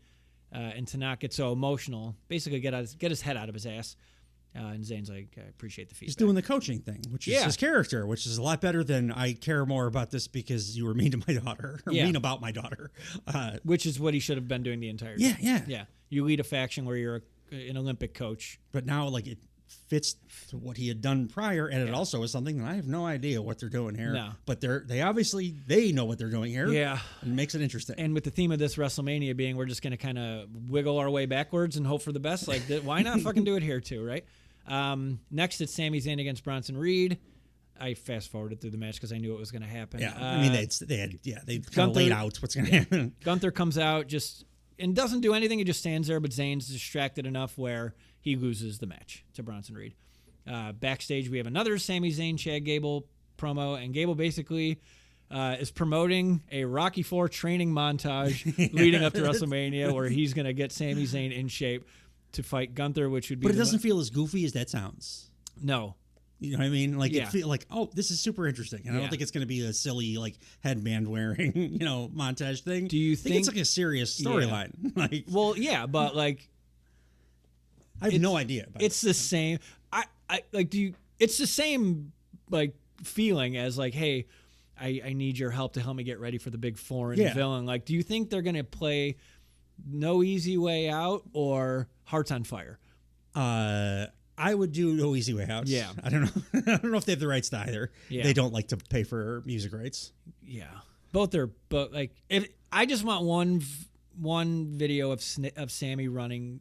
and to not get so emotional. Basically, get his head out of his ass. And Zayn's like, I appreciate the feedback. He's doing the coaching thing, which is his character, which is a lot better than I care more about this because you were mean to my daughter, or mean about my daughter. Which is what he should have been doing the entire time. Yeah. You lead a faction where you're an Olympic coach. But now, like, it fits to what he had done prior, and it also is something that I have no idea what they're doing here. No. But they obviously know what they're doing here. Yeah. And it makes it interesting. And with the theme of this WrestleMania being we're just going to kind of wiggle our way backwards and hope for the best, like, why not fucking do it here too, right? Next, it's Sami Zayn against Bronson Reed. I fast forwarded through the match because I knew it was going to happen. Yeah, I mean they kind of laid out what's going to happen. Gunther comes out and doesn't do anything. He just stands there, but Zayn's distracted enough where he loses the match to Bronson Reed. Backstage, we have another Sami Zayn Chad Gable promo, and Gable basically is promoting a Rocky IV training montage leading up to WrestleMania, where he's going to get Sami Zayn in shape to fight Gunther, which would be. But it doesn't feel as goofy as that sounds. No. You know what I mean? Like it feel like, oh, this is super interesting. And I don't think it's going to be a silly like headband wearing, montage thing. Do you think it's like a serious storyline? Like, well, yeah, but like, I have no idea. It's the same. I like. It's the same like feeling as like, hey, I need your help to help me get ready for the big foreign villain. Like, do you think they're going to play No Easy Way Out or Hearts on Fire? I would do No Easy Way Out. Yeah. I don't know. I don't know if they have the rights to either. Yeah. They don't like to pay for music rights. Yeah. Both are, but like, if I just want one video of Sammy running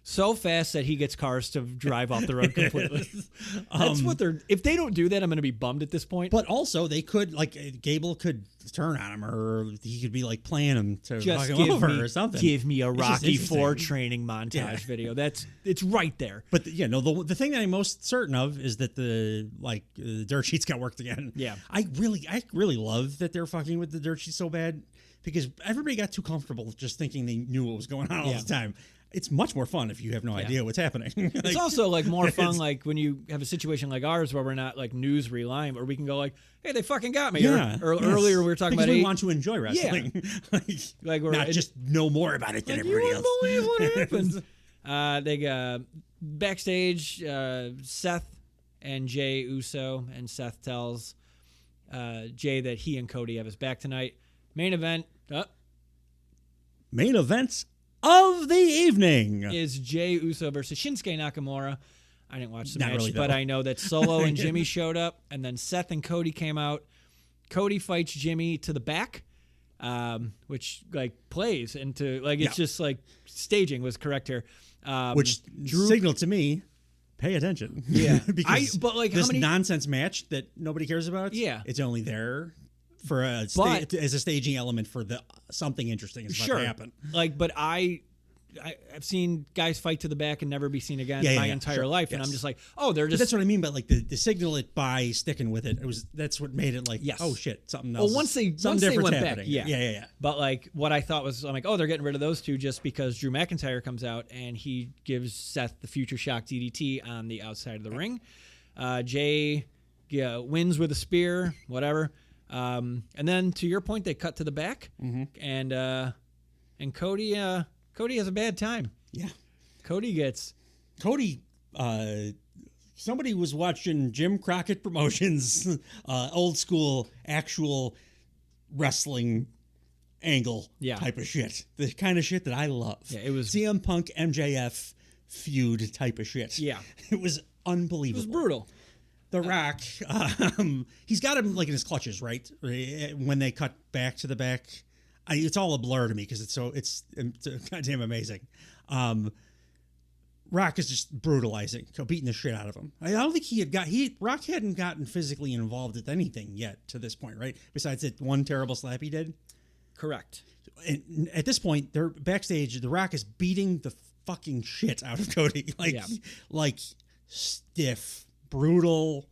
so fast that he gets cars to drive off the road completely. That's what they're. If they don't do that, I'm going to be bummed at this point. But also, they could Gable could turn on him, or he could be like playing him to just fuck him over me, or something. Give me a It's just Rocky IV interesting. training montage video. It's right there. But the thing that I'm most certain of is that the dirt sheets got worked again. Yeah. I really love that they're fucking with the dirt sheets so bad, because everybody got too comfortable just thinking they knew what was going on all the time. It's much more fun if you have no idea what's happening. It's also more fun when you have a situation like ours where we're not news relying, where we can go hey, they fucking got me. Yeah. Earlier we were talking because about we want to enjoy wrestling. we're not just know more about it than everybody you else. wouldn't believe what happened. They got backstage. Seth and Jay Uso, and Seth tells Jay that he and Cody have his back tonight. Main event. Main events of the evening Is Jay Uso versus Shinsuke Nakamura. I didn't watch the Not match, really, but though. I know that Solo and Jimmy showed up, and then Seth and Cody came out. Cody fights Jimmy to the back, which plays into it's just staging was correct here. which signaled to me, pay attention. Yeah. because but, how this many- nonsense match that nobody cares about, Yeah. it's only there for as a staging element for something interesting is about to happen. But I've seen guys fight to the back and never be seen again my entire life, and I'm just they're But just. that's what I mean. But the signal it by sticking with it, that's what made it oh shit, something else. Well, once they different's went happening. back, yeah. But what I thought was, I'm they're getting rid of those two just because Drew McIntyre comes out and he gives Seth the Future Shock DDT on the outside of the ring. Jay wins with a spear, whatever. And then to your point, they cut to the back, and Cody has a bad time. Yeah. Cody. Somebody was watching Jim Crockett Promotions, old school actual wrestling angle type of shit. The kind of shit that I love. Yeah, it was CM Punk MJF feud type of shit. Yeah. It was unbelievable. It was brutal. The Rock, he's got him in his clutches, right? When they cut back to the back. It's all a blur to me because it's goddamn amazing. Rock is just brutalizing, beating the shit out of him. I don't think Rock hadn't gotten physically involved with anything yet to this point, right? Besides that one terrible slap he did. Correct. And at this point, they're backstage. The Rock is beating the fucking shit out of Cody, like stiff, brutal.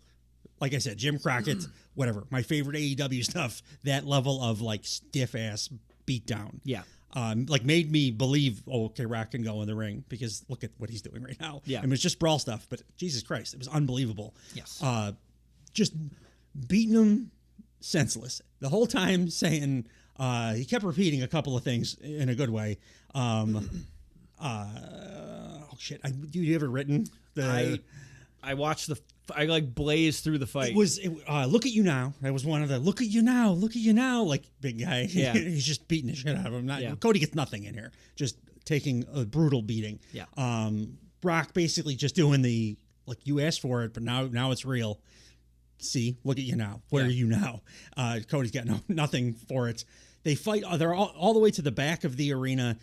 Like I said, Jim Crockett, whatever. My favorite AEW stuff. That level of stiff ass beatdown. Yeah. Made me believe, okay, Rock can go in the ring because look at what he's doing right now. Yeah. I mean, it's just brawl stuff, but Jesus Christ, it was unbelievable. Yes. Just beating him senseless the whole time, saying he kept repeating a couple of things in a good way. Oh shit! Do you ever written the? I watched I blazed through the fight. It was look at you now. That was one of the look at you now, big guy. Yeah. He's just beating the shit out of him. Cody gets nothing in here, just taking a brutal beating. Yeah. Brock basically just doing the you asked for it, but now it's real. See, look at you now. Where are you now? Cody's got nothing for it. They fight. They're all the way to the back of the arena.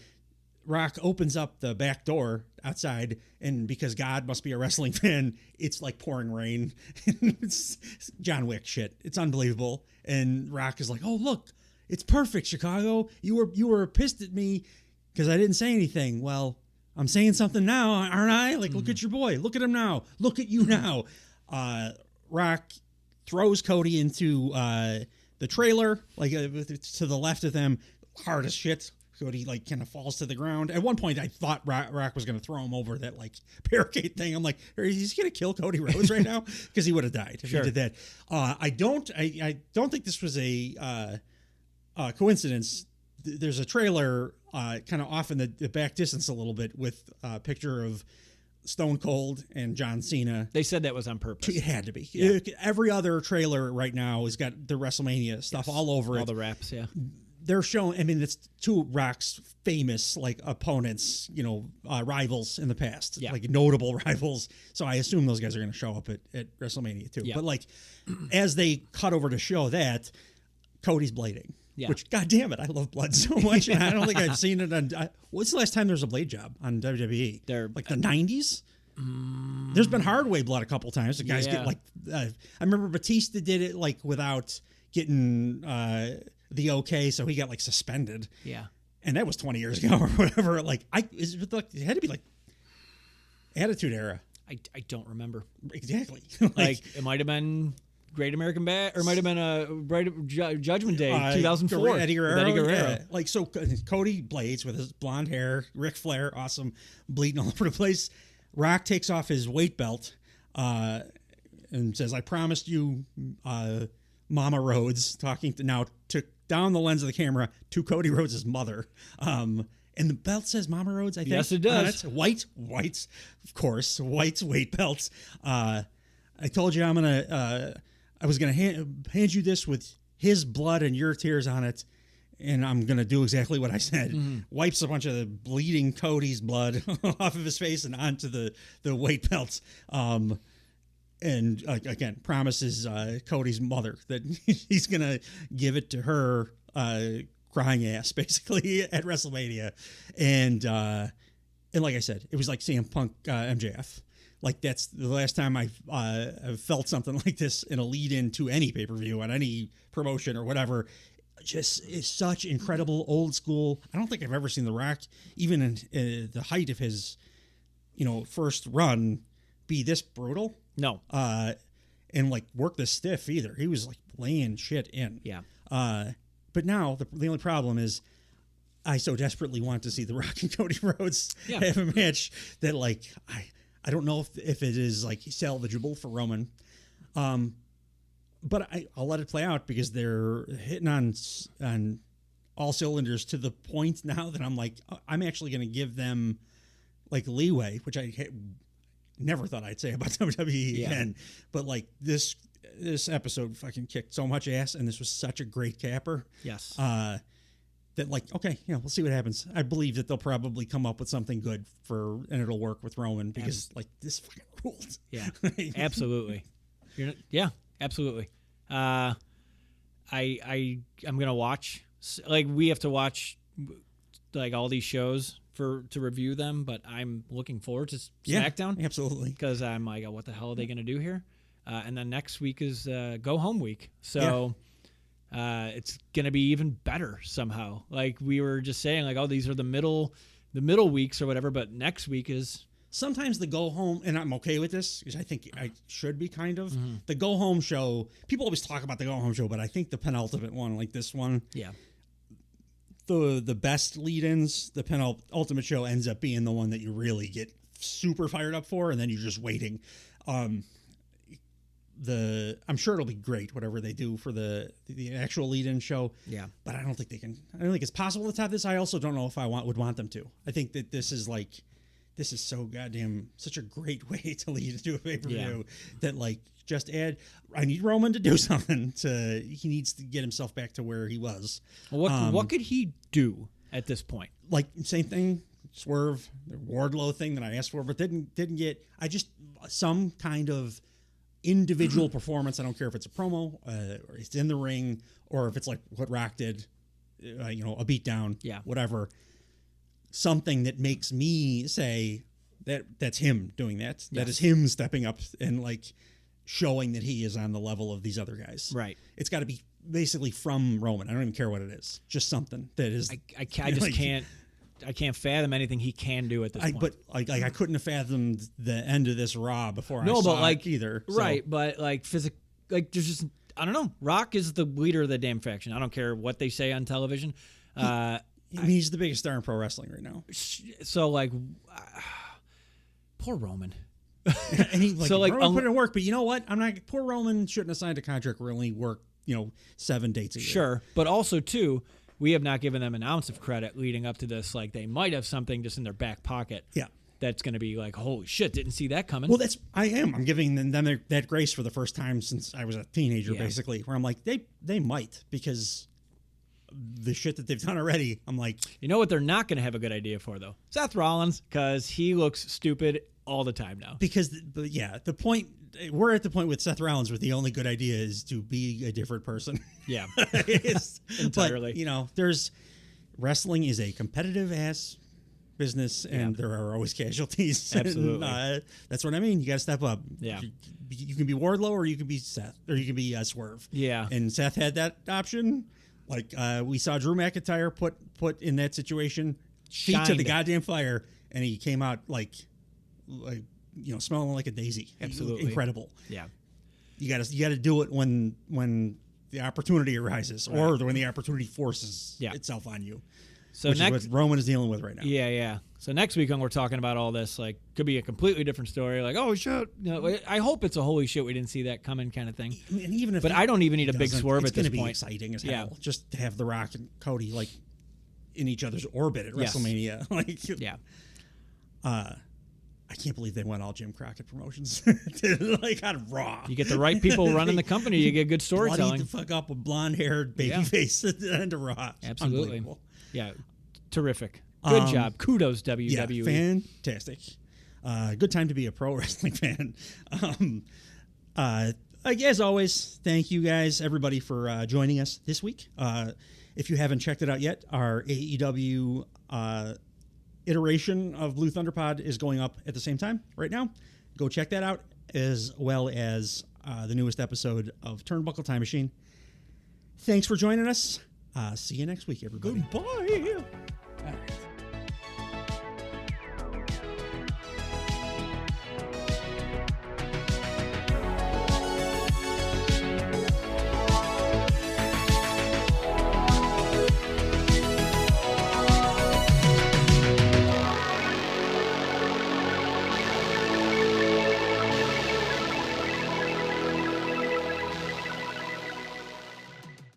Rock opens up the back door outside, and because God must be a wrestling fan, it's pouring rain. It's John Wick shit. It's unbelievable. And Rock is like, "Oh, look, it's perfect, Chicago. You were pissed at me because I didn't say anything. Well, I'm saying something now, aren't I? Look at your boy. Look at him now. Look at you now." Rock throws Cody into the trailer, to the left of them, hard as shit. Cody kind of falls to the ground. At one point, I thought Rock was going to throw him over that barricade thing. I'm like, he's going to kill Cody Rhodes right now because he would have died if he did that. I don't think this was a coincidence. There's a trailer kind of off in the back distance a little bit with a picture of Stone Cold and John Cena. They said that was on purpose. It had to be. Yeah. Every other trailer right now has got the WrestleMania stuff all over it. All the wraps, yeah. They're showing, it's two Rock's famous opponents, rivals in the past, notable rivals. So I assume those guys are going to show up at WrestleMania too. Yeah. But as they cut over to show that, Cody's blading. Yeah. Which, God damn it, I love blood so much, and I don't think I've seen it on. What's the last time there was a blade job on WWE? Like the 90s. There's been hard way blood a couple times. The guys get like. I remember Batista did it like without getting the okay, so he got like suspended. Yeah. And that was 20 years ago or whatever. Like it had to be like Attitude Era. I don't remember Exactly. like it might have been Great American Bash, or it might have been Judgment Day 2004. Eddie Guerrero. Eddie Guerrero. Yeah. Like so, Cody Blades with his blonde hair, Ric Flair, awesome, bleeding all over the place. Rock takes off his weight belt and says, "I promised you, Mama Rhodes," talking to now to down the lens of the camera to Cody Rhodes' mother. And the belt says Mama Rhodes, I think. Yes, it does. White's, of course, White's weight belts. I told you I was gonna hand you this with his blood and your tears on it, and I'm gonna do exactly what I said. Wipes a bunch of the bleeding Cody's blood off of his face and onto the weight belts. And again, promises Cody's mother that he's gonna give it to her crying ass basically at WrestleMania, and like I said, it was like CM Punk MJF. Like that's the last time I've felt something like this in a lead-in to any pay-per-view on any promotion or whatever. Just is such incredible old school. I don't think I've ever seen The Rock, even in the height of his, first run, be this brutal. No. And like work this stiff either. He was like laying shit in. Yeah. But now the only problem is I so desperately want to see The Rock and Cody Rhodes have a match that like I don't know if it is like salvageable for Roman. But I'll let it play out because they're hitting on all cylinders to the point now that I'm like, I'm actually going to give them like leeway, which I never thought I'd say about WWE again. But like this episode fucking kicked so much ass, and this was such a great capper. Yes. That like, okay, we'll see what happens. I believe that they'll probably come up with something good and it'll work with Roman because like this fucking rules. Yeah, absolutely. Absolutely. I'm gonna watch. Like we have to watch like all these shows to review them, but I'm looking forward to SmackDown. Absolutely. Because I'm like, what the hell are they gonna do here? And then next week is go home week. So. It's gonna be even better somehow. Like we were just saying, like, oh, these are the middle weeks or whatever. But next week is sometimes the go home, and I'm okay with this because I think I should be kind of the go home show. People always talk about the go home show, but I think the penultimate one, like this one, the best lead-ins, the penultimate show ends up being the one that you really get super fired up for, and then you're just waiting. I'm sure it'll be great, whatever they do for the actual lead-in show. Yeah. But I don't think they can. I don't think it's possible to top this. I also don't know if I would want them to. I think that this is so goddamn such a great way to lead into a pay-per-view that like just add. I need Roman to do something. He needs to get himself back to where he was. What could he do at this point? Like same thing. Swerve, the Wardlow thing that I asked for, but didn't get. I just some kind of individual performance. I don't care if it's a promo or it's in the ring or if it's like what Rock did, a beatdown, whatever. Something that makes me say that's him doing that. Yes. That is him stepping up and like showing that he is on the level of these other guys. Right. It's got to be basically from Roman. I don't even care what it is. Just something that is. I just can't. I can't fathom anything he can do at this point. But I couldn't have fathomed the end of this Raw before I saw it either. So. Right, but like there's just I don't know. Rock is the leader of the damn faction. I don't care what they say on television. He's the biggest star in pro wrestling right now. So like, poor Roman. And he Roman put in work, but you know what? Poor Roman shouldn't have signed a contract where he only worked 7 dates a year. Sure, but also too. We have not given them an ounce of credit leading up to this. Like they might have something just in their back pocket. Yeah, that's going to be like, holy shit, didn't see that coming. Well, I'm giving them that grace for the first time since I was a teenager, basically. Where I'm like, they might because the shit that they've done already. I'm like, you know what? They're not going to have a good idea for though. Seth Rollins, because he looks stupid all the time now. Because, the point, we're at the point with Seth Rollins where the only good idea is to be a different person. Yeah. Entirely. But, wrestling is a competitive ass business, and there are always casualties. Absolutely. And, that's what I mean. You got to step up. Yeah. You can be Wardlow, or you can be Seth, or you can be Swerve. Yeah. And Seth had that option. Like we saw Drew McIntyre put in that situation, feet to the goddamn fire, and he came out like smelling like a daisy. Absolutely Incredible. Yeah. You got to do it when the opportunity arises, Right. or when the opportunity forces itself on you. So which next, is what Roman is dealing with right now. Yeah. So next week when we're talking about all this, like, could be a completely different story. Like, oh shit, I hope it's a holy shit we didn't see that coming kind of thing. And even if, but I don't even need a big swerve at this point. It's going to be exciting as hell. Just to have The Rock and Cody like in each other's orbit at WrestleMania. I can't believe they went all Jim Crockett Promotions out of Raw. You get the right people running the company, you get good storytelling. Bloody the fuck up a blonde-haired babyface at the end of Raw. Absolutely. Yeah, terrific. Good job. Kudos, WWE. Yeah, fantastic. Good time to be a pro wrestling fan. As always, thank you guys, everybody, for joining us this week. If you haven't checked it out yet, our AEW iteration of Blue Thunder Pod is going up at the same time right now. Go check that out, as well as the newest episode of Turnbuckle Time Machine. Thanks for joining us. See you next week, everybody. Goodbye.